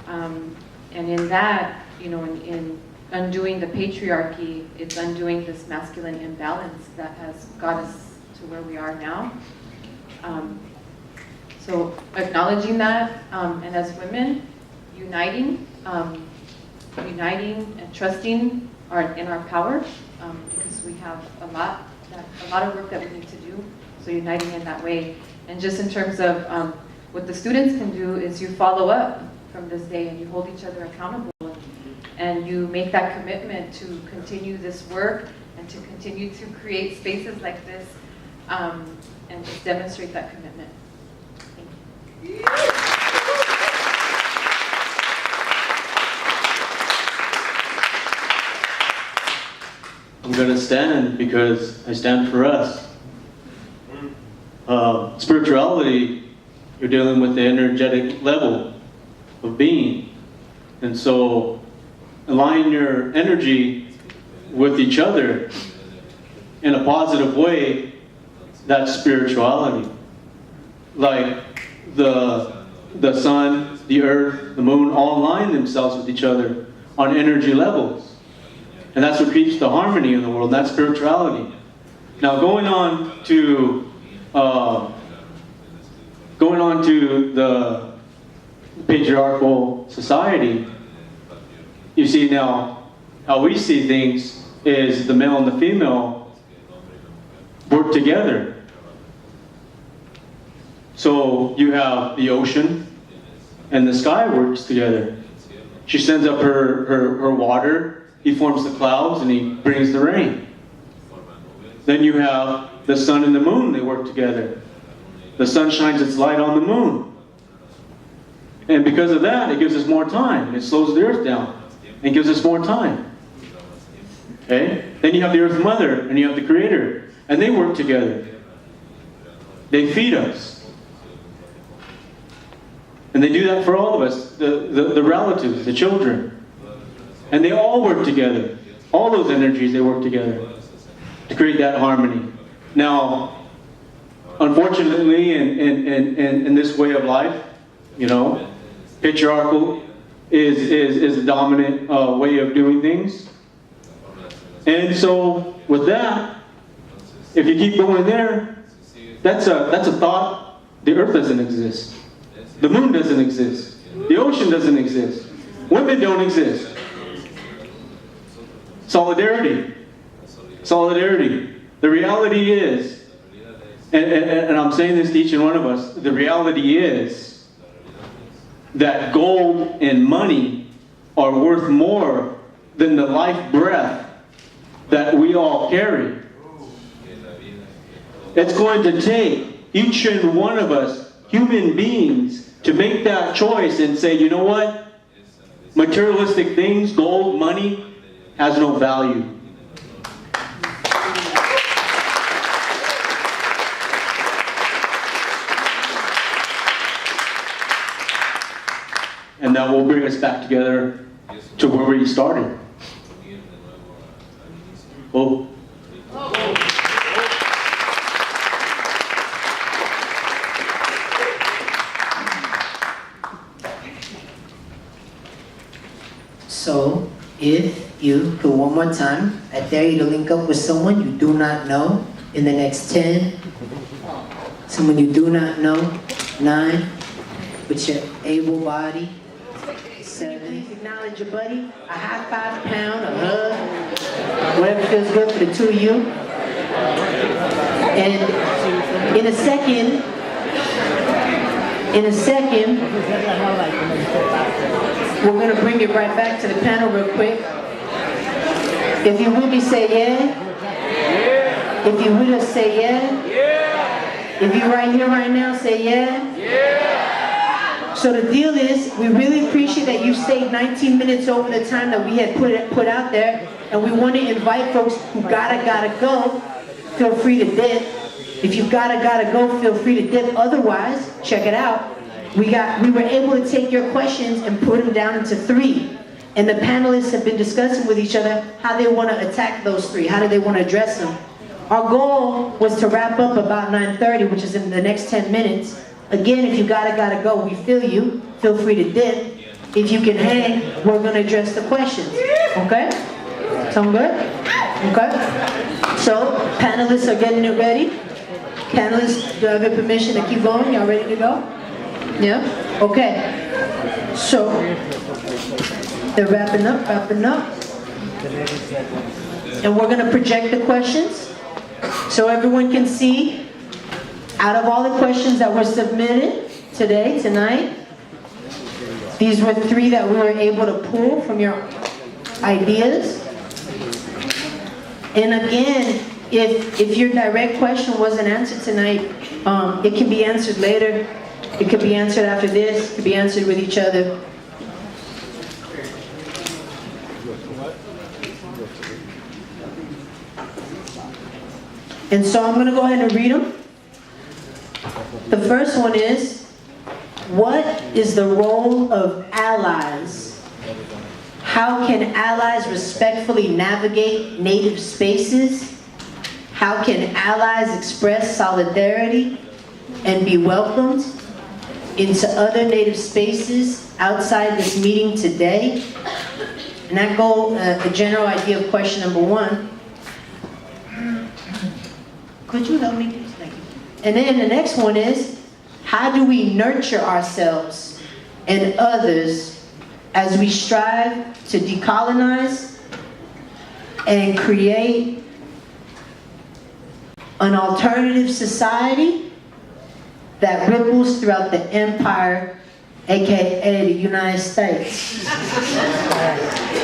And in that, you know, in undoing the patriarchy, it's undoing this masculine imbalance that has got us to where we are now. So acknowledging that, and as women, uniting and trusting in our power, because we have a lot of work that we need to do. So uniting in that way, and just in terms of what the students can do is you follow up from this day and you hold each other accountable, and you make that commitment to continue this work and to continue to create spaces like this, and just demonstrate that commitment. Thank you. I'm going to stand because I stand for us. Spirituality, you're dealing with the energetic level of being. And so align your energy with each other in a positive way. That's spirituality. Like the sun, the earth, the moon all align themselves with each other on energy levels. And that's what keeps the harmony in the world. That's spirituality. Now going on to the patriarchal society, you see now how we see things is the male and the female work together. So you have the ocean and the sky works together. She sends up her water, he forms the clouds, and he brings the rain. Then you have the sun and the moon, they work together. The sun shines its light on the moon. And because of that, it gives us more time. It slows the earth down and gives us more time. Okay? Then you have the earth mother and you have the creator, and they work together. They feed us. And they do that for all of us, the relatives, the children. And they all work together. All those energies, they work together to create that harmony. Now, unfortunately, in this way of life, you know, patriarchal is the dominant way of doing things. And so, with that, if you keep going there, that's a thought. The earth doesn't exist. The moon doesn't exist. The ocean doesn't exist. Women don't exist. Solidarity. Solidarity. The reality is, and I'm saying this to each and one of us, the reality is that gold and money are worth more than the life breath that we all carry. It's going to take each and one of us, human beings, to make that choice and say, you know what? Materialistic things, gold, money, has no value. And that will bring us back together to where we started. Oh. So, if you could one more time, I dare you to link up with someone you do not know in the next 10, someone you do not know, 9, with your able body, 7. Please acknowledge your buddy, a high 5 pound, a hug, whatever feels good for the two of you. And in a second, In a second, we're going to bring it right back to the panel real quick. If you're with me, say yeah. If you're with us, say yeah. If you're right here right now, say yeah. So the deal is, we really appreciate that you stayed 19 minutes over the time that we had put out there, and we want to invite folks who gotta go, feel free to dip. If you gotta go, feel free to dip. Otherwise, check it out. We were able to take your questions and put them down into 3. And the panelists have been discussing with each other how they want to attack those 3, how do they want to address them. Our goal was to wrap up about 9:30, which is in the next 10 minutes. Again, if you gotta go, we feel you. Feel free to dip. If you can hang, we're gonna address the questions. Okay? Sound good? Okay? So, panelists are getting it ready. Panelists, do I have your permission to keep going? Y'all ready to go? Yeah? Okay. So, they're wrapping up. And we're gonna project the questions so everyone can see. Out of all the questions that were submitted tonight, these were 3 that we were able to pull from your ideas. And again, if your direct question wasn't answered tonight, it can be answered later. It could be answered after this. It could be answered with each other. And so I'm going to go ahead and read them. The first one is, what is the role of allies? How can allies respectfully navigate Native spaces? How can allies express solidarity and be welcomed into other Native spaces outside this meeting today? And that goal, a general idea of question number 1. Could you help me, please? Thank you. And then the next one is, how do we nurture ourselves and others as we strive to decolonize and create an alternative society that ripples throughout the empire, aka the United States?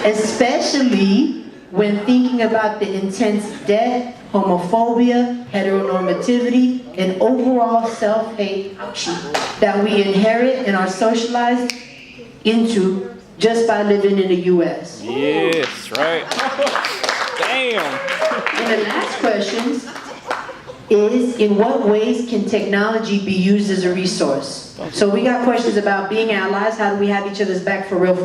Especially when thinking about the intense debt, homophobia, heteronormativity, and overall self-hate that we inherit and are socialized into just by living in the U.S. Yes, right. Damn. And the last question is, in what ways can technology be used as a resource? So we got questions about being allies. How do we have each other's back for real?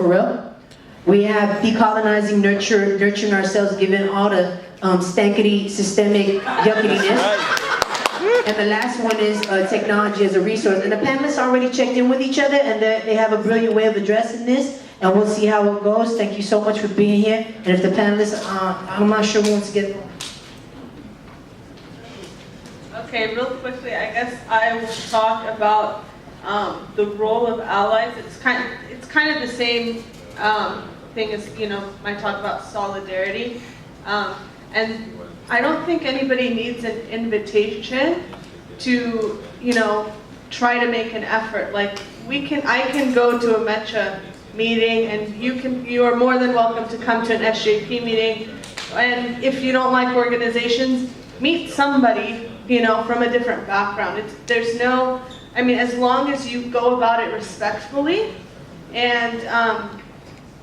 We have decolonizing, nurturing ourselves, given all the stankity, systemic yuckityness. And the last one is technology as a resource. And the panelists already checked in with each other, and they have a brilliant way of addressing this. And we'll see how it goes. Thank you so much for being here. And if the panelists, I'm not sure who wants to get. Okay, real quickly, I guess I will talk about the role of allies. It's kind of the same thing as, my talk about solidarity. And I don't think anybody needs an invitation to, try to make an effort. Like I can go to a MECHA meeting, and you are more than welcome to come to an SJP meeting. And if you don't like organizations, meet somebody, from a different background. As long as you go about it respectfully and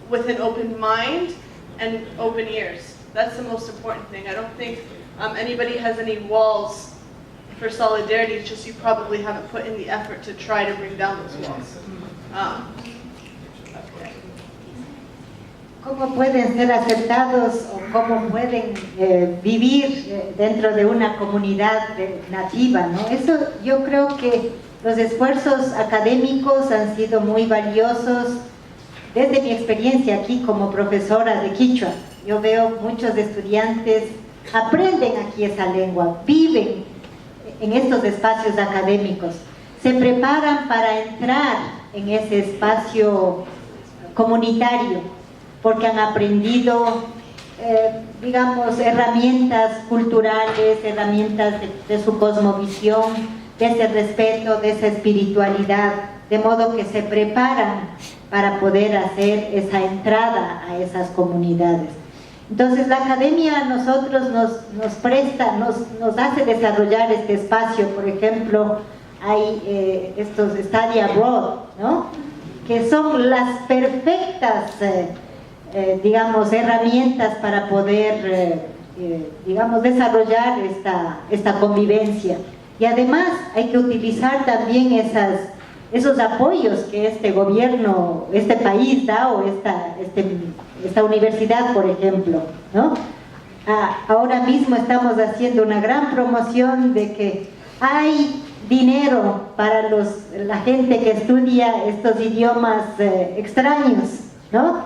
with an open mind and open ears. That's the most important thing. I don't think anybody has any walls for solidarity. It's just you probably haven't put in the effort to try to bring down those walls. Okay. ¿Cómo pueden ser aceptados o cómo pueden vivir dentro de una comunidad nativa, ¿no? Eso yo creo que los esfuerzos académicos han sido muy valiosos desde mi experiencia aquí como profesora de Quichua. Yo veo muchos estudiantes aprenden aquí esa lengua, viven en estos espacios académicos, se preparan para entrar en ese espacio comunitario, porque han aprendido, herramientas culturales, herramientas de su cosmovisión, de ese respeto, de esa espiritualidad, de modo que se preparan para poder hacer esa entrada a esas comunidades. Entonces la academia a nosotros nos presta, nos hace desarrollar este espacio. Por ejemplo, hay estos study abroad, ¿no?, que son las perfectas digamos, herramientas para poder digamos, desarrollar esta convivencia. Y además hay que utilizar también esos apoyos que este gobierno, este país da, o esta universidad, por ejemplo, ¿no? Ahora mismo estamos haciendo una gran promoción de que hay dinero para la gente que estudia estos idiomas extraños, ¿no?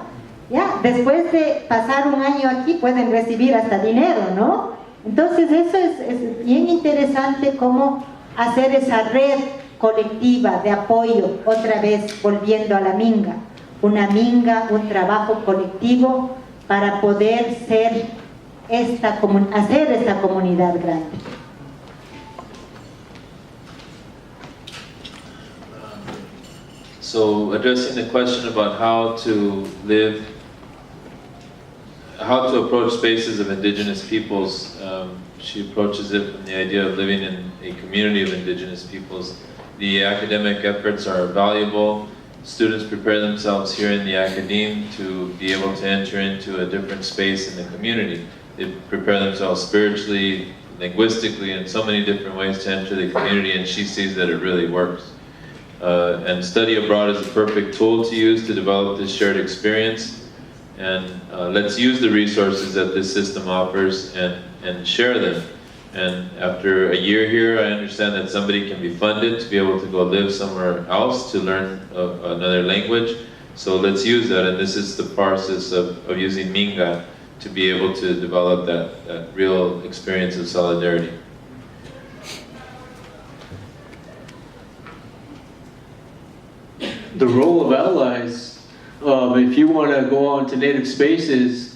Ya, después de pasar un año aquí pueden recibir hasta dinero, ¿no? Entonces eso es bien interesante, cómo hacer esa red colectiva de apoyo, otra vez volviendo a la minga, un trabajo colectivo para poder hacer esta comunidad grande. So addressing the question about how to approach spaces of indigenous peoples, she approaches it from the idea of living in a community of indigenous peoples. The academic efforts are valuable. Students prepare themselves here in the academe to be able to enter into a different space in the community. They prepare themselves spiritually, linguistically, in so many different ways to enter the community, and she sees that it really works. And study abroad is a perfect tool to use to develop this shared experience. And let's use the resources that this system offers and share them. And after a year here, I understand that somebody can be funded to be able to go live somewhere else to learn another language. So let's use that, and this is the process of using Minga to be able to develop that real experience of solidarity. The role of allies, if you want to go on to native spaces,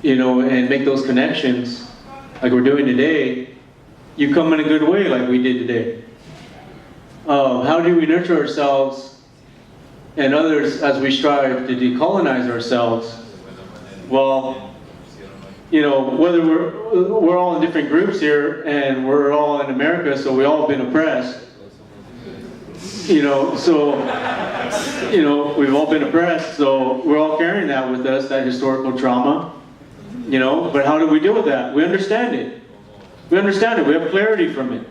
and make those connections, like we're doing today, you come in a good way, like we did today. How do we nurture ourselves and others as we strive to decolonize ourselves? Well, whether we're all in different groups here, and we're all in America, so we all have been oppressed. We've all been oppressed, so we're all carrying that with us, that historical trauma. But how do we deal with that? We understand it. We understand it. We have clarity from it.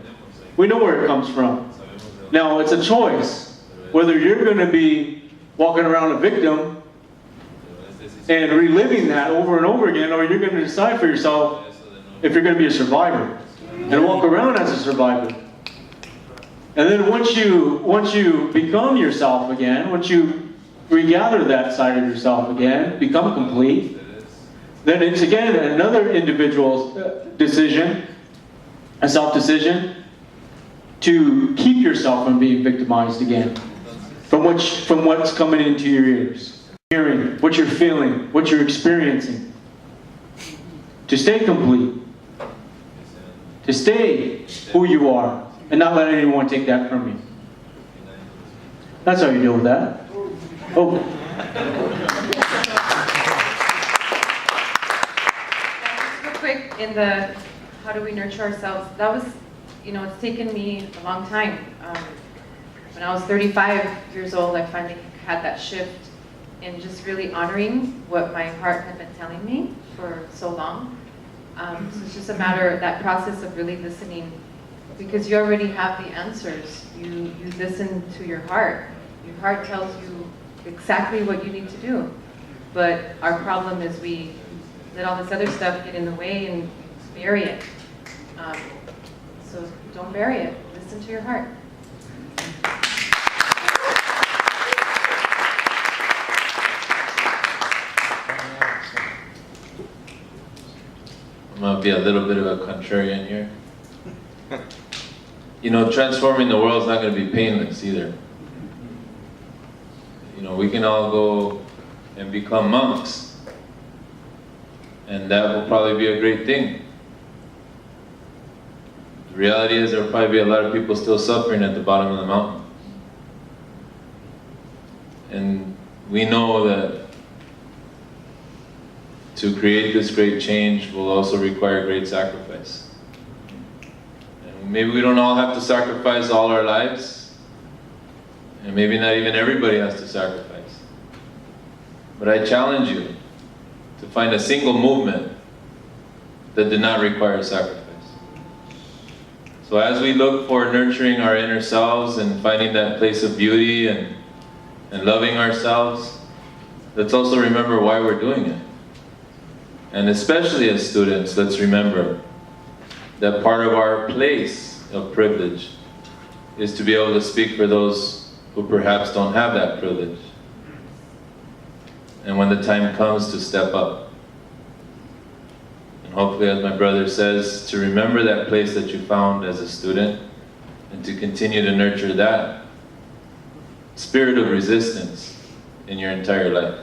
We know where it comes from. Now, it's a choice whether you're going to be walking around a victim and reliving that over and over again, or you're going to decide for yourself if you're going to be a survivor and walk around as a survivor. And then once you become yourself again, once you regather that side of yourself again, become complete, then it's again another individual's decision, a self-decision, to keep yourself from being victimized again, from what's coming into your ears, hearing, what you're feeling, what you're experiencing, to stay complete, to stay who you are, and not let anyone take that from you. That's how you deal with that. Oh. Real quick, in the how do we nurture ourselves, that was, it's taken me a long time. When I was 35 years old, I finally had that shift in just really honoring what my heart had been telling me for so long. So it's just a matter of that process of really listening, because you already have the answers. You listen to your heart. Your heart tells you exactly what you need to do. But our problem is we let all this other stuff get in the way and bury it. So don't bury it. Listen to your heart. I'm going to be a little bit of a contrarian here. Transforming the world is not going to be painless either. We can all go and become monks, and that will probably be a great thing. The reality is there will probably be a lot of people still suffering at the bottom of the mountain. And we know that to create this great change will also require great sacrifice. And maybe we don't all have to sacrifice all our lives, and maybe not even everybody has to sacrifice. But I challenge you to find a single movement that did not require sacrifice. So as we look for nurturing our inner selves and finding that place of beauty and loving ourselves, let's also remember why we're doing it. And especially as students, let's remember that part of our place of privilege is to be able to speak for those who perhaps don't have that privilege. And when the time comes, to step up. And hopefully, as my brother says, to remember that place that you found as a student and to continue to nurture that spirit of resistance in your entire life.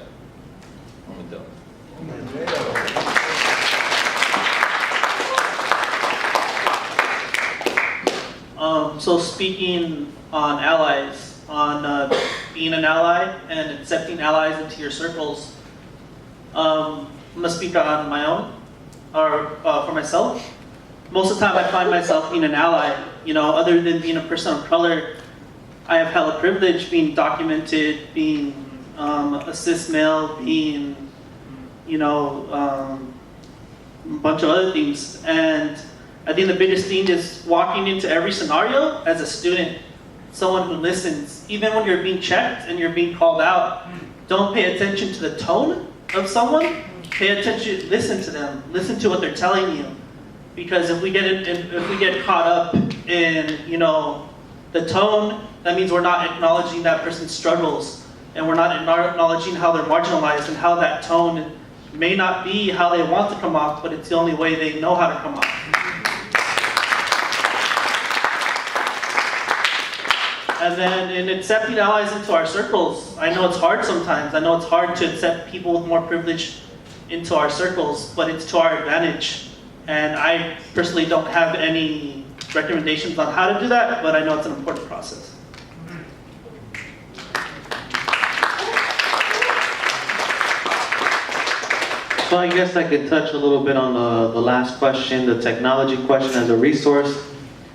So speaking on allies, on being an ally and accepting allies into your circles, I'm going to speak on my own, or for myself. Most of the time I find myself being an ally, you know, other than being a person of color. I have hella privilege being documented, being a cis male, being, you know, a bunch of other things. And I think the biggest thing is walking into every scenario as a student, someone who listens. Even when you're being checked and you're being called out, don't pay attention to the tone of someone. Pay attention, listen to them, listen to what they're telling you. Because if we get caught up in, you know, the tone, that means we're not acknowledging that person's struggles, and we're not acknowledging how they're marginalized and how that tone may not be how they want to come off, but it's the only way they know how to come off. And then in accepting allies into our circles, I know it's hard sometimes. I know it's hard to accept people with more privilege into our circles, but it's to our advantage. And I personally don't have any recommendations on how to do that, but I know it's an important process. So I guess I could touch a little bit on the last question, the technology question as a resource.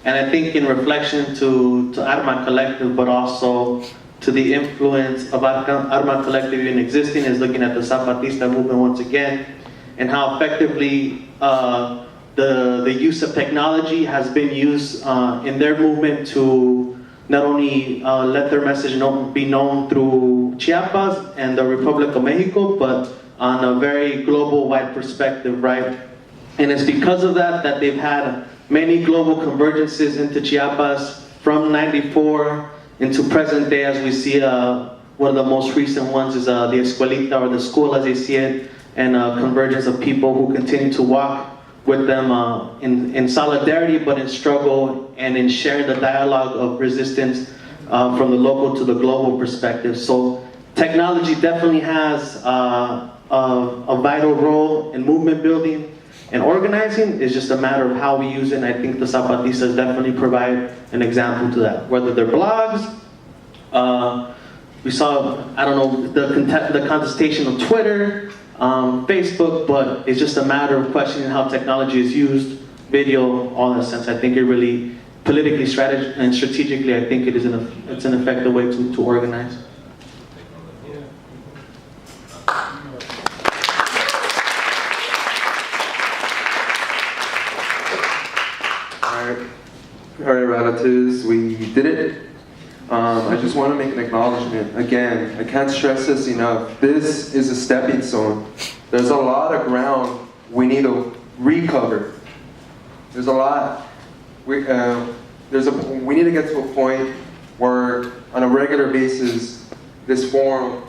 And I think in reflection to Arma Collective, but also to the influence of Arma Collective in existing, is looking at the Zapatista movement once again, and how effectively the use of technology has been used in their movement to not only let their message be known through Chiapas and the Republic of Mexico, but on a very global wide perspective, right? And it's because of that that they've had many global convergences into Chiapas from '94 into present day, as we see one of the most recent ones is the Escuelita, or the school as they see it, and a convergence of people who continue to walk with them in solidarity, but in struggle and in sharing the dialogue of resistance from the local to the global perspective. So technology definitely has a vital role in movement building and organizing. It's just a matter of how we use it, and I think the Zapatistas definitely provide an example to that. Whether they're blogs, we saw, I don't know, the contestation on Twitter, Facebook, but it's just a matter of questioning how technology is used, video, all in a sense. I think it really, politically and strategically, I think it's an effective way to organize. All right, relatives, we did it. I just want to make an acknowledgement. Again, I can't stress this enough. This is a stepping stone. There's a lot of ground we need to recover. There's a lot. We need to get to a point where, on a regular basis, this forum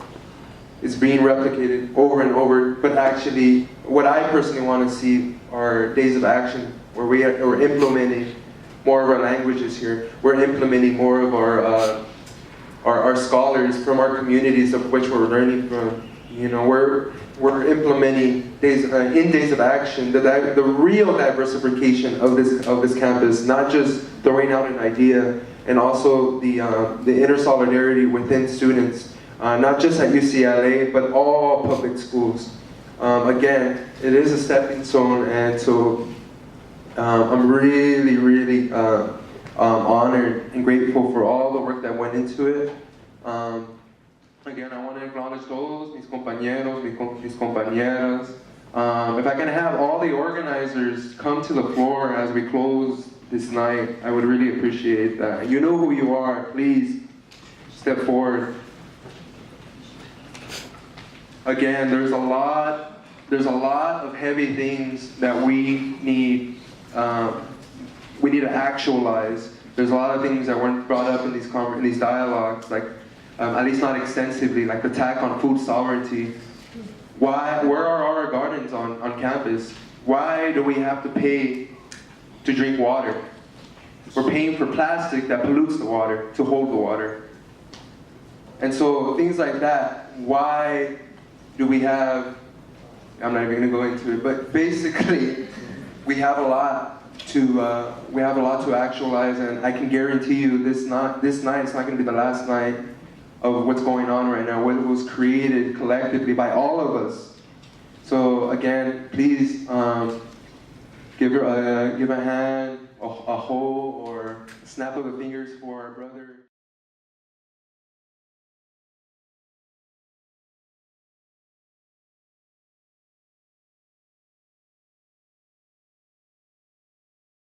is being replicated over and over. But actually, what I personally want to see are days of action where we're implementing more of our languages here. We're implementing more of our scholars from our communities of which we're learning from. You know, we're implementing days of action, the real diversification of this campus, not just throwing out an idea, and also the inner solidarity within students, not just at UCLA, but all public schools. Again, it is a stepping stone, and so I'm really, really honored and grateful for all the work that went into it. Again, I want to acknowledge todos mis compañeros, mis compañeras. If I can have all the organizers come to the floor as we close this night, I would really appreciate that. You know who you are. Please step forward. Again, there's a lot of heavy things that we need to actualize. There's a lot of things that weren't brought up in these dialogues, like at least not extensively, like the attack on food sovereignty. Where are our gardens on campus? Why do we have to pay to drink water? We're paying for plastic that pollutes the water, to hold the water. And so things like that, why do we have, I'm not even gonna go into it, but basically we have a lot to actualize, and I can guarantee you this night is not gonna be the last night of what's going on right now, what was created collectively by all of us. So again, please give a hand, a hoe, or a snap of the fingers for our brother.